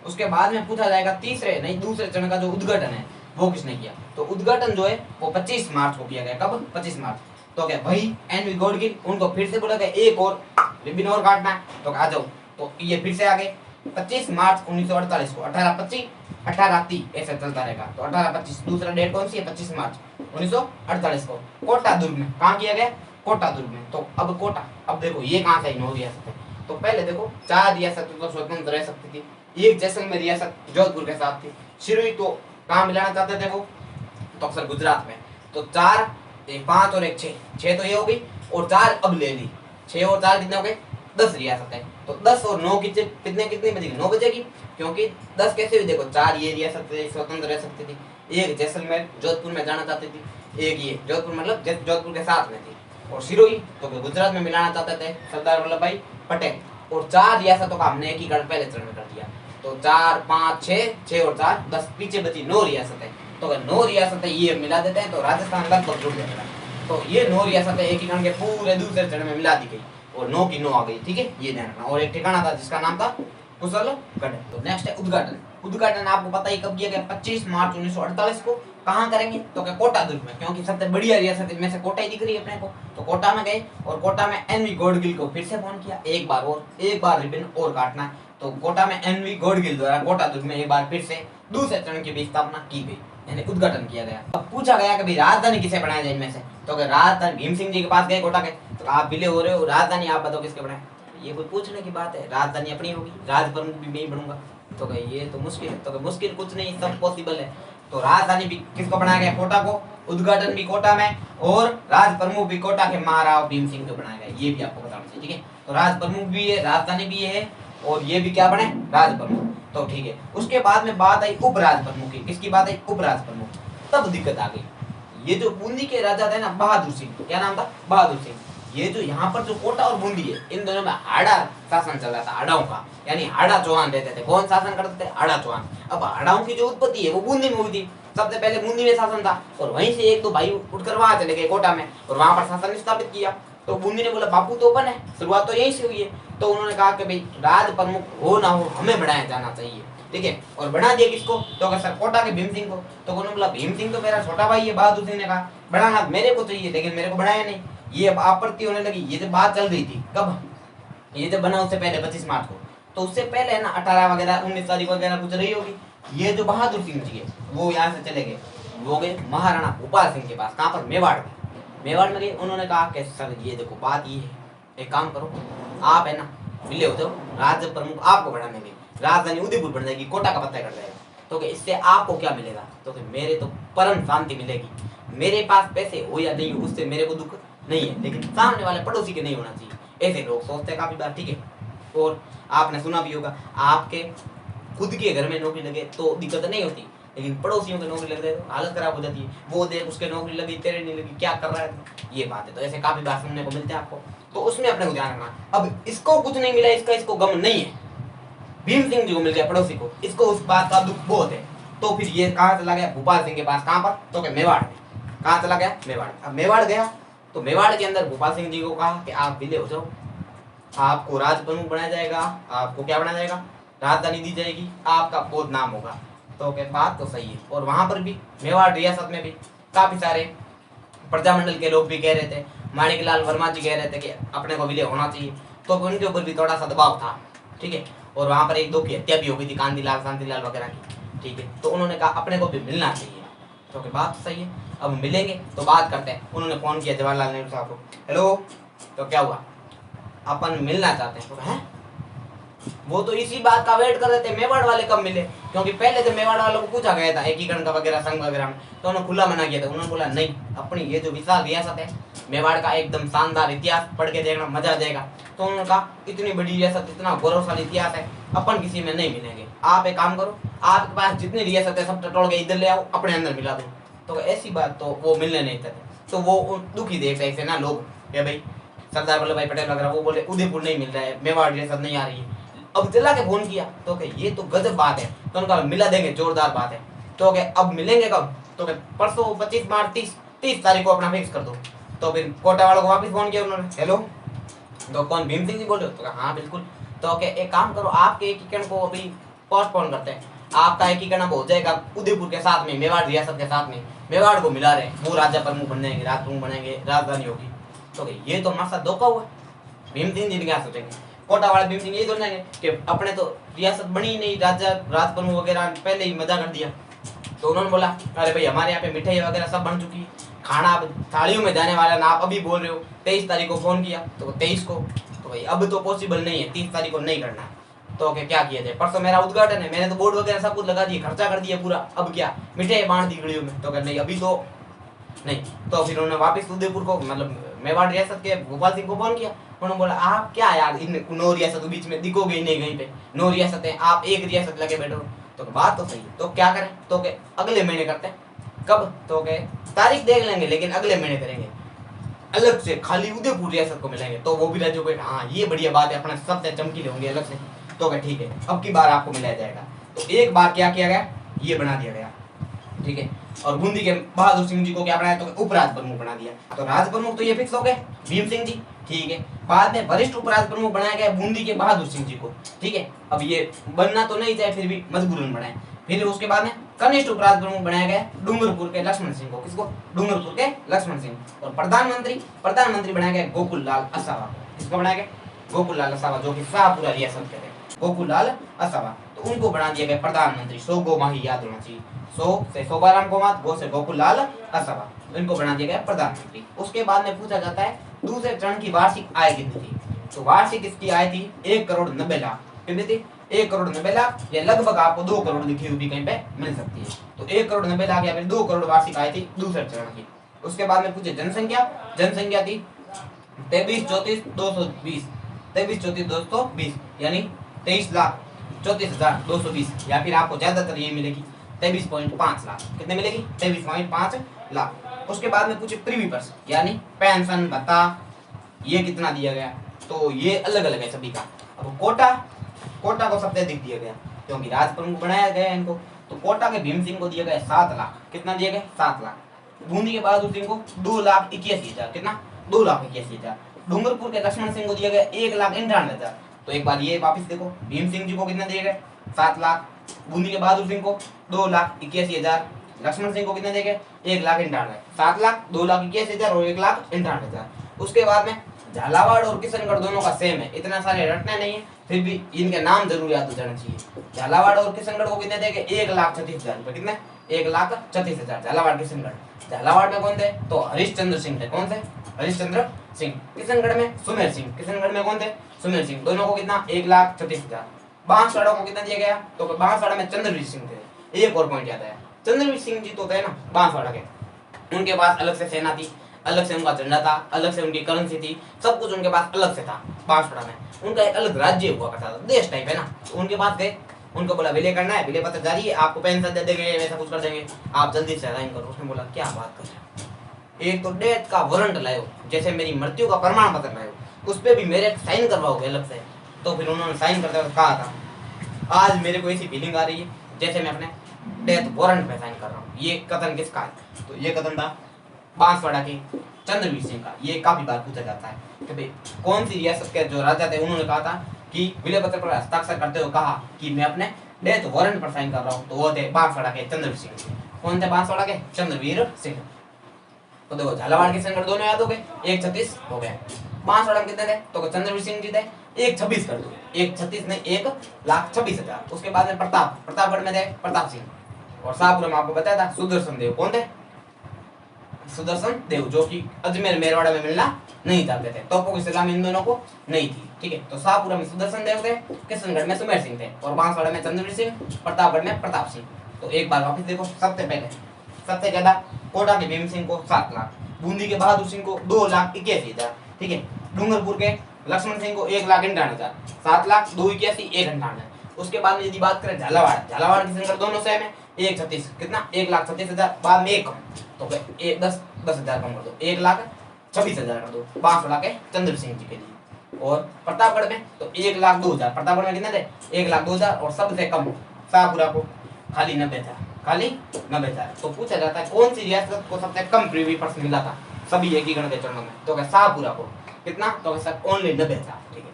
उसके बाद में पूछा जाएगा तीसरे नहीं दूसरे चरण का जो उद्घाटन है वो किसने किया, तो उद्घाटन जो है वो 25 मार्च को किया गया। कब, 25 मार्च। तो क्या वही एन.वी. गॉडगिल, उनको फिर से बोला गया एक और रिबन और काटना है, तो आ जाओ, तो ये फिर से आ गए 25 मार्च 1948 को, 1825 1830 ऐसे चलता रहेगा। तो 1825 दूसरा डेट कौन सी है, 25 मार्च 1948 को कोटा दुर्ग में, कहाँ किया गया, कोटा दुर्ग में। तो अब कोटा, अब देखो ये कहाँ से 9 रियासत है, तो पहले देखो 4 रियासत तो स्वतंत्र रह सकती थी, एक जैसलमेर रियासत जोधपुर के साथ थी, सिरोही तो कहाँ मिलाना चाहते थे वो, तो अक्सर गुजरात में। तो 4 एक 5 और एक 6 तो ये हो गई, और 4 अब ले ली, 6 और 4 कितने हो गए, 10 रियासत है। तो 10 और 9 कितने बचेगी, 9 बचेगी, क्योंकि 10 कैसे भी देखो, 4 ये रियासत स्वतंत्र रह सकती थी, एक जैसलमेर जोधपुर में जाना चाहती थी, एक ये जोधपुर मतलब जोधपुर के साथ में थी, और सिरोही तो गुजरात में मिलाना चाहते थे सरदार वल्लभ भाई पटेल। और 4 रियासतों का हमने एकीकरण पहले चरण में कर दिया। तो 4 5 6 और 4 10, पीछे बची 9 रियासतें। तो अगर 9 रियासतें ये मिला देते हैं तो राजस्थान लगभग जुड़ जाएगा। तो ये 9 रियासतें एकीकरण के पूरे दूसरे चरण में मिला दी गई और 9 की 9 आ गई, ठीक है, ये ध्यान रखना। और एक ठिकाना था जिसका नाम था कुशलगढ़। तो नेक्स्ट है उद्घाटन। उद्घाटन आपको पता ही कब किया गया, 25 मार्च 1948 को। कहाँ करेंगे, तो क्या कोटा दुर्ग में, क्योंकि सबसे बढ़िया रियासत इनमें से कोटा ही दिख रही है अपने को। तो कोटा में गए और कोटा में एन.वी. गॉडगिल को फिर से फोन किया, एक बार रिबन और काटना है। तो कोटा में एन.वी. गॉडगिल द्वारा कोटा दुर्ग में एक बार फिर से दूसरे चरण की भी स्थापना की गई, यानी उद्घाटन किया गया। अब पूछा गया कि भाई राजधानी किसे बनाया जाए इनमें से, तो अगर राजधानी भीम सिंह जी के पास गए कोटा के, तो आप बिले हो रहे हो, राजधानी आप बताओ किसके बनाए, ये कोई पूछने की बात है, राजधानी अपनी होगी, राज प्रमुख भी मैं ही बनूंगा। तो ये तो मुश्किल है, तो मुश्किल कुछ नहीं, सब पॉसिबल है। तो राजधानी भी किसको बनाया गया, कोटा को, उद्घाटन भी कोटा में, और राज प्रमुख भी कोटा के महाराव भीम सिंह को बनाया गया, ये भी आपको बताना चाहिए, ठीक है। तो राज प्रमुख भी है, राजधानी भी है, और ये भी क्या बने, राज प्रमुख, तो ठीक है। उसके बाद में बात आई उपराज प्रमुख की, किसकी बात आई, उपराज प्रमुख। तब दिक्कत आ गई, ये जो बूंदी के राजा थे ना बहादुर सिंह, क्या नाम था, बहादुर सिंह, ये जो यहाँ पर जो कोटा और बूंदी है इन दोनों में हाड़ा शासन चल रहा था, हाड़ाओं का, यानी हाड़ा चौहान रहते थे। कौन शासन करते थे, हाड़ा चौहान। अब हाड़ाओं की जो उत्पत्ति है वो बूंदी में हुई थी, सबसे पहले बूंदी में शासन था, और वहीं से एक दो भाई उठकर वहां चले गए कोटा में, और वहां पर शासन स्थापित किया। तो बूंदी ने बोला बापू तो अपन है, शुरुआत तो यहीं से हुई है। तो उन्होंने कहा कि भाई राज प्रमुख हो ना हो हमें बनाया जाना चाहिए, ठीक है। और बना दिया किसको, तो अगर सर कोटा के भीम सिंह को। तो उन्होंने बोला भीम सिंह तो मेरा छोटा भाई है, बहादुर सिंह ने कहा बनाना मेरे को चाहिए, लेकिन मेरे को बनाया नहीं। ये अब आपत्ति होने लगी, ये जब बात चल रही थी कब, ये जब बना उससे पहले 25 मार्च को, तो उससे पहले है ना 18 वगैरह 19 तारीख वगैरह कुछ रही होगी। ये जो बहादुर सिंह जी है वो यहाँ से चले गए, वो गए महाराणा भूपाल सिंह के पास, कहाँ पर, मेवाड़ में। मेवाड़ में गए, उन्होंने कहा कि सर ये देखो बात ये है, एक काम करो आप है ना मिले होते हो, राज्य प्रमुख आपको बढ़ा देंगे, राजधानी उदयपुर बन जाएगी, कोटा का पत्ता कर जाएगा। तो कि इससे आपको क्या मिलेगा, तो कि मेरे तो परम शांति मिलेगी, मेरे पास पैसे हो या नहीं हो उससे मेरे को दुख नहीं है, लेकिन सामने वाले पड़ोसी के नहीं होना चाहिए। ऐसे लोग सोचते हैं काफी बार, ठीक है। और आपने सुना भी होगा, आपके खुद के घर में नौकरी लगे तो दिक्कत नहीं होती, लेकिन पड़ोसियों की नौकरी लग जाए तो हालत खराब हो जाती है, वो देख उसके नौकरी लगी तेरे नहीं लगी, क्या कर रहा है, ये बात है। तो ऐसे काफी बार सुनने को मिलते हैं आपको, तो उसमें अपने को ध्यान रखना। अब इसको कुछ नहीं मिला, इसको गम नहीं है, भीम सिंह जी को मिल गया पड़ोसी को, इसको उस बात का दुख बहुत है। तो फिर ये कहाँ चला गया, भोपाल सिंह के पास, कहाँ पर, तो मेवाड़ में। कहाँ चला गया, मेवाड़। अब मेवाड़ गया तो मेवाड़ के अंदर भोपाल सिंह जी को कहा कि आप विलय हो जाओ, आपको राज प्रमुख बनाया जाएगा, आपको क्या बनाया जाएगा, राजधानी दी जाएगी, आपका पद नाम होगा। तो क्या बात तो सही है। और वहां पर भी मेवाड़ रियासत में भी काफी सारे प्रजामंडल के लोग भी कह रहे थे, माणिकलाल वर्मा जी कह रहे थे कि अपने को विलय होना चाहिए, तो उनके ऊपर भी थोड़ा सा दबाव था, ठीक है। और वहां पर एक दो की हत्या भी हो गई थी, कांतिलाल शांतिलाल वगैरह की। ठीक है। तो उन्होंने कहा अपने को भी मिलना चाहिए। तो बात सही है, अब मिलेंगे तो बात करते हैं। उन्होंने फोन किया जवाहरलाल नेहरू साहब को, हेलो तो क्या हुआ, अपन मिलना चाहते हैं। तो हैं, वो तो इसी बात का वेट कर रहे थे मेवाड़ वाले कब मिले, क्योंकि पहले तो मेवाड़ वालों को पूछा गया था एकीकरण का वगैरह संघ वगैरह में, तो उन्होंने खुला मना किया था। उन्होंने बोला नहीं, अपनी ये जो विशाल रियासत है मेवाड़ का एकदम शानदार इतिहास पढ़ के देखना, मजा आ जाएगा। तो उन्होंने कहा इतनी बड़ी रियासत, इतना गौरवशाली इतिहास है, अपन किसी में नहीं मिलेंगे। आप एक काम करो, आपके पास जितनी रियासत है सब टटोल के इधर ले आओ, अपने अंदर मिला दो। तो ऐसी बात तो वो मिलने नहीं थे। तो वो दुखी देख रहे थे ना लोग कि भाई सरदार वल्लभ भाई पटेल वगैरह, वो बोले उदयपुर नहीं मिल रहा है, मेवाड़ रियासत नहीं आ रही है। अब चिल्ला के फोन किया तो ये तो गजब बात है। तो उनका मिला देंगे, जोरदार बात है। तो अब मिलेंगे कब, तो परसों 25 मार्च 30 तारीख को अपना फिक्स कर दो। तो फिर कोटा वालों को वापस फोन किया उन्होंने, हेलो तो कौन, भीम सिंह जी बोल रहे हो? तो हाँ बिल्कुल। तो एक काम करो, आपके एकीकरण को अभी पोस्टपोन करते हैं, आपका एकीकरण अब हो जाएगा उदयपुर के साथ में, मेवाड़ रियासत के साथ में। मेवाड़ को मिला रहे, वो राजा प्रमुख बन जाएंगे, राज प्रमुख बनेंगे, राजधानी होगी। तो ये तो हमारे साथ धोखा हुआ। भीम सिंह जी क्या सोचेंगे, कोटा वाले भीम सिंह यही सोचेंगे कि अपने तो रियासत बनी ही नहीं, राजा राज प्रमुख वगैरह पहले ही मजा कर दिया। तो उन्होंने बोला अरे भाई हमारे यहाँ पे मिठाई वगैरह सब बन चुकी है, खाना अब थालियों में जाने वाला ना, आप अभी बोल रहे हो 23 तारीख को फोन किया, तो 23 को, तो भाई अब तो पॉसिबल नहीं है, 30 तारीख को नहीं करना। तो क्या किया जाए, परसों मेरा उद्घाटन है, मैंने तो बोर्ड वगैरह सब कुछ लगा दिए, खर्चा कर दिया पूरा, अब क्या मिठाई बांट दी गलियों में। तो नहीं अभी तो नहीं। तो फिर उन्होंने वापस उदयपुर को, मतलब मेवाड़ रियासत के गोपाल सिंह को फोन किया। उन्होंने बोला आप क्या यार, इन 9 रियासतों बीच में दिखोगे ही नहीं कहीं पे, 9 रियासतें, आप एक रियासत लगे बैठो। तो बात तो सही है, तो क्या करें, तो अगले महीने करते हैं। कब, तो तारीख देख लेंगे, लेकिन अगले महीने करेंगे, अलग से खाली उदयपुर रियासत को मिलेंगे। तो वो भी राज्यों को हाँ ये बढ़िया बात है, अपने सबसे चमकीले होंगे अलग से। तो ठीक है, अब की बार आपको मिलाया जाएगा। तो एक बार क्या किया गया, ये बना दिया गया, ठीक है। और बूंदी के बहादुर सिंह जी को क्या बनाया, तो उपराज प्रमुख बना दिया। तो राज प्रमुख तो ये फिक्स हो गए भीम सिंह जी, ठीक है। बाद में वरिष्ठ उपराज प्रमुख बनाया गया बूंदी के बहादुर सिंह जी को, ठीक है। अब ये बनना तो नहीं चाहे, फिर भी मजबूरन बनाए। फिर उसके बाद में कनिष्ठ उपराज प्रमुख बनाया गया डूंगरपुर के लक्ष्मण सिंह को। किसको, डूंगरपुर के लक्ष्मण सिंह। और प्रधानमंत्री बनाया गया गोकुल लाल असावा। किसको बनाया गया, गोकुल लाल असावा, जो कि शाहपुरा रियासत के थे, गोकुल लाल असावा। तो उनको बना दिया गया प्रधानमंत्री। 100 गो माही याद होना चाहिए, 100 से शोभाराम कोमात, गो से गोकुल लाल असावा, इनको बना दिया गया प्रधानमंत्री। उसके बाद में पूछा जाता है दूसरे चरण की वार्षिक आय कितनी थी। तो वार्षिक इसकी आय थी 1,90,00,000। कितनी थी, 1,90,00,000, या लगभग आपको 2 करोड़ लिखी हुई कहीं पे मिल सकती है। तो 1,90,00,000 या फिर 2 करोड़ वार्षिक आय थी दूसरे चरण की। उसके बाद में पूछे जनसंख्या थी 23,34,220, 23,34,220, यानी 23,34,220, या फिर आपको ज्यादातर ये मिलेगी 23.5 लाख। कितने मिलेगी, 23.5 लाख। उसके बाद में पूछे प्रीवी पर्स, यानी पेंशन भत्ता, ये कितना दिया गया। तो ये अलग अलग है सभी का। अब कोटा को सबसे अधिक दिया गया, क्योंकि राज प्रमुख बनाया गया इनको। तो कोटा के भीम सिंह को दिया गया 7 लाख। कितना दिया गया, 7 लाख। बूंदी के बहादुर सिंह को 2,81,000। कितना, 2,81,000। डूंगरपुर के लक्ष्मण सिंह को दिया गया 1,98,000। तो एक बार ये वापिस देखो, भीम सिंह जी को कितना दिया गया, 7 लाख। बूंदी के बहादुर सिंह को 2,81,000। लक्ष्मण सिंह को कितने देंगे, 1,98,000। 7 लाख, 2,81,000 और 1,98,000। उसके बाद में झालावाड़ और किशनगढ़ दोनों का सेम है, इतना सारे रटने नहीं है, फिर भी इनके नाम जरूर याद हो जाना चाहिए। झालावाड़ और किशनगढ़ को कितने देंगे, 1,36,000 रुपए। कितने, 1,36,000। झालावाड़ किशनगढ़। झालावाड़ में कौन थे, तो हरिश्चंद्र सिंह थे। कौन थे, हरिश्चंद्र सिंह। किशनगढ़ में सुमेर सिंह। किशनगढ़ में कौन थे, सुमेर सिंह। दोनों को कितना, 1,36,000। बांसवाड़ा को कितना दिया गया, तो बांसवाड़ा में चंद्रवीर सिंह थे। एक और पॉइंट याद आया, चंद्रवीर सिंह जी तो थे ना बांसवाड़ा के, उनके पास अलग से सेना थी, अलग से उनका झंडा था, अलग से उनकी करेंसी थी, सब कुछ उनके पास अलग से था। बांसवाड़ा में उनका एक अलग राज्य हुआ करता था, देश टाइप है ना। तो उनके पास गए, उनको बोला विलय करना है, विलय पत्र जारी है, आपको पेंशन दे देंगे, वैसा कुछ कर देंगे, आप जल्दी से साइन करो। उसने बोला क्या बात कर रहे हो, एक तो डेथ का वारंट लाओ, जैसे मेरी मृत्यु का प्रमाण पत्र लाओ, उस पर भी मेरे साइन करवाओगे अलग से। तो फिर उन्होंने साइन करते हुए कहा था, आज मेरे को ऐसी फीलिंग आ रही है जैसे मैं अपने डेथ वारंट पे साइन कर रहा हूँ। ये कथन किसका है, तो ये कथन था बांसवाड़ा के चंद्रवीर सिंह का। ये काफी बार पूछा जाता है कि भाई कौन सी रियासत के जो राजा थे, उन्होंने कहा था कि विलय पत्र पर हस्ताक्षर करते हुए कहा कि मैं अपने डेथ वारंट पर साइन कर रहा हूँ। तो वो थे बांसवाड़ा के चंद्रवीर सिंह। कौन थे बांसवाड़ा के, चंद्रवीर सिंह। तो देखो झालावाड़ किशनगढ़ दोनों याद हो गए, 1,36 हो गए। बांसवाड़ा में कितने थे, तो चंद्रवीर सिंह जी थे, एक 26 कर दो, 136 नहीं 1,26,000। उसके बाद में प्रतापगढ़ में थे प्रताप सिंह, और शाहपुरा में आपको बताया था सुदर्शन देव। कौन थे? सुदर्शन देव, जो कि अजमेर मेरवाड़ा में मिलना नहीं चाहते थे। तोपों की सलामी इन दोनों को नहीं थी, ठीक है। तो शाहपुरा में सुदर्शन देव थे, किशनगढ़ में सुमेर सिंह थे, और बांसवाड़ा में चंद्रवीर सिंह, प्रतापगढ़ में प्रताप सिंह। तो एक बार वापिस देखो, सबसे पहले सबसे ज्यादा कोटा के भीम सिंह को 7 लाख, बूंदी के बहादुर सिंह को 2,81,000, ठीक है। डूंगरपुर के लक्ष्मण सिंह को 1,98,000, 7 लाख 2,81, 1,98। उसके बाद में यदि बात करें झालावाड़ किशनगढ़ दोनों सेम है, 1,36 कितना 1,36,000, बाद में एक कम, तो 10,000 कम कर दो, 1,26,000 कर दो बांसवाड़ा के चंद्र सिंह जी के लिए। और प्रतापगढ़ में तो 1,02,000, प्रतापगढ़ में कितने थे 1,02,000, और सबसे कम शाहपुरा को खाली 90,000, खाली 90,000। तो पूछा जाता है कौन सी रियासत को सबसे कम प्रीवी पर्स मिला था सभी एकीकरण के चरणों में, तो शाहपुरा को कितना, तो सर ओनली 90,000, ठीक है।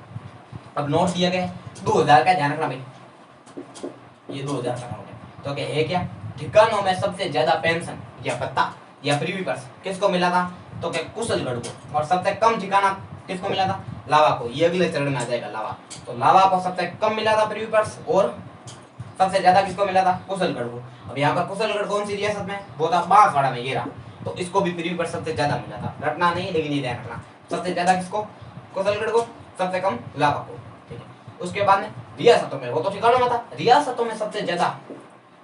अब नोट दिया गया 2000 का, ध्यान रखना भाई, ये 2000 का नोट है। तो क्या है, क्या ठिकानों में सबसे ज्यादा पेंशन या भत्ता या प्रीवी पर्स किसको मिला था, तो क्या कुशलगढ़ को। और सबसे कम ठिकाना किसको मिला था, लावा को। ये अगले चरण में आ जाएगा लावा। तो लावा को सबसे कम मिला था प्रीवी पर्स, और सबसे ज्यादा किसको मिला था, कुशलगढ़ को। अब यहाँ पर कुशलगढ़ कौन सी रियासत में, वो था बांसवाड़ा में, ये रहा। तो इसको भी प्रीवी पर्स सबसे ज्यादा मिला था, रटना नहीं लेकिन ये ध्यान रखना, सबसे ज्यादा किसको, कुशलगढ़ को, सबसे कम लावा को, ठीक है। उसके बाद में रियासतों में, वो तो ठिकानों में था, रियासतों में सबसे ज्यादा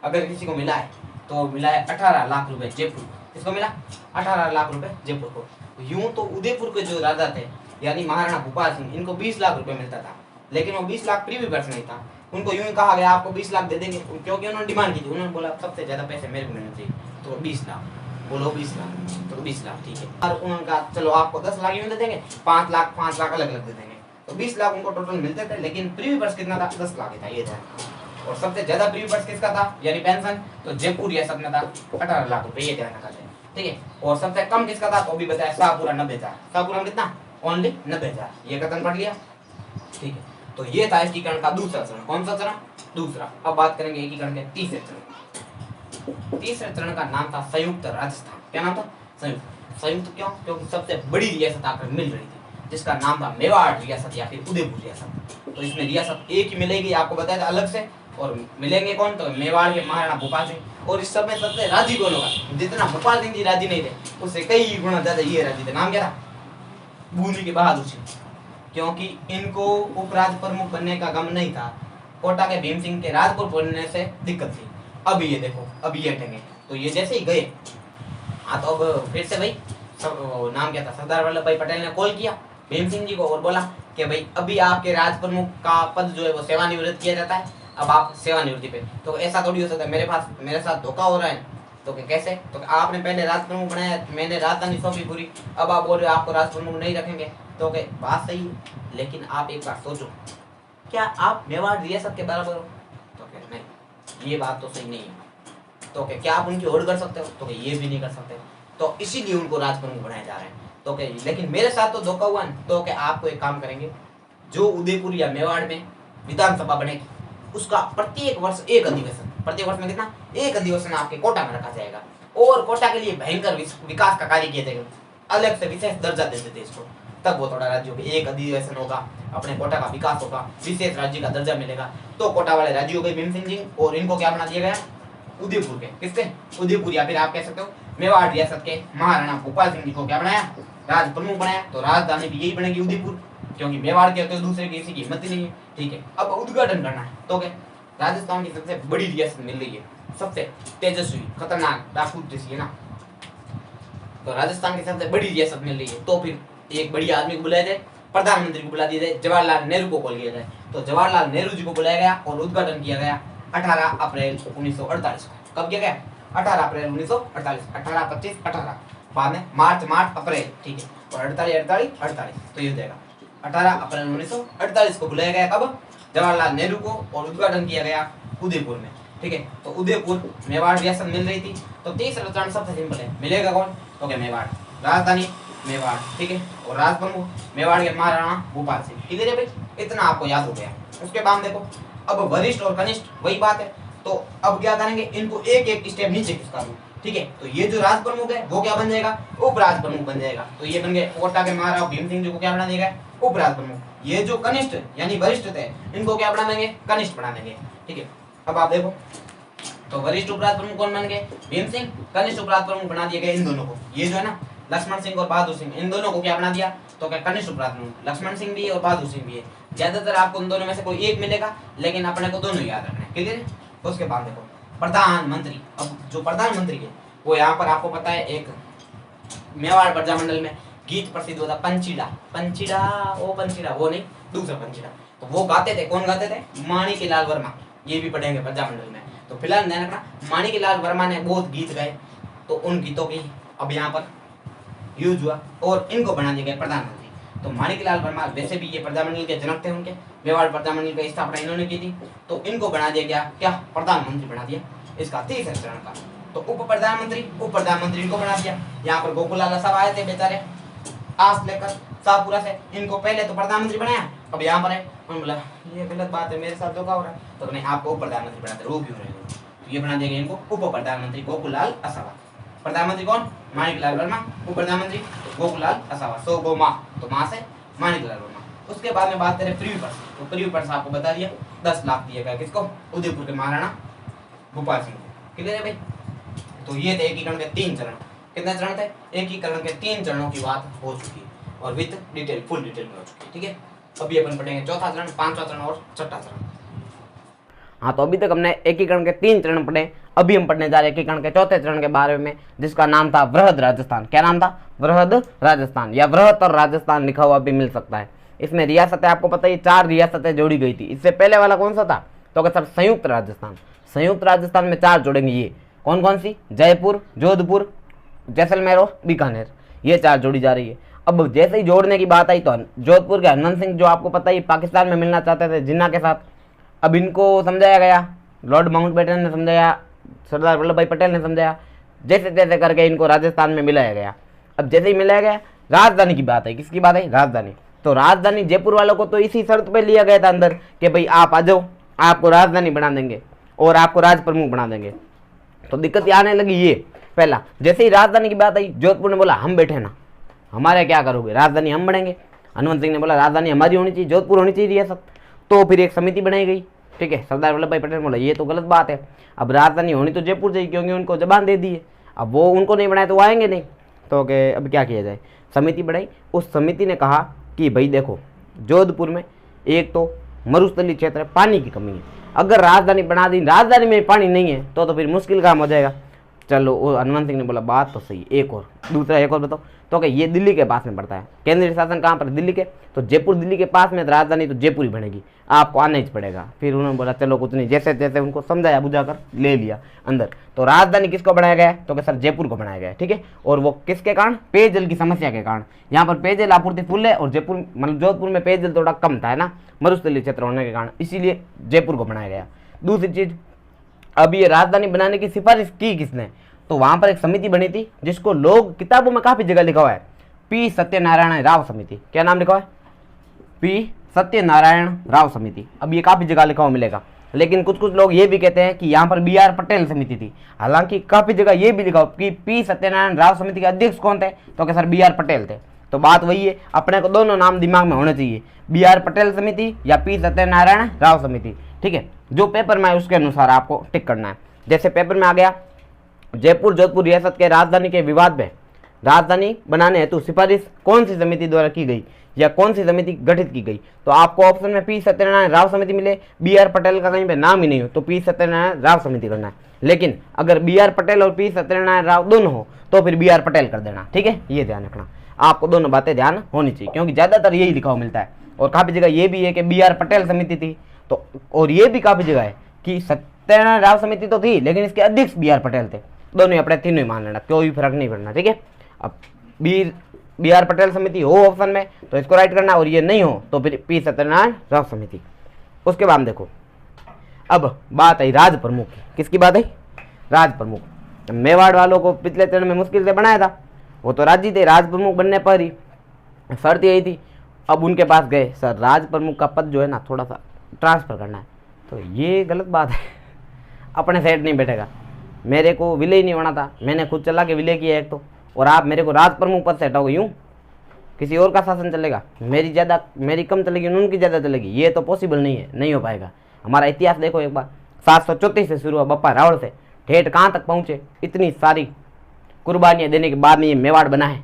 अगर किसी को मिला है तो मिला है 18 लाख रुपए जयपुर। किसको मिला, 18 लाख रुपए जयपुर को। यूं तो उदयपुर के जो राजा थे यानी महाराणा भूपाल सिंह, इनको 20 लाख रुपए मिलता था, लेकिन वो 20 लाख प्रीवी पर्स नहीं था। उनको यूं ही कहा गया आपको 20 लाख दे देंगे, क्योंकि उन्होंने डिमांड की थी। उन्होंने बोला सबसे ज्यादा पैसे मेरे को मिलने चाहिए, तो 20 लाख, बोलो 20 लाख, तो 20 लाख, ठीक है। और उन्होंने कहा चलो आपको 10 लाख यूं दे देंगे, 5 लाख अलग अलग दे देंगे। तो 20 लाख उनको टोटल मिलते थे, लेकिन प्रीवी पर्स कितना था, 10 लाख था, ये था। और सबसे ज्यादा प्रीवी पर्स किसका था यानी पेंशन, तो जयपुर रियासत में था 18 लाख रुपए, ये ध्यान रखा जाए, ठीक है। और सबसे कम किसका था, तो भी बताया शाहपुरा 90,000, शाहपुरा में कितना, ओनली 90,000, ये कथन पढ़ लिया, ठीक है। तो ये था एकीकरण का दूसरा चरण। कौन सा चरण, दूसरा। अब बात करेंगे एकीकरण के तीसरे चरण। तीसरे चरण का नाम था संयुक्त राजस्थान। क्या नाम था, संयुक्त। संयुक्त क्यों, क्योंकि सबसे बड़ी रियासत आकर मिल रही थी, जिसका नाम था मेवाड़ रियासत या फिर उदयपुर रियासत। तो इसमें रियासत एक ही मिलेगी, आपको बताया था अलग से, और मिलेंगे कौन, तो मेवाड़ के महाराणा भूपाल सिंह। और इस समय सबसे राजी कौन होगा, जितना भोपाल सिंह जी राजी नहीं थे उससे कई गुना ज्यादा ये राजी थे। नाम क्या था, बूंदी के बहादुर सिंह, क्योंकि इनको उपराज प्रमुख बनने का गम नहीं था, कोटा के भीम सिंह के राजपुर बनने से दिक्कत थी। अब ये देखो, अब ये हटेंगे, तो ये जैसे ही गए, हाँ तो अब फिर से भाई सब, नाम क्या था, सरदार वल्लभ भाई पटेल ने कॉल किया भीम सिंह जी को और बोला कि भाई अभी आपके राज प्रमुख का पद जो है वो सेवानिवृत्त किया जाता है, अब आप सेवानिवृत्ति पे। तो ऐसा थोड़ी हो सकता है, मेरे साथ धोखा हो रहा है। तो कैसे, तो आपने पहले राज प्रमुख बनाया, मैंने राजधानी सौंपी पूरी, अब आप बोल रहे हो आपको राज प्रमुख नहीं रखेंगे। तो बात सही है, लेकिन आप एक बार सोचो, क्या आप मेवाड़ रियासत के बराबर हो, तो नहीं, ये बात तो सही नहीं है। तो क्या आप उनकी होड़ कर सकते हो, तो ये भी नहीं कर सकते। तो इसीलिए उनको राज प्रमुख बनाए जा रहे हैं। तो लेकिन मेरे साथ तो धोखा हुआ। तो आपको एक काम करेंगे, जो उदयपुर या मेवाड़ में विधानसभा बनेगी उसका प्रत्येक वर्ष एक अधिवेशन, प्रत्येक वर्ष में कितना, एक अधिवेशन आपके कोटा में रखा जाएगा, और कोटा के लिए भयंकर विकास का कार्य किया जाएगा, अलग से विशेष दर्जा दे देते इसको। तब वो थोड़ा राज्यों के एक अधिवेशन होगा, अपने कोटा का विकास होगा, विशेष राज्य का दर्जा मिलेगा। तो कोटा वाले राज्य हो गए भीम सिंह जी, और इनको क्या बना दिया गया, उदयपुर के, किसके, उदयपुर या फिर आप कह सकते हो मेवाड़ रियासत के महाराणा भूपाल सिंह जी को क्या बनाया, राज प्रमुख बनाया। तो राजधानी भी यही बनेगी उदयपुर, क्योंकि मेवाड़ के होते दूसरे की किसी की हिम्मत ही नहीं है, ठीक है। अब उद्घाटन करना है, तो क्या राजस्थान की सबसे बड़ी रियासत मिल रही है, सबसे तेजस्वी खतरनाक डाकू जैसी है ना, तो राजस्थान की सबसे बड़ी रियासत मिल रही है। तो फिर एक बड़ी आदमी को बुलाया जाए, प्रधानमंत्री को बुला दिया जाए, जवाहरलाल नेहरू को कॉल किया जाए। तो जवाहरलाल नेहरू जी को बुलाया गया और उद्घाटन किया गया 18 अप्रैल 1948 को। कब किया गया, 18 अप्रैल 1948, 18, 25, 18, बाद में मार्च अप्रैल, ठीक है, और 48, तो ये हो जाएगा 18 अप्रैल 1948 को बुलाया गया। कब, जवाहरलाल नेहरू को, और उद्घाटन किया गया उदयपुर में, ठीक है। तो उदयपुर मेवाड़ रियासत मिल रही थी। तो तीसरा चरण सबसे सिंपल है, मिलेगा कौन, तो क्या मेवाड़, राजधानी मेवाड़, ठीक है, और राज प्रमुख मेवाड़ के महाराणा भूपाल सिंह। इधर है भाई, इतना आपको याद हो गया। उसके बाद देखो, अब वरिष्ठ और कनिष्ठ वही बात है। तो अब क्या करेंगे, इनको एक एक स्टेप नीचे खिसका दूं, ठीक है। तो ये जो राज प्रमुख है वो क्या बन जाएगा, उप राज प्रमुख बन जाएगा। तो ये बन गए कोटा के महाराणा भीम सिंह जी को क्या बना दिया गया, उपराज प्रमुख। ये जो कनिष्ठ यानी वरिष्ठ थे इनको क्या बना देंगे, कनिष्ठ बना देंगे। ठीक है, अब आप देखो तो वरिष्ठ उपराज प्रमुख कौन बन गए, भीम सिंह। कनिष्ठ उपराज प्रमुख बना दिए गए इन दोनों को, ये जो है ना लक्ष्मण सिंह और बहादुर सिंह, इन दोनों को क्या बना दिया, तो क्या कनिष्ठ उपराज प्रमुख। लक्ष्मण सिंह भी है और बहादुर सिंह भी है। ज्यादातर आपको इन दोनों में से कोई एक मिलेगा, लेकिन अपने को दोनों याद रखना है। क्लियर है। उसके बाद देखो प्रधानमंत्री। अब जो प्रधानमंत्री है वो यहाँ पर आपको पता है एक मेवाड़ प्रजामंडल में गीत प्रसिद्ध होता पंचीड़ा, पंचीड़ा ओ पंचीड़ा, वो नहीं दूसरा पंचीड़ा। तो वो गाते थे, कौन गाते थे, माणिकलाल वर्मा। ये भी पढ़ेंगे प्रजामंडल में। तो फिलहाल ध्यान रखना, माणिकलाल वर्मा ने बहुत गीत गाए, तो उन गीतों की अब यहाँ पर यूज हुआ और इनको बना दिया गया प्रधानमंत्री। तो माणिकलाल वर्मा वैसे भी ये प्रजामंडल के जनक थे, उनके मेवाड़ प्रजामंडल की स्थापना इन्होंने की थी, तो इनको बना दिया गया क्या, प्रधानमंत्री बना दिया इसका तीसरे चरण का। तो उप प्रधानमंत्री इनको बना दिया। यहाँ पर गोकुलाल सब आए थे बेचारे आस लेकर शाहपुरा से, इनको पहले तो प्रधानमंत्री बनाया, अब यहाँ पर है उन्होंने बोला ये गलत बात है, मेरे साथ धोखा हो रहा है, तो नहीं आपको उप प्रधानमंत्री बनाते, वो क्यों रहे हो, तो ये बना दिया गया इनको उप प्रधानमंत्री गोकुलाल असावा। प्रधानमंत्री कौन, माणिकलाल वर्मा। उप प्रधानमंत्री गोकुलाल असावा। सो गो माँ, तो माँ से माणिकलाल वर्मा। उसके बाद में बात करें प्रीव्यू पर्स, तो प्रीव्यू पर्स आपको बता दिया 10 लाख दिया गया किसको, उदयपुर के महाराणा भोपाल सिंह को। क्लियर है भाई। तो ये थे एकीकरण के 3 चरण। कितने चरण थे, एकीकरण के 3 चरणों की बात हो चुकी है और विद डिटेल, फुल डिटेल में हो चुकी है। ठीक है, अभी अपन पढ़ेंगे चौथा चरण, 5वां चरण और 6वां चरण। हाँ, तो अभी तक हमने एकीकरण के 3 चरण पढ़े। अभी हम पढ़ने जा रहे हैं एकीकरण के 4थे चरण के बारे में, जिसका नाम था वृहद राजस्थान। क्या नाम था, वृहद राजस्थान, या वृहत्तर राजस्थान लिखा हुआ भी मिल सकता है। इसमें रियासतें आपको पता है 4 रियासतें जोड़ी गई थी। इससे पहले वाला कौन सा था, तो सर संयुक्त राजस्थान। संयुक्त राजस्थान में 4 जोड़ेंगे, ये कौन कौन सी, जयपुर, जोधपुर, जैसलमेर और बीकानेर, ये 4 जोड़ी जा रही है। अब जैसे ही जोड़ने की बात आई तो जोधपुर के हनुमंत सिंह, जो आपको पता है पाकिस्तान में मिलना चाहते थे जिन्ना के साथ, अब इनको समझाया गया, लॉर्ड माउंटबेटन ने समझाया, सरदार वल्लभ भाई पटेल ने समझाया, जैसे तैसे करके इनको राजस्थान में मिलाया गया। अब जैसे ही मिलाया गया, राजधानी की बात है, किसकी बात है, राजधानी। तो राजधानी जयपुर वालों को तो इसी शर्त पे लिया गया था अंदर कि भाई आप आ जाओ, आपको राजधानी बना देंगे और आपको राज प्रमुख बना देंगे। तो दिक्कत आने लगी ये, पहला जैसे ही राजधानी की बात आई, जोधपुर ने बोला हम बैठे ना, हमारे क्या करोगे, राजधानी हम बढ़ेंगे। हनुमंत सिंह ने बोला राजधानी हमारी होनी चाहिए, जोधपुर होनी चाहिए रियासत। तो फिर एक समिति बनाई गई। ठीक है, सरदार वल्लभ भाई पटेल ने बोला ये तो गलत बात है, अब राजधानी होनी तो जयपुर चाहिए, क्योंकि उनको जबान दे दी है, अब वो उनको नहीं बनाए तो वो आएंगे नहीं। तो अब क्या किया जाए, समिति बनाई। उस समिति ने कहा कि भाई देखो, जोधपुर में एक तो मरुस्थलीय क्षेत्र है, पानी की कमी है, अगर राजधानी बना दी, राजधानी में पानी नहीं है तो फिर मुश्किल काम हो जाएगा। चलो, हनुमंत सिंह ने बोला बात तो सही, एक और दूसरा एक और बताओ, तो कि ये दिल्ली के पास में पड़ता है, केंद्रीय शासन कहाँ पर, दिल्ली के, तो जयपुर दिल्ली के पास में, राजधानी तो जयपुर ही बनेगी, आपको आना ही पड़ेगा। फिर उन्होंने बोला चलो कुछ नहीं, जैसे जैसे उनको समझाया बुझाकर ले लिया अंदर। तो राजधानी किसको बनाया गया है, तो कि सर जयपुर को बनाया गया है। ठीक है, और वो किसके कारण, पेयजल की समस्या के कारण। यहाँ पर पेयजल आपूर्ति फुल है और जयपुर मतलब जोधपुर में पेयजल थोड़ा कम था, है ना, मरुस्थलीय क्षेत्र होने के कारण, इसीलिए जयपुर को बनाया गया। दूसरी चीज, अब ये राजधानी बनाने की सिफारिश की किसने, तो वहां पर एक समिति बनी थी, जिसको लोग किताबों में काफी जगह लिखा हुआ है, पी सत्यनारायण राव समिति। क्या नाम लिखा हुआ है, पी सत्यनारायण राव समिति। अब ये काफी जगह लिखा हुआ मिलेगा, लेकिन कुछ कुछ लोग ये भी कहते हैं कि यहाँ पर BR पटेल समिति थी। हालांकि काफी जगह ये भी लिखा हुआ कि पी सत्यनारायण राव समिति के अध्यक्ष कौन थे, तो क्या सर BR पटेल थे। तो बात वही है, अपने को दोनों नाम दिमाग में होने चाहिए, BR पटेल समिति या पी सत्यनारायण राव समिति। ठीक है, जो पेपर में है उसके अनुसार आपको टिक करना है। जैसे पेपर में आ गया, जयपुर जोधपुर रियासत के राजधानी के विवाद में राजधानी बनाने हेतु सिफारिश कौन सी समिति द्वारा की गई या कौन सी समिति गठित की गई, तो आपको ऑप्शन में पी सत्यनारायण राव समिति मिले, BR पटेल का कहीं पे नाम ही नहीं हो तो पी सत्यनारायण राव समिति करना है। लेकिन अगर BR पटेल और पी सत्यनारायण राव दोनों हो तो फिर BR पटेल कर देना। ठीक है, ये ध्यान रखना, आपको दोनों बातें ध्यान होनी चाहिए, क्योंकि ज्यादातर यही लिखा हुआ मिलता है। और काफी जगह ये भी है कि BR पटेल समिति थी, तो और ये भी काफी जगह है कि सत्यनारायण राव समिति तो थी लेकिन इसके अध्यक्ष BR पटेल थे। दोनों अपने तीनों ही मान लेना, कोई फर्क नहीं पड़ना। ठीक है, अब BR पटेल समिति हो ऑप्शन में तो इसको राइट करना, और ये नहीं हो तो फिर पी सत्यनारायण राव समिति। उसके बाद देखो, अब बात आई राज प्रमुख की। किसकी बात आई, राज प्रमुख। मेवाड़ वालों को पिछले चरण में मुश्किल से बनाया था, वो तो राजी थे, राज प्रमुख बनने पर ही शर्त यही थी। अब उनके पास गए, सर राज प्रमुख का पद जो है ना थोड़ा सा ट्रांसफर करना है, तो ये गलत बात है, अपने सेट नहीं बैठेगा। मेरे को विलय नहीं होना था, मैंने खुद चला के विलय किया एक तो, और आप मेरे को राज प्रमुख पद से हटाओगे यूं, किसी और का शासन चलेगा, मेरी कम चलेगी, उनकी ज़्यादा चलेगी, ये तो पॉसिबल नहीं है, नहीं हो पाएगा। हमारा इतिहास देखो एक बार, 734 से शुरू हुआ बप्पा रावण से, ठेठ कहाँ तक पहुँचे, इतनी सारी कुर्बानियाँ देने के बाद में ये मेवाड़ बना है।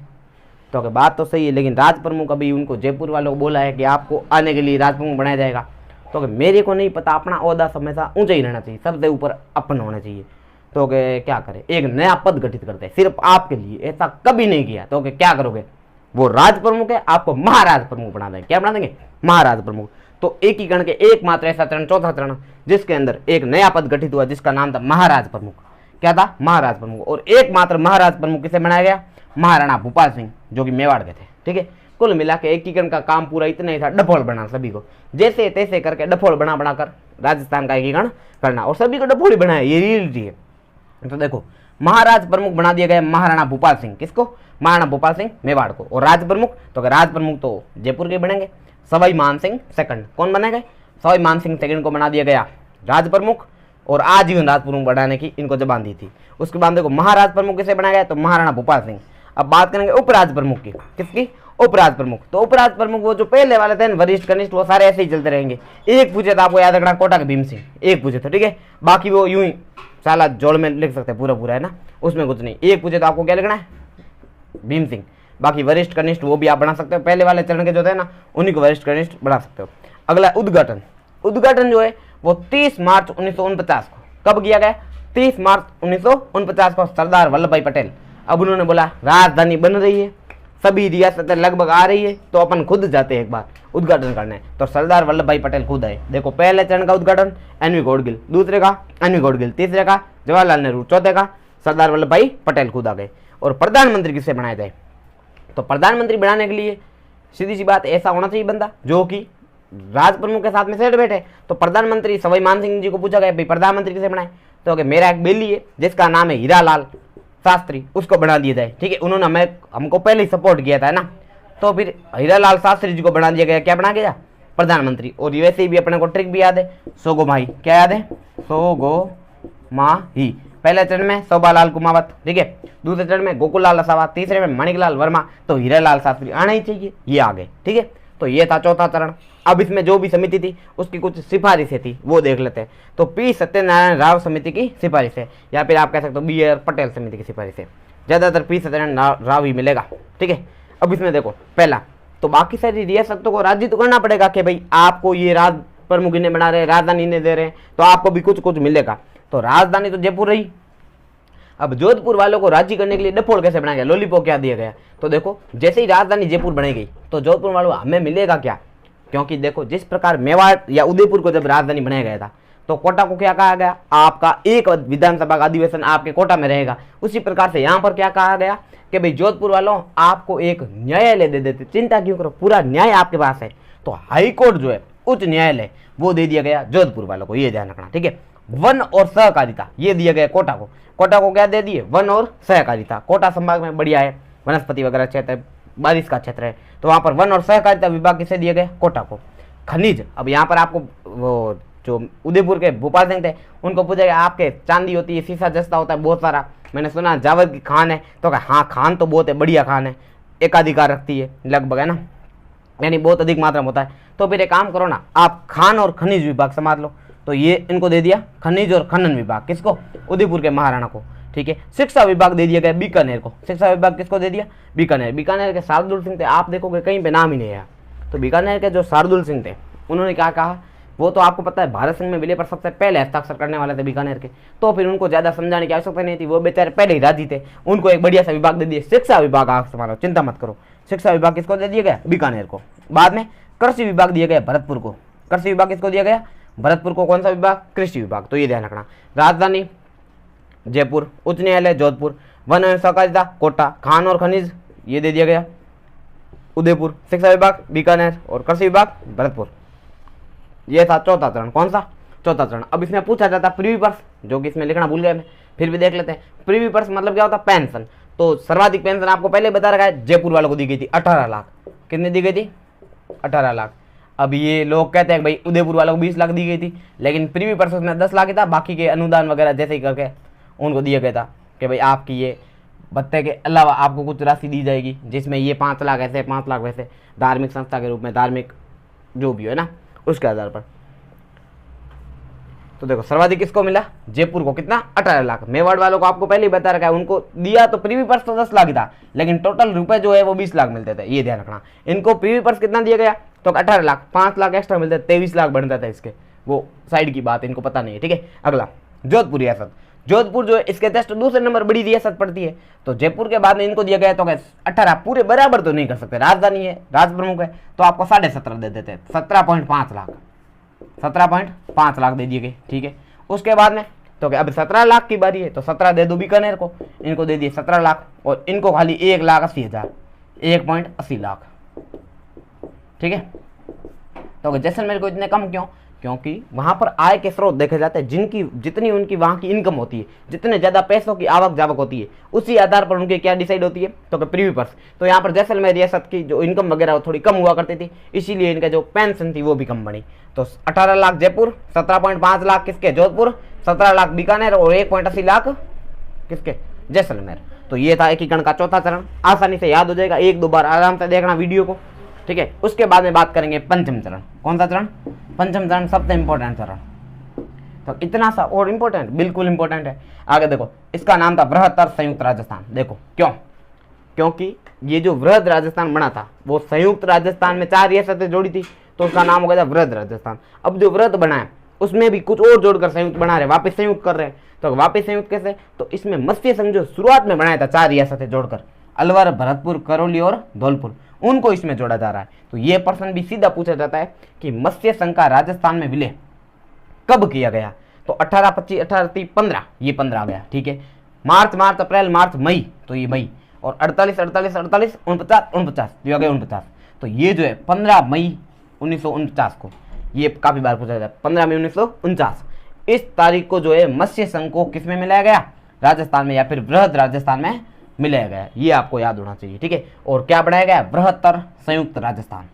तो अगर बात तो सही है, लेकिन राज प्रमुख अभी उनको जयपुर वालों को बोला है कि आपको आने के लिए राज प्रमुख बनाया जाएगा। तो अगर मेरे को नहीं पता, अपना ओहदा हमेशा ऊंचा ही रहना चाहिए, सबसे ऊपर अपन होना चाहिए। तो क्या करें, एक नया पद गठित करते हैं सिर्फ आपके लिए, ऐसा कभी नहीं किया। तो क्या करोगे, वो राज प्रमुख है, आपको महाराज प्रमुख बना देंगे। क्या बना देंगे, महाराज प्रमुख। तो एकीकरण के एकमात्र ऐसा चरण, चौथा चरण, जिसके अंदर एक नया पद गठित हुआ जिसका नाम था महाराज प्रमुख। क्या था, महाराज प्रमुख। और एकमात्र महाराज प्रमुख किसे बनाया गया, महाराणा भूपाल सिंह, जो कि मेवाड़ के थे। ठीक है, कुल मिला के एकीकरण का काम पूरा इतना ही था, डफोल बना सभी को, जैसे तैसे करके डफोल बना बनाकर राजस्थान का एकीकरण करना, और सभी को डफोल ही बनाया, ये रियलिटी है। तो देखो, महाराज प्रमुख बना दिया गया महाराणा भूपाल सिंह, किसको, महाराणा भूपाल सिंह मेवाड़ को। और राज प्रमुख, तो अगर राज प्रमुख तो जयपुर के बनेंगे, सवाई मान सिंह सेकंड। कौन बने गए, सवाई मान सिंह सेकंड को बना दिया गया राज प्रमुख, और आजीवन राज प्रमुख बनाने की इनको जबान दी थी। उसके बाद देखो महाराज प्रमुख किसे बनाया गया, तो महाराणा भूपाल सिंह। अब बात करेंगे उपराज प्रमुख की, किसकी, उपराज प्रमुख। तो उपराज प्रमुख वो जो पहले वाले थे, वरिष्ठ कनिष्ठ, वो सारे ऐसे ही चलते रहेंगे। एक पूछे तो आपको याद रखना, कोटा के भीम सिंह, एक पूछे तो, ठीक है, बाकी वो यूं ही साला जोड़ में लिख सकते हैं, पूरा पूरा है ना, उसमें कुछ नहीं। एक पूछे तो आपको क्या लिखना है, भीम सिंह। बाकी वरिष्ठ कनिष्ठ वो भी आप बना सकते हो, पहले वाले चरण के जो थे ना, उन्हीं को वरिष्ठ कनिष्ठ बना सकते हो। अगला उद्घाटन। उद्घाटन जो है वो 30 मार्च 1949 को कब किया गया, 30 मार्च 1949 को सरदार वल्लभ भाई पटेल। अब उन्होंने बोला राजधानी बन रही है, सभी रियासतें लगभग आ रही है, तो अपन खुद जाते हैं एक बार उद्घाटन करने। तो सरदार वल्लभ भाई पटेल खुद आए। देखो, पहले चरण का उद्घाटन एनवी गौड़गिल, दूसरे का एनवी गौड़गिल, तीसरे का जवाहरलाल नेहरू, चौथे का सरदार वल्लभ भाई पटेल खुद आ गए। और प्रधानमंत्री किससे बनाए थे, तो प्रधानमंत्री बनाने के लिए सीधी सी बात, ऐसा होना चाहिए बंदा जो कि राज प्रमुख के साथ में सेठ बैठे। तो प्रधानमंत्री सवाई मान सिंह जी को पूछा गया, भाई प्रधानमंत्री किसे बनाए, तो मेरा एक बेली है जिसका नाम है हीरालाल शास्त्री, उसको बना दिया जाए। ठीक है, उन्होंने हमको पहले ही सपोर्ट किया था ना, तो फिर हीरालाल शास्त्री जी को बना दिया गया। क्या बना गया, प्रधानमंत्री। और वैसे भी अपने को ट्रिक भी याद है, सोगो माही। क्या याद है, सोगो माही। पहले चरण में शोभालाल कुमावत, ठीक है, दूसरे चरण में गोकुललाल असावा, तीसरे में मणिकलाल वर्मा, तो हीरालाल शास्त्री आना ही चाहिए, ये आ गए। ठीक है, तो ये था चौथा चरण। अब इसमें जो भी समिति थी उसकी कुछ सिफारिशें थी, वो देख लेते हैं। तो पी सत्यनारायण राव समिति की सिफारिश है, या फिर आप कह सकते हो बी आर पटेल समिति की सिफारिश है, ज़्यादातर पी सत्यनारायण राव ही मिलेगा। ठीक है, अब इसमें देखो, पहला तो बाकी सारी रियासतों को राज्य तो करना पड़ेगा कि भाई आपको ये राज प्रमुख इन्हें बना रहे, राजधानी इन्हें दे रहे हैं, तो आपको भी कुछ कुछ मिलेगा। तो राजधानी तो जयपुर रही। अब जोधपुर वालों को राज्य करने के लिए डफोल कैसे बनाया गया, लॉलीपॉप क्या दिया गया। तो देखो, जैसे ही राजधानी जयपुर बनी गई तो जोधपुर वालों हमें मिलेगा क्या, क्योंकि देखो जिस प्रकार मेवाड़ या उदयपुर को जब राजधानी बनाया गया था, तो कोटा को क्या कहा गया, आपका एक विधानसभा का अधिवेशन आपके कोटा में रहेगा। उसी प्रकार से यहाँ पर क्या कहा गया कि भाई जोधपुर वालों आपको एक न्यायालय दे देते, चिंता क्यों करो, पूरा न्याय आपके पास है। तो हाईकोर्ट जो है, उच्च न्यायालय, वो दे दिया गया जोधपुर वालों को, ये ध्यान रखना। ठीक है, वन और सहकारिता ये दिया गया कोटा को। कोटा को क्या दे दिए, वन और सहकारिता। कोटा संभाग में बढ़िया है, वनस्पति वगैरह क्षेत्र है, बारिश का क्षेत्र है, तो वहाँ पर वन और सहकारिता विभाग किसे दिए गए, कोटा को। खनिज, अब यहाँ पर आपको वो जो उदयपुर के भोपाल सिंह थे उनको पूछा गया आपके चांदी होती है, शीशा जस्ता होता है बहुत सारा, मैंने सुना जावद की खान है, तो कहा हाँ खान तो बहुत है, बढ़िया खान है, एकाधिकार रखती है लगभग, है ना, यानी बहुत अधिक मात्रा में होता है। तो फिर एक काम करो ना, आप खान और खनिज विभाग संभाल लो। तो ये इनको दे दिया खनिज और खनन विभाग, किसको, उदयपुर के महाराणा को। ठीक है, शिक्षा विभाग दे दिया गया बीकानेर को। शिक्षा विभाग किसको दे दिया, बीकानेर। बीकानेर के शार्दुल सिंह थे, आप देखोगे कहीं पे नाम ही नहीं है। तो बीकानेर के जो शार्दुल सिंह थे उन्होंने क्या कहा, वो तो आपको पता है भारत संघ में विलय पर सबसे पहले हस्ताक्षर करने वाले थे बीकानेर के, तो फिर उनको ज्यादा समझाने की आवश्यकता नहीं थी, वो बेचारे पहले ही राजी थे। उनको एक बढ़िया सा विभाग दे दिए, शिक्षा विभाग। आप संभालो, चिंता मत करो। शिक्षा विभाग किसको दे दिया गया, बीकानेर को। बाद में कृषि विभाग दिया गया भरतपुर को। कृषि विभाग किसको दिया गया, भरतपुर को। कौन सा विभाग, कृषि विभाग। तो ये ध्यान रखना। राजधानी जयपुर, उच्च न्यायालय जोधपुर, वन एवं सहकारिता कोटा, खान और खनिज ये दे दिया गया उदयपुर, शिक्षा विभाग बीकानेर और कृषि विभाग भरतपुर। ये था चौथा चरण। कौन सा, चौथा चरण। अब इसमें पूछा जाता प्रीवी पर्स, जो कि इसमें लिखना भूल गए मैं, फिर भी देख लेते हैं। प्रीवी पर्स मतलब क्या होता, पेंशन। तो सर्वाधिक पेंशन आपको पहले बता रखा है, जयपुर वालों को दी गई थी 18 लाख। कितनी दी गई थी, 18 लाख। अब ये लोग कहते हैं भाई उदयपुर वालों को 20 लाख दी गई थी, लेकिन प्रीवी पर्स में 10 लाख ही था, बाकी के अनुदान वगैरह जैसे ही करके उनको दिया गया था कि भाई आपकी ये भत्ते के अलावा आपको कुछ राशि दी जाएगी, जिसमें ये 5 लाख ऐसे 5 लाख वैसे, धार्मिक संस्था के रूप में, धार्मिक जो भी है ना उसके आधार पर। तो देखो सर्वाधिक किसको मिला, जयपुर को, कितना 18 लाख। मेवाड़ वालों को आपको पहले ही बता रखा है, उनको दिया तो प्रीवी पर्स तो 10 लाख ही था, लेकिन टोटल रुपए जो है वो 20 लाख मिलते थे, ये ध्यान रखना। इनको प्रीवी पर्स कितना दिया गया, तो 18 लाख, 5 लाख एक्स्ट्रा मिलते, 23 लाख बनता था इसके, वो साइड की बात इनको पता नहीं है, ठीक है। अगला जोधपुर रियासत, जोधपुर जो है इसके जस्ट दूसरे नंबर बड़ी रियासत पड़ती है। तो जयपुर के बाद में इनको दिया गया तो 18, पूरे बराबर तो नहीं कर सकते, राजधानी है, राज प्रमुख है, तो आपको 17.5 दे देते, 17.5 लाख, 17.5 लाख दे दिए गए, ठीक है। उसके बाद में तो अब 17 लाख की बारी है, तो 17 दे दो बीकानेर को, इनको दे दिए 17 लाख, और इनको खाली 1,80,000, 1.80 लाख, ठीक है। तो जैसलमेर को इतने कम क्यों, क्योंकि वहां पर आय के स्रोत देखे जाते हैं, जिनकी जितनी उनकी वहां की इनकम होती है, जितने ज्यादा पैसों की आवक जावक होती है, उसी आधार पर उनके क्या डिसाइड होती है, तो प्रीवी पर्स। तो यहाँ पर जैसलमेर रियासत की जो इनकम वगैरह वो थोड़ी कम हुआ करती थी, इसीलिए इनका जो पेंशन थी वो भी कम बनी। तो 18 लाख जयपुर, 17.5 लाख किसके, जोधपुर, 17 लाख बीकानेर, और 1.80 लाख किसके, जैसलमेर। तो ये था एकीकरण का चौथा चरण, आसानी से याद हो जाएगा, 1-2 बार आराम से देखना वीडियो को, ठीक है। उसके बाद में बात करेंगे पंचम चरण। कौन सा चरण, पंचम चरण, सबसे इंपॉर्टेंट चरण। तो इतना सा और इंपॉर्टेंट, बिल्कुल इंपॉर्टेंट है। आगे देखो, इसका नाम था बृहत्तर संयुक्त राजस्थान। देखो क्यों, क्योंकि ये जो वृहद राजस्थान बना था वो संयुक्त राजस्थान में 4 रियासतें जोड़ी थी, तो उसका नाम हो गया था वृहद राजस्थान। अब जो वृहद बना है उसमें भी कुछ और जोड़कर संयुक्त बना रहे, वापस संयुक्त कर रहे हैं। तो वापस संयुक्त कैसे, तो इसमें मत्स्य संघ जो शुरुआत में बनाया था 4 रियासतें जोड़कर, अलवर, भरतपुर, करौली और धौलपुर, उनको इसमें जोड़ा जा रहा है। तो ये प्रश्न भी सीधा पूछा जाता है कि मत्स्य संघ का राजस्थान में विलय कब किया गया, तो 18, 25, 18, 30, 15, ये 15 आ गया, ठीक है। मार्च, अप्रैल, मार्च, मई, तो ये मई, और 48, 48, 48, 49, 49, ये आ गए 49। तो ये जो है 15 मई 1949 को, ये काफी बार पूछा जाता है, 15 मई 1949 इस तारीख को जो है मत्स्य संघ को किस में मिलाया गया, राजस्थान में, या फिर बृहद राजस्थान में मिलाया गया, ये आपको याद होना चाहिए, ठीक है। और क्या बनाया गया, बृहत्तर संयुक्त राजस्थान,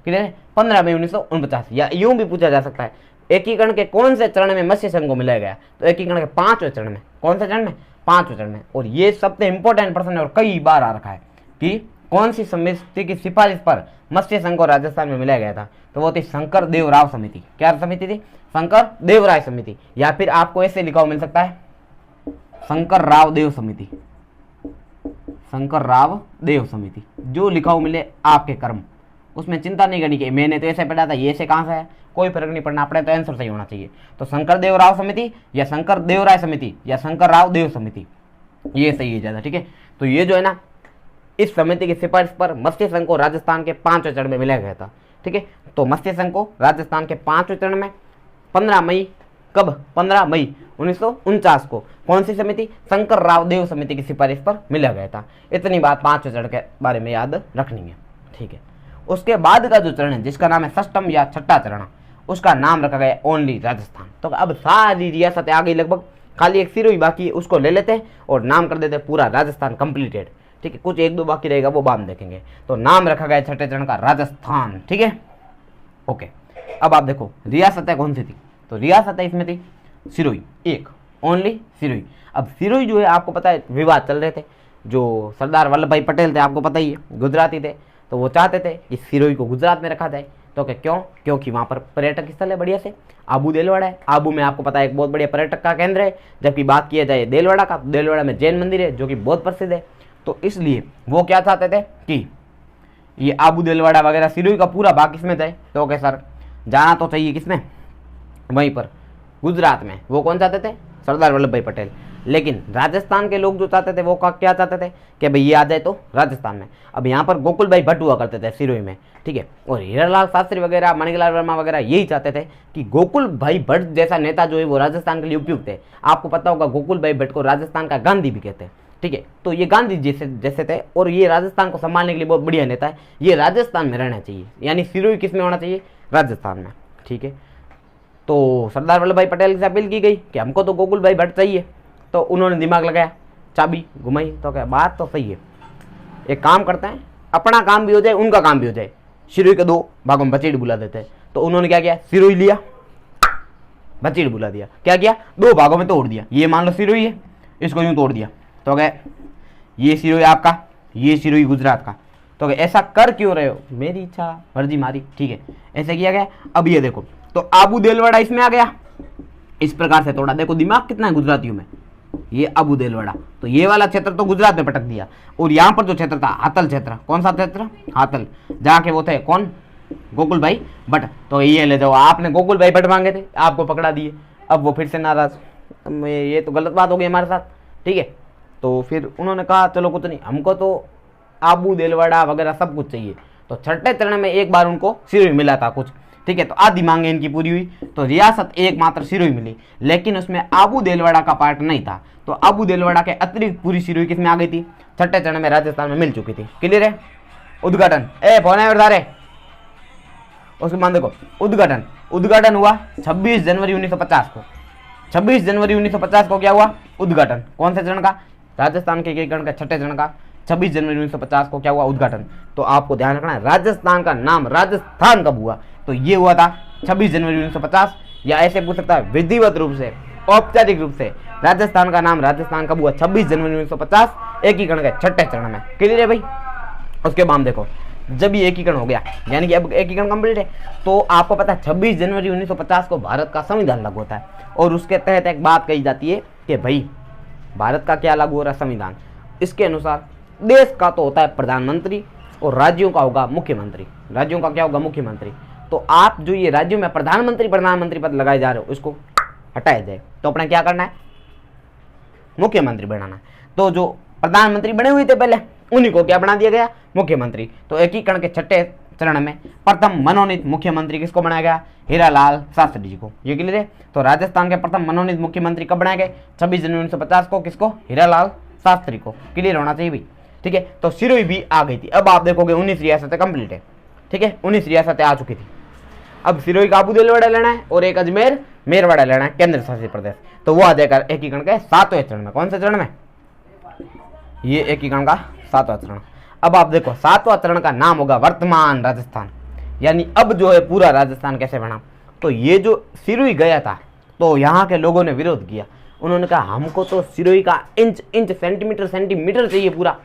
क्लियर है, 15 मई 1949। या यूं भी पूछा जा सकता है, एकीकरण के कौन से चरण में मत्स्य संघ को मिलाया गया, तो एकीकरण के 5वें चरण में। कौन से चरण में, 5वें चरण में। और ये सबसे इंपॉर्टेंट प्रश्न है और कई बार आ रखा है कि कौन सी समिति की सिफारिश पर मत्स्य संघ को राजस्थान में मिलाया गया था, तो वो थी शंकर देवराव समिति। क्या समिति थी, शंकर देवराय समिति, या फिर आपको ऐसे लिखा हुआ मिल सकता है शंकर राव देव समिति, शंकर राव देव समिति, जो लिखा हुआ मिले आपके कर्म, उसमें चिंता नहीं करनी कि मैंने तो ऐसे पढ़ा था, ये ऐसे कहां से है, कोई फर्क नहीं पड़ना, अपने तो आंसर सही होना चाहिए। तो शंकर देवराव समिति या शंकर देवराय समिति या शंकर राव देव समिति, ये सही है ज्यादा, ठीक है। तो ये जो है ना, इस समिति की सिफारिश पर मत्स्य संघ को राजस्थान के 5वें चरण में मिलाया गया था, ठीक है। तो मत्स्य संघ को राजस्थान के 5वें चरण में 15 मई, कब, 15 मई 1949 को कौन सी समिति, शंकर राव देव समिति की सिफारिश पर मिला गया था। इतनी बात 5वें चरण के बारे में याद रखनी है, ठीक है। उसके बाद का जो चरण है, जिसका नाम है षष्ठम या छठा चरण, उसका नाम रखा गया ओनली राजस्थान। तो अब सारी रियासतें आ गई लगभग, खाली एक सिरोही बाकी है, उसको ले लेते हैं और नाम कर देते हैं पूरा राजस्थान कंप्लीटेड, ठीक है। कुछ 1-2 बाकी रहेगा, वो बाद में देखेंगे। तो नाम रखा गया छठे चरण का राजस्थान, ठीक है, ओके। अब आप देखो रियासतें कौन सी थी, तो रियासतें इसमें थी सिरोही, एक ओनली सिरोही। अब सिरोही जो है आपको पता है विवाद चल रहे थे, जो सरदार वल्लभ भाई पटेल थे, आपको पता ही है, गुजराती थे, तो वो चाहते थे कि सिरोही को गुजरात में रखा जाए। तो क्यों, क्योंकि वहाँ पर पर्यटक स्थल है बढ़िया से, आबू देलवाड़ा है, आबू में आपको पता है एक बहुत बढ़िया पर्यटक का केंद्र है। जबकि बात किया जाए देलवाड़ा का, तो देलवाड़ा में जैन मंदिर है जो कि बहुत प्रसिद्ध है। तो इसलिए वो क्या चाहते थे कि ये आबू देलवाड़ा वगैरह सिरोही का पूरा भाग किसमें जाए, तो क्या सर जाना तो चाहिए किसमें, वहीं पर गुजरात में। वो कौन चाहते थे, सरदार वल्लभ भाई पटेल। लेकिन राजस्थान के लोग जो चाहते थे वो क्या चाहते थे कि भाई ये आ जाए तो राजस्थान में। अब यहाँ पर गोकुल भाई भट्ट हुआ करते थे सिरोही में, ठीक है। और हीरालाल शास्त्री वगैरह, मणिलाल वर्मा वगैरह यही चाहते थे कि गोकुल भाई भट्ट जैसा नेता जो है वो राजस्थान के लिए उपयुक्त है। आपको पता होगा गोकुल भाई भट्ट को राजस्थान का गांधी भी कहते हैं, ठीक है। तो ये गांधी जैसे थे और ये राजस्थान को संभालने के लिए बहुत बढ़िया नेता है, ये राजस्थान में रहना चाहिए, यानी सिरोही किस में होना चाहिए, राजस्थान में, ठीक है। तो सरदार वल्लभ भाई पटेल से अपील की गई कि हमको तो गोकुल भाई भट्ट चाहिए। तो उन्होंने दिमाग लगाया, चाबी घुमाई, तो क्या बात तो सही है, एक काम करते हैं, अपना काम भी हो जाए उनका काम भी हो जाए, सिरोही के 2 भागों में बचेड़ बुला देते हैं। तो उन्होंने क्या किया, सिरोही लिया, बचेड़ बुला दिया, क्या किया, 2 भागों में तोड़ दिया। ये मान लो सिरोही है, इसको यूं तोड़ दिया, तो क्या ये सिरोही आपका, ये सिरोही गुजरात का। तो ऐसा कर क्यों रहे हो, मेरी इच्छा मर्जी मारी, ठीक है, ऐसे किया गया। अब ये देखो, तो आबू देलवाड़ा इसमें आ गया, इस प्रकार से तोड़ा। देखो दिमाग कितना है गुजरातियों में, ये आबू देलवाड़ा, तो ये वाला क्षेत्र तो गुजरात में पटक दिया। और यहाँ पर जो क्षेत्र था हातल क्षेत्र, कौन सा क्षेत्र, हातल, जाके वो थे कौन, गोकुल भाई भट्ट। तो ये ले जाओ, आपने गोकुल भाई भट्ट मांगे थे, आपको पकड़ा दिए। अब वो फिर से नाराज, ये तो गलत बात हो गई हमारे साथ, ठीक है। तो फिर उन्होंने कहा चलो कुछ नहीं, हमको तो आबू देलवाड़ा वगैरह सब कुछ चाहिए। तो छठे चरण में एक बार उनको सिरोही मिला था कुछ, ठीक है, तो आधी मांगे इनकी पूरी हुई, तो रियासत एकमात्र सिरोही मिली, लेकिन उसमें आबू देलवाड़ा का पार्ट नहीं था। तो आबू देलवाड़ा के अतिरिक्त पूरी सिरोही किसमें आ गई थी, छठे चरण में राजस्थान में मिल चुकी थी। क्लियर है। उद्घाटन फोन उसके बाद देखो उद्घाटन हुआ 26 जनवरी 1950 को। 26 जनवरी 1950 को क्या हुआ, उद्घाटन, कौन से चरण का, राजस्थान के एकीकरण का छठे चरण का। 26 जनवरी 1950 को क्या हुआ, उद्घाटन। तो आपको ध्यान रखना है राजस्थान का नाम राजस्थान कब हुआ, तो ये हुआ था 26 जनवरी 1950, या ऐसे पूछ सकता है विधिवत रूप से, औपचारिक रूप से राजस्थान का नाम राजस्थान कब हुआ, 26 जनवरी 1950 एकीकरण के छठे चरण में। क्लियर है भाई। उसके बाद देखो, जब ये एकीकरण हो गया, यानी कि अब एकीकरण कंप्लीट है, तो आपको पता है 26 जनवरी 1950 को भारत का संविधान लागू होता है। और उसके तहत एक बात कही जाती है कि भाई भारत का क्या लागू हो रहा है, संविधान। इसके अनुसार देश का तो होता है प्रधानमंत्री और राज्यों का होगा मुख्यमंत्री। राज्यों का क्या होगा, मुख्यमंत्री। तो आप जो ये राज्यों में प्रधानमंत्री पद लगाए जा रहे हो, इसको हटाया जाए, तो अपना क्या करना है, मुख्यमंत्री बनाना है। तो जो प्रधानमंत्री बने हुए थे पहले, उन्हीं को क्या बना दिया गया, मुख्यमंत्री। तो एकीकरण के छठे चरण में प्रथम मनोनीत मुख्यमंत्री किसको बनाया गया, हीरालाल शास्त्री जी को। ये क्लियर है। तो राजस्थान के प्रथम मनोनीत मुख्यमंत्री कब बनाए गए, 26 जनवरी 1950 को। किसको, हीरालाल शास्त्री को। क्लियर होना चाहिए भाई, ठीक है। तो सिरोही भी आ गई थी। अब आप देखोगे 19 रियासतें कंप्लीट है, ठीक है, 19 रियासतें आ चुकी थी। अब सिरोही का आबू देलवाड़ा लेना है और एक अजमेर मेरवाड़ा लेना है, केंद्र शासित प्रदेश। तो वो आ जाएगा एकीकरण के 7वें चरण में। कौन से चरण में, ये एकीकरण का 7वां चरण। अब आप देखो 7वां चरण का नाम होगा वर्तमान राजस्थान, यानी अब जो है पूरा राजस्थान कैसे बना। तो ये जो सिरोही गया था, तो यहाँ के लोगों ने विरोध किया। उन्होंने कहा हमको तो सिरोही का इंच सेंटीमीटर चाहिए पूरा।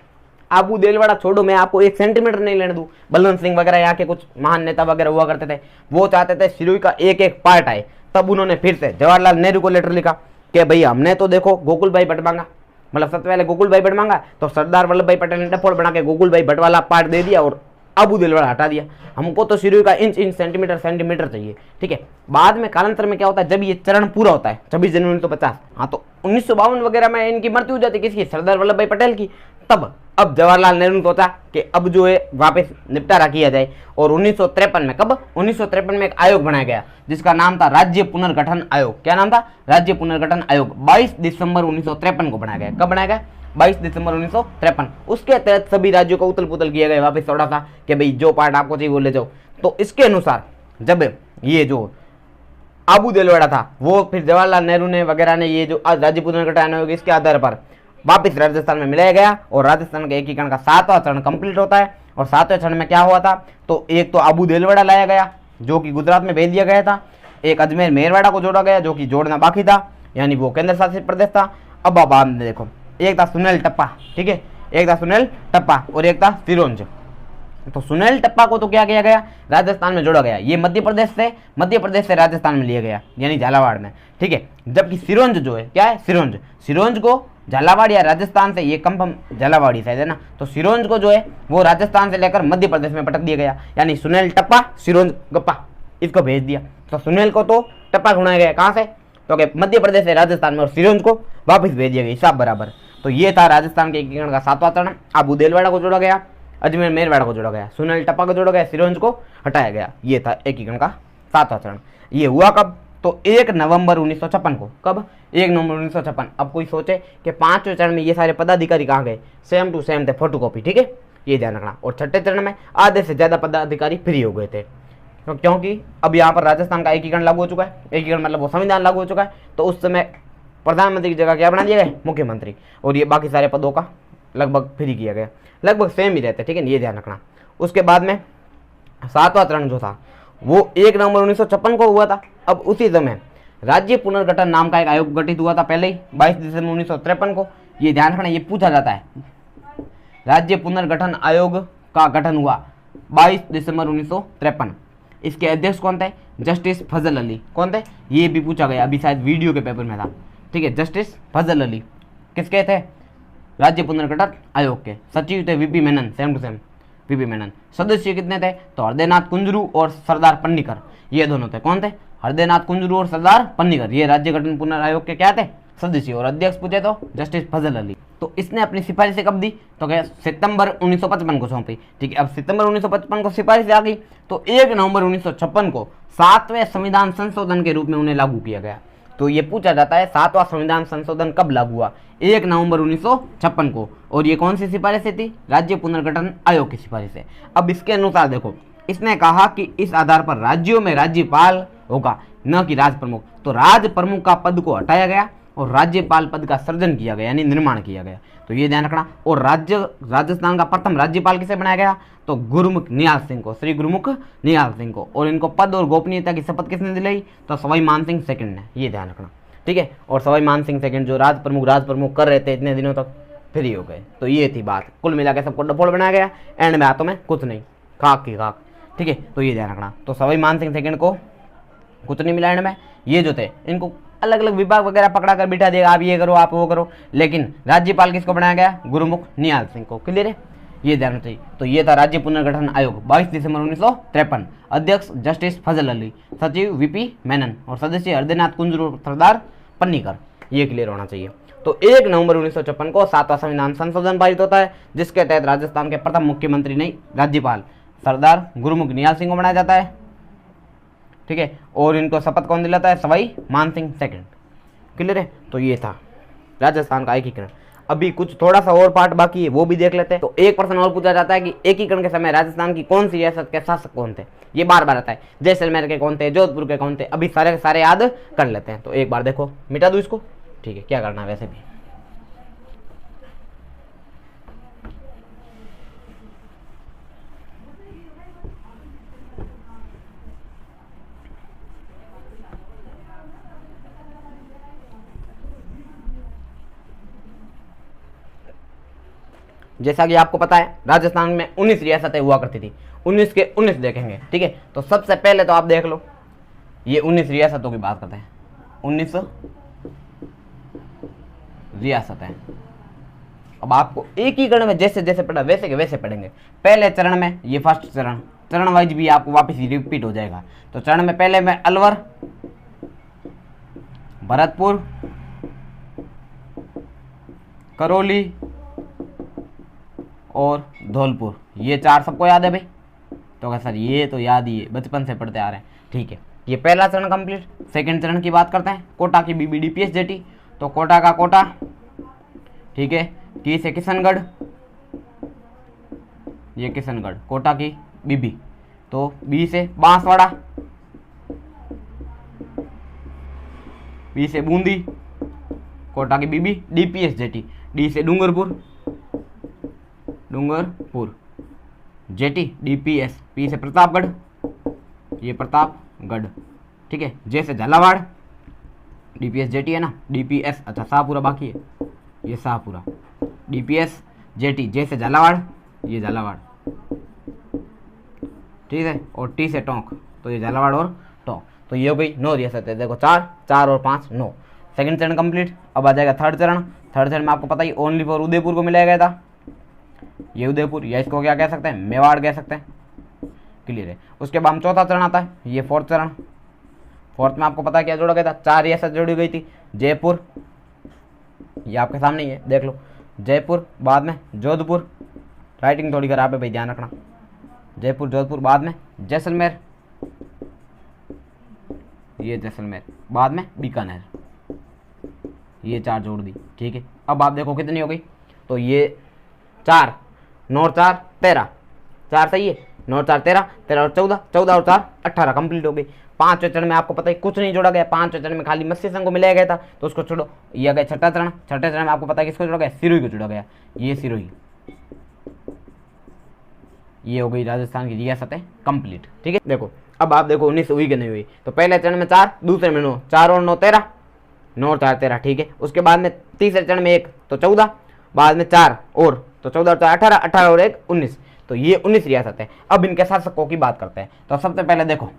आबू देलवाड़ा छोड़ो, मैं आपको 1 सेंटीमीटर नहीं लेने दूं। बलवंत सिंह वगैरह यहाँ के कुछ महान नेता वगैरह हुआ करते थे, वो चाहते थे सिरोही का एक पार्ट आए। तब उन्होंने फिर से जवाहरलाल नेहरू को लेटर लिखा कि भाई हमने तो देखो गोकुल भाई भट्ट मांगा, मतलब सबसे पहले गोकुल भाई भट्ट मांगा, तो सरदार वल्लभ भाई पटेल ने टपोर बना के गोकुल भाई भट्ट वाला पार्ट दे दिया और आबू देलवाड़ा हटा दिया। हमको तो सिरोही का इंच सेंटीमीटर चाहिए, ठीक है। बाद में कालांतर में क्या होता है, जब ये चरण पूरा होता है 26 जनवरी 1950, हाँ, तो 1952 वगैरह में इनकी मृत्यु हो जाती है, किसकी, सरदार वल्लभ भाई पटेल की। तब अब जवाहरलाल नेहरू ने सोचा कि अब जो है वापस निपटारा किया जाए। और 1953 में, कब, 1953 में एक आयोग बनाया गया जिसका नाम था राज्य पुनर्गठन आयोग। क्या नाम था, राज्य पुनर्गठन आयोग। 22 दिसंबर 1953 को बनाया गया। कब बनाया गया, 22 दिसंबर 1953। उसके तहत सभी राज्यों को उतल पुतल किया गया वापस थोड़ा सा कि भाई जो पार्ट आपको चाहिए वो ले जाओ। तो इसके अनुसार जब ये जो आबू देलवाड़ा था, वो फिर जवाहरलाल नेहरू ने वगैरह ने ये जो आज राज्य पुनर्गठन आयोग, इसके आधार पर वापिस राजस्थान में मिलाया गया और राजस्थान के एकीकरण का 7वां चरण कंप्लीट होता है। और 7वें चरण में क्या हुआ था, तो एक तो आबू देलवाड़ा लाया गया जो कि गुजरात में भेज दिया गया था, एक अजमेर मेरवाड़ा को जोड़ा गया जो कि जोड़ना बाकी था, यानी वो केंद्र शासित प्रदेश था। अब आप देखो, एक था सुनील टप्पा, ठीक है, एक था सुनील टप्पा और एक था सिरोंज। तो सुनील टप्पा को तो क्या किया गया, राजस्थान में जोड़ा गया। ये मध्य प्रदेश से राजस्थान में लिया गया, यानी झालावाड़ में, ठीक है। जबकि सिरोंज जो है, क्या है, सिरोंज को झालावाड़ या राजस्थान से, ये कम झालावाड़ी शायद है ना, तो सिरोंज को जो है वो राजस्थान से लेकर मध्य प्रदेश में पटक दिया गया, यानी सुनील टप्पा सिरोंज गप्पा, इसको भेज दिया। तो सुनील को तो टप्पा ढूंढाया गया, कहाँ से, तो मध्य प्रदेश से राजस्थान में, और सिरोंज को वापस भेज दिया गया, हिसाब बराबर। तो ये था राजस्थान के एकीकरण का 7वां चरण। आबू देलवाड़ा को जोड़ा गया, अजमेर मेरवाड़ा को जोड़ा गया, सुनील टप्पा को जोड़ा गया, सिरोंज को हटाया गया। ये था एकीकरण का 7वां चरण। ये हुआ कब, तो 1 नवंबर 1956 को। कब, 1 नवंबर 1956। अब कोई सोचे कि 5वें चरण में ये सारे पदाधिकारी कहाँ गए, सेम टू सेम थे, फोटोकॉपी, ठीक है, ये ध्यान रखना। और छठे चरण में आधे से ज्यादा पदाधिकारी फ्री हो गए थे, क्योंकि अब यहाँ पर राजस्थान का एकीकरण लागू हो चुका है। एकीकरण मतलब वो संविधान लागू हो चुका है। तो उस समय प्रधानमंत्री की जगह क्या बना दिया गया, मुख्यमंत्री, और ये बाकी सारे पदों का लगभग फ्री किया गया, लगभग सेम ही रहते, ठीक है, ये ध्यान रखना। उसके बाद में 7वां चरण जो था वो 1 नवंबर 1956 को हुआ था। अब उसी समय राज्य पुनर्गठन नाम का एक आयोग गठित हुआ था पहले ही 22 दिसंबर 1953 को। ये ध्यान रखना, ये पूछा जाता है राज्य पुनर्गठन आयोग का गठन हुआ 22 दिसंबर 1953। इसके अध्यक्ष कौन थे? जस्टिस फजल अली। कौन थे? ये भी पूछा गया अभी शायद वीडियो के पेपर में था। ठीक है, जस्टिस फजल अली किसके थे? राज्य पुनर्गठन आयोग के। सचिव थे VP Menon, same to same VP Menon. सदस्य कितने थे? तो हृदयनाथ कुंजरू और सरदार पन्नीकर, ये दोनों थे। कौन थे? हृदयनाथ कुंजरू और सरदार पन्नीकर, ये राज्य गठन पुनर्आयोग के क्या थे? सदस्य। और अध्यक्ष पूछे तो जस्टिस फजल अली। तो इसने अपनी सिफारिशें कब दी? तो क्या सितंबर 1955 को सौंपी। ठीक है, अब सितंबर 1955 को सिफारिश आ गई तो 1 नवंबर 1956 को 7वें संविधान संशोधन के रूप में उन्हें लागू किया गया। तो ये पूछा जाता है 7वां संविधान संशोधन कब लागू हुआ? 1 नवंबर 1956 को। और ये कौन सी सिफारिशें थी? राज्य पुनर्गठन आयोग की सिफारिशें। अब इसके अनुसार देखो, इसने कहा कि इस आधार पर राज्यों में राज्यपाल होगा, न कि राज प्रमुख। तो राज प्रमुख का पद को हटाया गया और राज्यपाल पद का सृजन किया गया, यानी निर्माण किया गया। तो ये ध्यान रखना। और राजस्थान का प्रथम राज्यपाल किसे बनाया गया? तो गुरुमुख निहाल सिंह को, श्री गुरुमुख निहाल सिंह को। और इनको पद और गोपनीयता की शपथ किसने दिलाई? तो सवाई मानसिंह सेकंड ने। ये ध्यान रखना, ठीक है। और सवाई मानसिंह सेकंड जो राज प्रमुख कर रहे थे इतने दिनों तक, फ्री हो गए। तो ये थी बात। कुल मिला के सबको डफोड़ बनाया गया, एंड में हाथों में कुछ नहीं, खाक की खाक। ठीक है, तो ये ध्यान रखना। तो सवाई मानसिंह सेकंड को कुछ नहीं मिला एंड में। ये जो थे इनको अलग अलग विभाग वगैरह पकड़ा कर बिठा दिया, आप ये करो आप वो करो। लेकिन राज्यपाल किसको बनाया गया? गुरुमुख निहाल सिंह को। क्लियर है, ये ध्यान चाहिए। तो ये था राज्य पुनर्गठन आयोग 22 दिसंबर 1953। अध्यक्ष जस्टिस फजल अली, सचिव वीपी मेनन और सदस्य हृदयनाथ कुंजरू, सरदार पन्नीकर। ये क्लियर होना चाहिए। तो 1 नवंबर 1956 को 7वां संविधान संशोधन पारित होता है, जिसके तहत राजस्थान के प्रथम मुख्यमंत्री नहीं राज्यपाल सरदार गुरुमुख निहाल सिंह को बनाया जाता है। ठीक है, और इनको शपथ कौन दिलाता है? सवाई मानसिंह सेकंड। क्लियर है, तो ये था राजस्थान का एकीकरण। अभी कुछ थोड़ा सा और पार्ट बाकी है, वो भी देख लेते हैं। तो एक प्रश्न और पूछा जाता है कि एकीकरण के समय राजस्थान की कौन सी रियासत के शासक कौन थे? ये बार बार आता है। जैसलमेर के कौन थे, जोधपुर के कौन थे, अभी सारे के सारे याद कर लेते हैं। तो एक बार देखो, मिटा दूं इसको। ठीक है, क्या करना है वैसे भी। जैसा कि आपको पता है राजस्थान में 19 रियासतें हुआ करती थी। 19 के 19 देखेंगे। ठीक है, तो सबसे पहले तो आप देख लो, ये 19 रियासतों की बात करते हैं। 19 रियासतें। अब आपको एकीकरण में जैसे जैसे पढ़ा वैसे के वैसे पढ़ेंगे। पहले चरण में, ये फर्स्ट चरण वाइज भी आपको वापस रिपीट हो जाएगा। तो चरण में पहले में अलवर, भरतपुर, करौली और धौलपुर, ये 4 सबको याद है भाई? तो क्या सर ये तो याद ही है, बचपन से पढ़ते आ रहे हैं। ठीक है, ये पहला चरण कंप्लीट। सेकंड चरण की बात करते हैं। कोटा की बीबी डीपीएस जेटी। तो कोटा का कोटा, ठीक है, की से किशनगढ़, ये किशनगढ़। कोटा की बीबी, तो बी से बांसवाड़ा, बी से बूंदी, कोटा की बीबी डीपीएस जेटी। डी से Dungarpur, Dungarpur jetty DPS. P से प्रतापगढ़, ये प्रतापगढ़। ठीक है, जे से झालावाड़, डीपीएस जेटी है ना, डीपीएस। अच्छा, शाहपुरा बाकी है, ये शाहपुरा। डीपीएस जेटी, जे से झालावाड़, ये झालावाड़। ठीक है, और टी से टोंक, तो ये झालावाड़ और टोंक। तो ये हो गई 9 रियासत है। देखो 4 और 5 9। सेकंड चरण कंप्लीट। अब आ जाएगा थर्ड चरण। थर्ड चरण में आपको पता ही ओनली फॉर उदयपुर को मिलाया गया था। ये उदयपुर, या इसको क्या कह सकते हैं? मेवाड़ कह सकते हैं। क्लियर है। उसके बाद चौथा चरण आता है, ये फोर्थ चरण। फोर्थ में आपको पता है क्या जोड़ा गया था? 4 रियासत जोड़ी गई थी। जयपुर, ये आपके सामने ही है, देख लो। जयपुर, बाद में जोधपुर। राइटिंग थोड़ी खराब है भाई, ध्यान रखना। जयपुर, जोधपुर, बाद में जैसलमेर, ये जैसलमेर, बाद में बीकानेर। ये 4 जोड़ दी। ठीक है, अब आप देखो कितनी हो गई। तो ये 4 9 और 4 13, 4 सही है। 9 और 4 13, 13 और 14, 14 और 4 18 कंप्लीट हो गई। 5वें चरण में आपको पता है कुछ नहीं जोड़ा गया। 5वें चरण में खाली मत्स्य संघ को मिलाया गया था, तो उसको छोड़ो। ये आ गया छठा चरण। छठे चरण में आपको पता है किसको जोड़ा गया? सिरोही को जोड़ा गया। ये सिरोही, ये हो गई राजस्थान की रियासतें कंप्लीट। ठीक है, देखो अब आप देखो 19 हुई कि नहीं हुई। तो पहले चरण में 4, दूसरे में 9, 4 और 9 13, 9 और 4 13। ठीक है, उसके बाद में तीसरे चरण में 1, तो 14, बाद में 4 और, तो 14 और 18, 18 और 1 19, तो ये 19 रियासत है। अब इनके शासकों की बात करते हैं। तो सबसे पहले देखो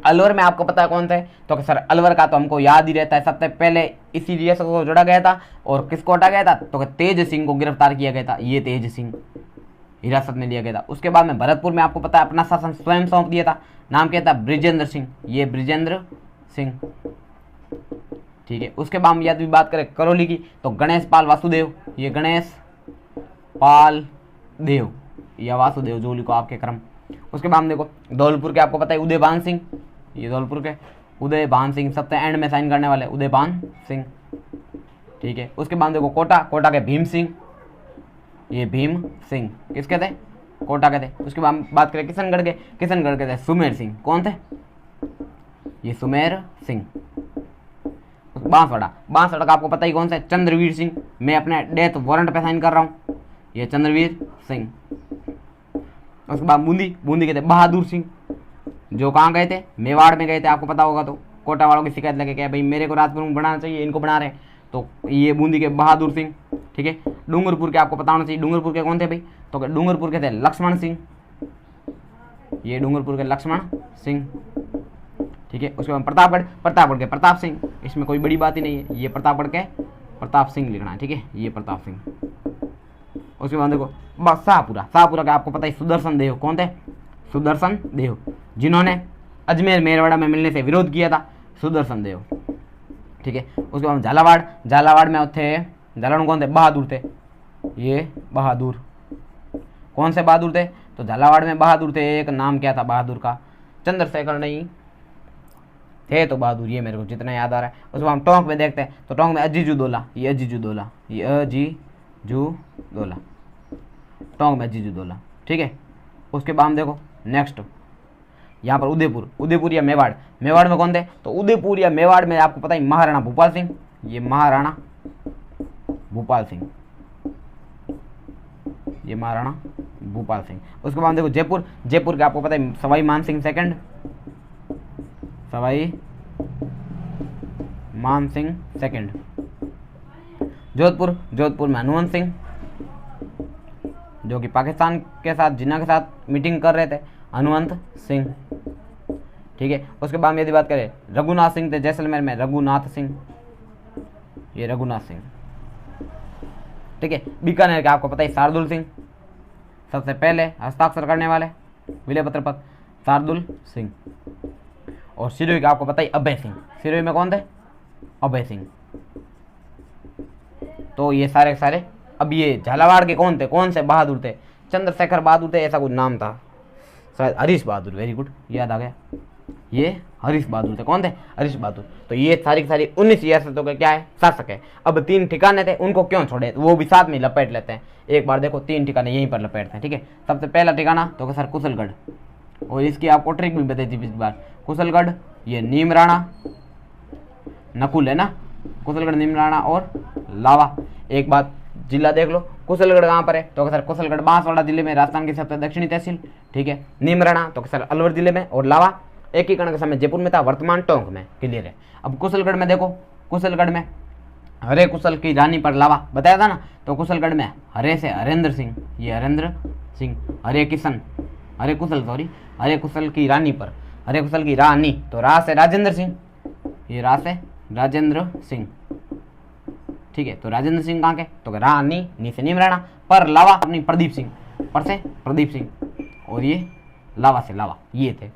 अलवर में आपको पता है कौन सा है, तो सर अलवर का तो हमको याद ही रहता है, सबसे पहले इसी रियासत को जोड़ा गया था और किसको हटा गया था, तो तेज सिंह को गिरफ्तार किया गया था, ये तेज सिंह हिरासत में लिया गया था। उसके बाद में भरतपुर में आपको पता है अपना शासन स्वयं सौंप दिया था, नाम क्या था, बृजेंद्र सिंह, ये बृजेंद्र सिंह, ठीक है। उसके बाद यदि बात करें करौली की, तो गणेश पाल वासुदेव, ये गणेश पाल देव या वासुदेव जो लिखो आपके क्रम। उसके बाद देखो धौलपुर के आपको पता है उदयभान सिंह, ये धौलपुर के उदयभान सिंह, सबसे एंड में साइन करने वाले उदयभान सिंह, ठीक है। उसके बाद देखो कोटा, कोटा के भीम सिंह, ये भीम सिंह किसके थे, कोटा के थे। उसके बाद बात करें किशनगढ़ के, किशनगढ़ के थे सुमेर सिंह, कौन थे, ये सुमेर सिंह। बांसवाड़ा, बांसवाड़ा का आपको पता ही कौन सा है, चंद्रवीर सिंह, मैं अपने डेथ वारंट पे साइन कर रहा हूँ, ये चंद्रवीर सिंह। उसके बाद बूंदी, बूंदी के थे बहादुर सिंह, जो कहाँ गए थे, मेवाड़ में गए थे, आपको पता होगा। तो कोटा वालों की शिकायत लगे क्या भाई मेरे को राजप्रमुख बनाना चाहिए, इनको बना रहे हैं, तो ये बूंदी के बहादुर सिंह, ठीक है। डूंगरपुर के आपको पता होना चाहिए, डूंगरपुर के कौन थे भाई, तो डूंगरपुर के थे लक्ष्मण सिंह, ये डूंगरपुर के लक्ष्मण सिंह, ठीक है। उसके बाद प्रतापगढ़, प्रतापगढ़ के प्रताप सिंह, इसमें कोई बड़ी बात ही नहीं है, ये प्रतापगढ़ के प्रताप सिंह लिखना है, ठीक है, ये प्रताप सिंह। उसके बाद देखो बस शाहपुरा, शाहपुरा का आपको पता है सुदर्शन देव, कौन थे, सुदर्शन देव, जिन्होंने अजमेर मेरवाड़ा में मिलने से विरोध किया था, सुदर्शन देव, ठीक है। उसके बाद झालावाड़, झालावाड़ में थे, झालावाड़ में कौन थे, बहादुर थे, ये बहादुर, कौन से बहादुर थे, तो झालावाड़ में बहादुर थे, एक नाम क्या था बहादुर का, चंद्रशेखर नहीं थे तो बहादुर, ये मेरे को जितना याद आ रहा है। उसके बाद हम टोंक में देखते हैं, तो टोंक में अजीजुद्दौला, ये अजीजुद्दौला, ये अजीजुद्दौला, टोंक में अजीजुद्दौला, ठीक है। उसके बाद हम देखो नेक्स्ट यहाँ पर उदयपुर, उदयपुर या मेवाड़, मेवाड़ में कौन थे, तो उदयपुर या मेवाड़ में आपको पता है महाराणा भूपाल सिंह, ये महाराणा भूपाल सिंह, ये महाराणा भूपाल सिंह। उसके बाद देखो जयपुर, जयपुर का आपको पता है सवाई मान सिंह सेकंड, सवाई मान सिंह सेकंड। जोधपुर, जोधपुर में हनुमंत सिंह, जो कि पाकिस्तान के साथ जिन्ना के साथ मीटिंग कर रहे थे, हनुमंत सिंह, ठीक है। उसके बाद में यदि बात करें रघुनाथ सिंह थे जैसलमेर में, रघुनाथ सिंह, ये रघुनाथ सिंह, ठीक है। बीकानेर का आपको पता है शार्दुल सिंह, सबसे पहले हस्ताक्षर करने वाले विलय पत्र पर शार्दुल सिंह। और सिरोही का आपको पता है अभय सिंह, सिरोही में कौन थे, अभय सिंह। तो ये सारे सारे, अब ये झालावाड़ के कौन थे, कौन से बहादुर थे, चंद्रशेखर बहादुर थे, ऐसा कुछ नाम था शायद, हरीश बहादुर, वेरी गुड, याद आ गया, ये हरीश बहादुर थे, कौन थे, हरीश बहादुर। तो ये सारी की सारी 19 रियासतों के क्या है, शासक है। अब 3 ठिकाने थे, उनको क्यों छोड़े, वो भी साथ में लपेट लेते हैं। एक बार देखो 3 ठिकाने यहीं पर लपेटते हैं, ठीक है। सबसे पहला ठिकाना तो सर कुशलगढ़, और इसकी आपको ट्रिक भी बताई थी इस बार, कुशलगढ़, ये नीमराणा, नकुल है ना, कुशलगढ़, नीमराणा और लावा। एक बात जिला देख लो, कुशलगढ़ कहाँ पर है, तो सर कुशलगढ़ बांसवाड़ा जिले में, राजस्थान की सबसे दक्षिणी तहसील, ठीक है। नीमराणा तो सर अलवर जिले में, और लावा एकीकरण के समय जयपुर में था, वर्तमान टोंक में, क्लियर है। अब कुशलगढ़ में देखो, कुशलगढ़ में हरे कुशल की रानी पर लावा बताया था ना, तो कुशलगढ़ में हरे से हरेंद्र सिंह, ये हरेंद्र सिंह, हरे किशन, हरे कुशल सॉरी, हरे कुशल की रानी पर, हरे कुशल की रानी, तो रा से राजेंद्र सिंह, ये रा से राजेंद्र सिंह, ठीक है। तो राजेंद्र सिंह कहाँ के, तो रानी, नी से नीमराणा, पर लावा अपनी प्रदीप सिंह, पर से प्रदीप सिंह, और ये लावा से लावा, ये थे।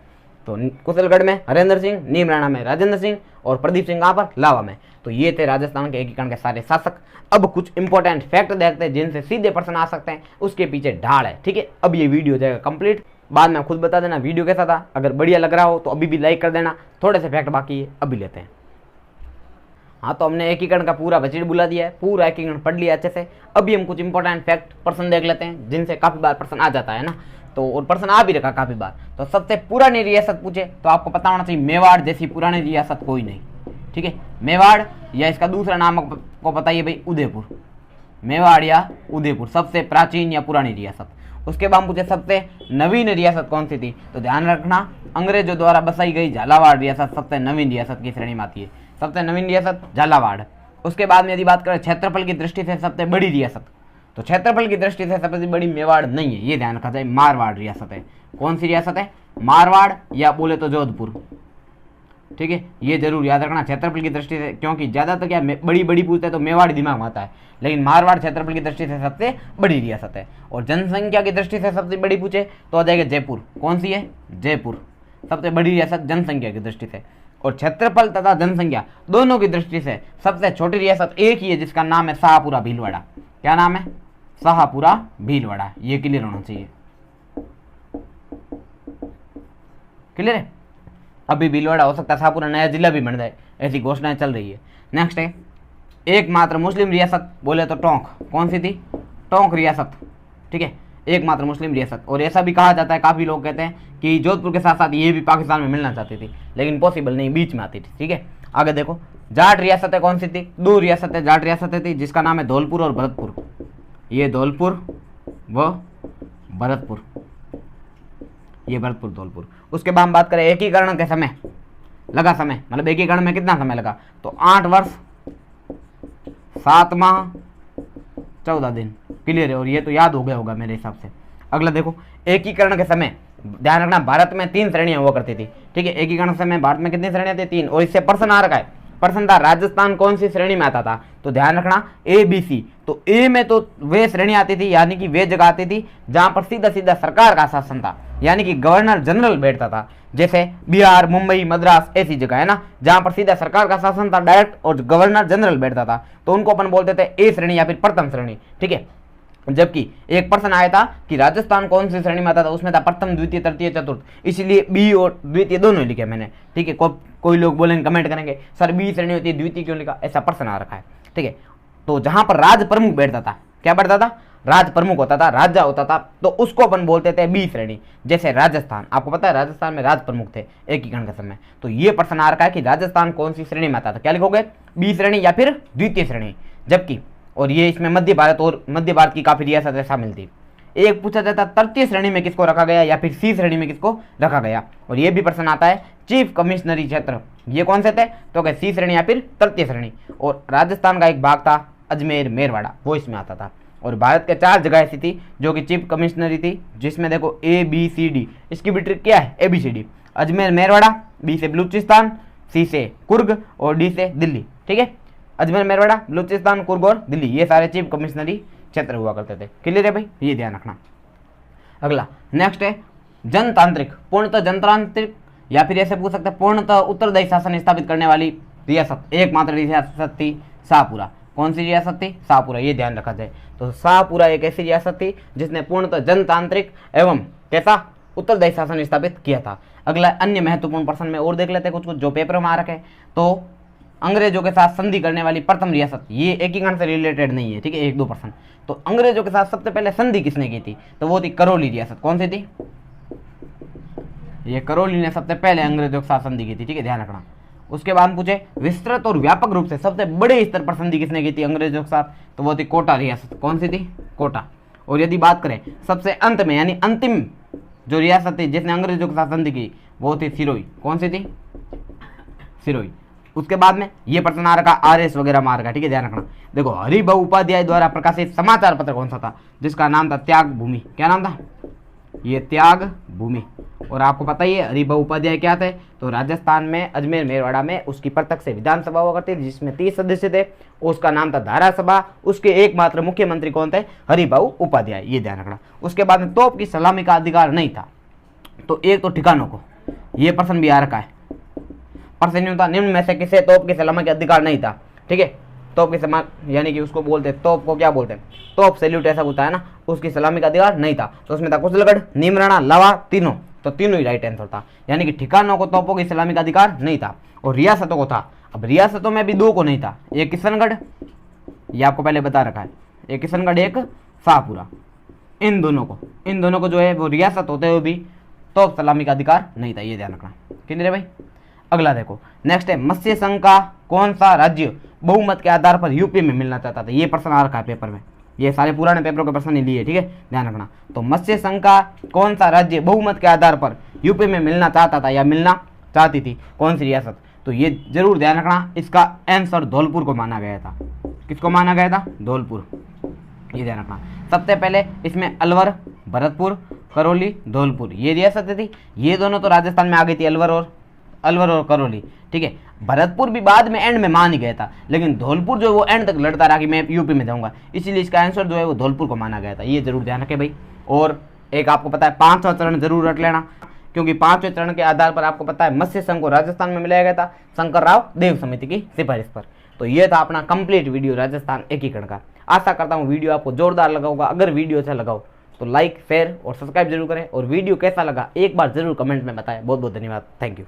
तो कुशलगढ़ में हरेंद्र सिंह, नीमराणा में राजेंद्र सिंह, और प्रदीप सिंह कहाँ पर, लावा में। तो ये थे राजस्थान के एकीकरण के सारे शासक। अब कुछ इंपॉर्टेंट फैक्ट देखते हैं जिनसे सीधे प्रश्न आ सकते हैं, उसके पीछे ढाल है, ठीक है। अब ये वीडियो जाएगा कंप्लीट, बाद में खुद बता देना वीडियो कैसा था। अगर बढ़िया लग रहा हो तो अभी भी लाइक कर देना, थोड़े से फैक्ट बाकी है, अभी लेते हैं। हाँ, तो हमने एकीकरण का पूरा बजट बुला दिया है, पूरा एकीकरण पढ़ लिया अच्छे से। अभी हम कुछ इंपॉर्टेंट फैक्ट प्रश्न देख लेते हैं जिनसे काफी बार प्रश्न आ जाता है ना, तो और प्रश्न आ भी रखा काफी बार। तो सबसे पुरानी रियासत पूछे तो आपको पता होना चाहिए मेवाड़ जैसी पुरानी रियासत कोई नहीं, ठीक है। मेवाड़ या इसका दूसरा नाम आपको पता है भाई उदयपुर, मेवाड़ या उदयपुर सबसे प्राचीन या पुरानी रियासत। उसके बाद पूछे सबसे नवीन रियासत कौन सी थी, तो ध्यान रखना अंग्रेजों द्वारा बसाई गई झालावाड़ रियासत सबसे नवीन रियासत की श्रेणी में आती है, सबसे नवीन रियासत झालावाड़। उसके बाद में यदि बात करें क्षेत्रफल की दृष्टि से सबसे बड़ी रियासत, तो क्षेत्रफल की दृष्टि से सबसे बड़ी मेवाड़ नहीं है, ये ध्यान रखा जाए, मारवाड़ रियासत है। कौन सी रियासत है? मारवाड़, या बोले तो जोधपुर। ठीक है, ये जरूर याद रखना क्षेत्रफल की दृष्टि से, क्योंकि ज्यादातर क्या बड़ी बड़ी पूछते हैं तो मेवाड़ दिमाग में आता है, लेकिन मारवाड़ क्षेत्रफल की दृष्टि से सबसे बड़ी रियासत है। और जनसंख्या की दृष्टि से सबसे बड़ी पूछे तो आ जाएगा जयपुर। कौन सी है? जयपुर, सबसे बड़ी रियासत जनसंख्या की दृष्टि से। और क्षेत्रफल तथा जनसंख्या दोनों की दृष्टि से सबसे छोटी रियासत एक ही है, जिसका नाम है शाहपुरा भीलवाड़ा। क्या नाम है? शाहपुरा भीलवाड़ा। ये क्लियर होना चाहिए। क्लियर है? अभी भीलवाड़ा हो सकता है शाहपुरा नया जिला भी बन जाए, ऐसी घोषणाएं चल रही है। नेक्स्ट है एकमात्र मुस्लिम रियासत, बोले तो टोंक। कौन सी थी? टोंक रियासत। ठीक है, एकमात्र मुस्लिम रियासत। और ऐसा भी कहा जाता है, काफी लोग कहते हैं कि जोधपुर के साथ साथ ये भी पाकिस्तान में मिलना चाहती थी, लेकिन पॉसिबल नहीं, बीच में आती थी। ठीक है, आगे देखो, जाट रियासतें कौन सी थी? दो रियासतें जाट रियासतें थी, जिसका नाम है धौलपुर और भरतपुर। ये धौलपुर व भरतपुर, ये भरतपुर धौलपुर। उसके बाद हम बात करें एकीकरण के समय लगा समय, मतलब एकीकरण में कितना समय लगा? तो 8 वर्ष 7 माह 14 दिन। क्लियर है? और ये तो याद हो गया होगा मेरे हिसाब से। अगला देखो, एकीकरण के समय ध्यान रखना, भारत में 3 श्रेणियां हुआ करती थी। ठीक है, एकीकरण के समय भारत में कितनी श्रेणियां थी? 3। और इससे प्रश्न आ रखा है, प्रश्न था राजस्थान कौन सी श्रेणी में आता था? तो ध्यान रखना ए बी सी। तो ए में तो वे श्रेणी आती थी, यानी कि वे जगह आती थी जहां पर सीधा सीधा सरकार का शासन था, यानी कि गवर्नर जनरल बैठता था। जैसे बिहार, मुंबई, मद्रास, ऐसी जगह है ना, जहां पर सीधा सरकार का शासन था डायरेक्ट, और गवर्नर जनरल बैठता था, तो उनको अपन बोलते थे ए श्रेणी या फिर प्रथम श्रेणी। ठीक है, जबकि एक प्रश्न आया था कि राजस्थान कौन सी श्रेणी में आता था, उसमें था प्रथम, द्वितीय, तृतीय, चतुर्थ, इसलिए बी और द्वितीय दोनों लिखे मैंने। ठीक है, कोई लोग बोलेंगे, कमेंट करेंगे सर बी श्रेणी होती है, द्वितीय क्यों लिखा? ऐसा प्रश्न आ रखा है। ठीक है, तो जहां पर राज प्रमुख बैठता था, क्या बैठता था? राज प्रमुख होता था, राजा होता था, तो उसको अपन बोलते थे बी श्रेणी। जैसे राजस्थान, आपको पता है राजस्थान में राज प्रमुख थे एकीकरण के समय। तो ये प्रश्न आ रखा है कि राजस्थान कौन सी श्रेणी में आता था, क्या लिखोगे? बी श्रेणी या फिर द्वितीय श्रेणी। जबकि और ये इसमें मध्य भारत की काफी रियासतें शामिल थी। एक पूछा जाता तृतीय श्रेणी में किसको रखा गया या फिर सी श्रेणी में किसको रखा गया। और ये भी प्रश्न आता है चीफ कमिश्नरी क्षेत्र, ये कौन से थे? तो क्या सी श्रेणी या फिर तृतीय श्रेणी। और राजस्थान का एक भाग था अजमेर मेरवाड़ा, वो इसमें आता था। और भारत के 4 जगह ऐसी थी जो कि चीफ कमिश्नरी थी, जिसमें देखो ए बी सी डी, इसकी भी ट्रिक क्या है? A B C D. Ajmer Merwara, B से बलूचिस्तान, सी से कुर्ग और डी से दिल्ली। ठीक है, अजमेर मेरवाड़ा, बलूचिस्तान, कुर्ग और दिल्ली, ये सारे चीफ कमिश्नरी क्षेत्र हुआ करते थे। क्लियर है भाई? ये ध्यान रखना। अगला नेक्स्ट है जनतांत्रिक, पूर्णतः जनतांत्रिक, या फिर ऐसे पूछ सकते हैं पूर्णतः उत्तरदायी शासन स्थापित करने वाली रियासत। एकमात्र रियासत थी शाहपुरा। कौन सी रियासत थी? शाहपुरा। ये ध्यान रखा जाए। तो शाहपुरा एक ऐसी रियासत थी जिसने पूर्णतः जनतांत्रिक एवं कैसा उत्तरदायी शासन स्थापित किया था। अगला अन्य महत्वपूर्ण प्रश्न में और देख लेते हैं कुछ जो पेपर में आ रखे। तो अंग्रेजों के साथ संधि करने वाली प्रथम रियासत, ये एकीकरण से रिलेटेड नहीं है। ठीक है, 1-2 प्रश्न। तो अंग्रेजों के साथ सबसे पहले संधि किसने की थी? तो वो थी करौली रियासत। कौन सी थी? ये करौली ने सबसे पहले अंग्रेजों के साथ संधि की थी। ठीक है, ध्यान रखना। उसके बाद पूछे विस्तृत और व्यापक रूप से सबसे बड़े स्तर पर संधि किसने की थी अंग्रेजों के साथ? तो वो थी कोटा रियासत। कौन सी थी? कोटा। और यदि बात करें सबसे अंत में, यानी अंतिम जो रियासत थी जिसने अंग्रेजों के साथ संधि की, वो थी सिरोही। कौन सी थी? सिरोही। उसके बाद में ये प्रश्न आ रखा आरएस वगैरह मार रखा। ठीक है, ध्यान रखना। देखो हरिभाऊ उपाध्याय द्वारा प्रकाशित समाचार पत्र कौन सा था? जिसका नाम था त्याग भूमि। क्या नाम था? ये त्याग भूमि। और आपको पता ही है हरिभाऊ उपाध्याय क्या थे? तो राजस्थान में अजमेर मेरवाड़ा में उसकी प्रत्यक्ष से विधानसभा हुआ करती थी, जिसमें 30 सदस्य थे। उसका नाम था धारासभा। उसके एकमात्र मुख्यमंत्री कौन थे? हरिभाऊ उपाध्याय। ये ध्यान रखना। उसके बाद में तोप की सलामी का अधिकार नहीं था। तो एक तो ठिकानों को, ये प्रश्न भी आ रखा है। प्रश्न नहीं होता निम्न में से किसे तोप की सलामी का अधिकार नहीं था। ठीक है, तोप की सलामी यानी कि उसको बोलते हैं, तोप को क्या बोलते हैं? तोप सैल्यूट ऐसा होता है ना, उसकी सलामी का अधिकार नहीं था। तो उसमें था कुशलगढ़, नीमराणा, लावा, तीनों। तो तीनों ही राइट आंसर था। यानी कि ठिकानों को तोपों की सलामी का अधिकार नहीं था। और रियासतों को था। अब रियासतों में भी 2 को नहीं था, एक किशनगढ़, ये आपको पहले बता रखा है, एक किशनगढ़, एक शाहपुरा। इन दोनों को जो है वो रियासत होते हुए भी तोप सलामी का अधिकार नहीं था। ये ध्यान रखना। क्लियर है भाई? अगला देखो, नेक्स्ट है मत्स्य संघ का कौन सा राज्य बहुमत के आधार पर यूपी में मिलना चाहता था? ये प्रश्न आ रखा है पेपर में। ये सारे पुराने पेपरों के प्रश्न ही लिए। ठीक है, ध्यान रखना। तो मत्स्य संघ का कौन सा राज्य बहुमत के आधार पर यूपी में मिलना चाहता था या मिलना चाहती थी? कौन सी रियासत? तो ये जरूर ध्यान रखना, इसका आंसर धौलपुर को माना गया था। किसको माना गया था? धौलपुर। ये ध्यान रखना। सबसे पहले इसमें अलवर, भरतपुर, करौली, धौलपुर ये रियासतें थी। ये दोनों तो राजस्थान में आ गई थी, अलवर और करौली, ठीक है। भरतपुर भी बाद में एंड में मान ही गया था, लेकिन धौलपुर जो वो एंड तक लड़ता रहा कि मैं यूपी में जाऊंगा, इसीलिए इसका आंसर जो है वो धौलपुर को माना गया था। ये जरूर ध्यान रखें भाई। और एक आपको पता है 5वां चरण जरूर रट लेना, क्योंकि 5वें चरण के आधार पर आपको पता है मत्स्य संघ को राजस्थान में मिलाया गया था शंकरराव देव समिति की सिफारिश पर। तो ये था अपना कंप्लीट वीडियो राजस्थान एकीकरण का। आशा करता हूँ वीडियो आपको जोरदार लगा होगा। अगर वीडियो अच्छा लगा हो तो लाइक, शेयर और सब्सक्राइब जरूर करें, और वीडियो कैसा लगा एक बार जरूर कमेंट में बताएं। बहुत बहुत धन्यवाद, थैंक यू।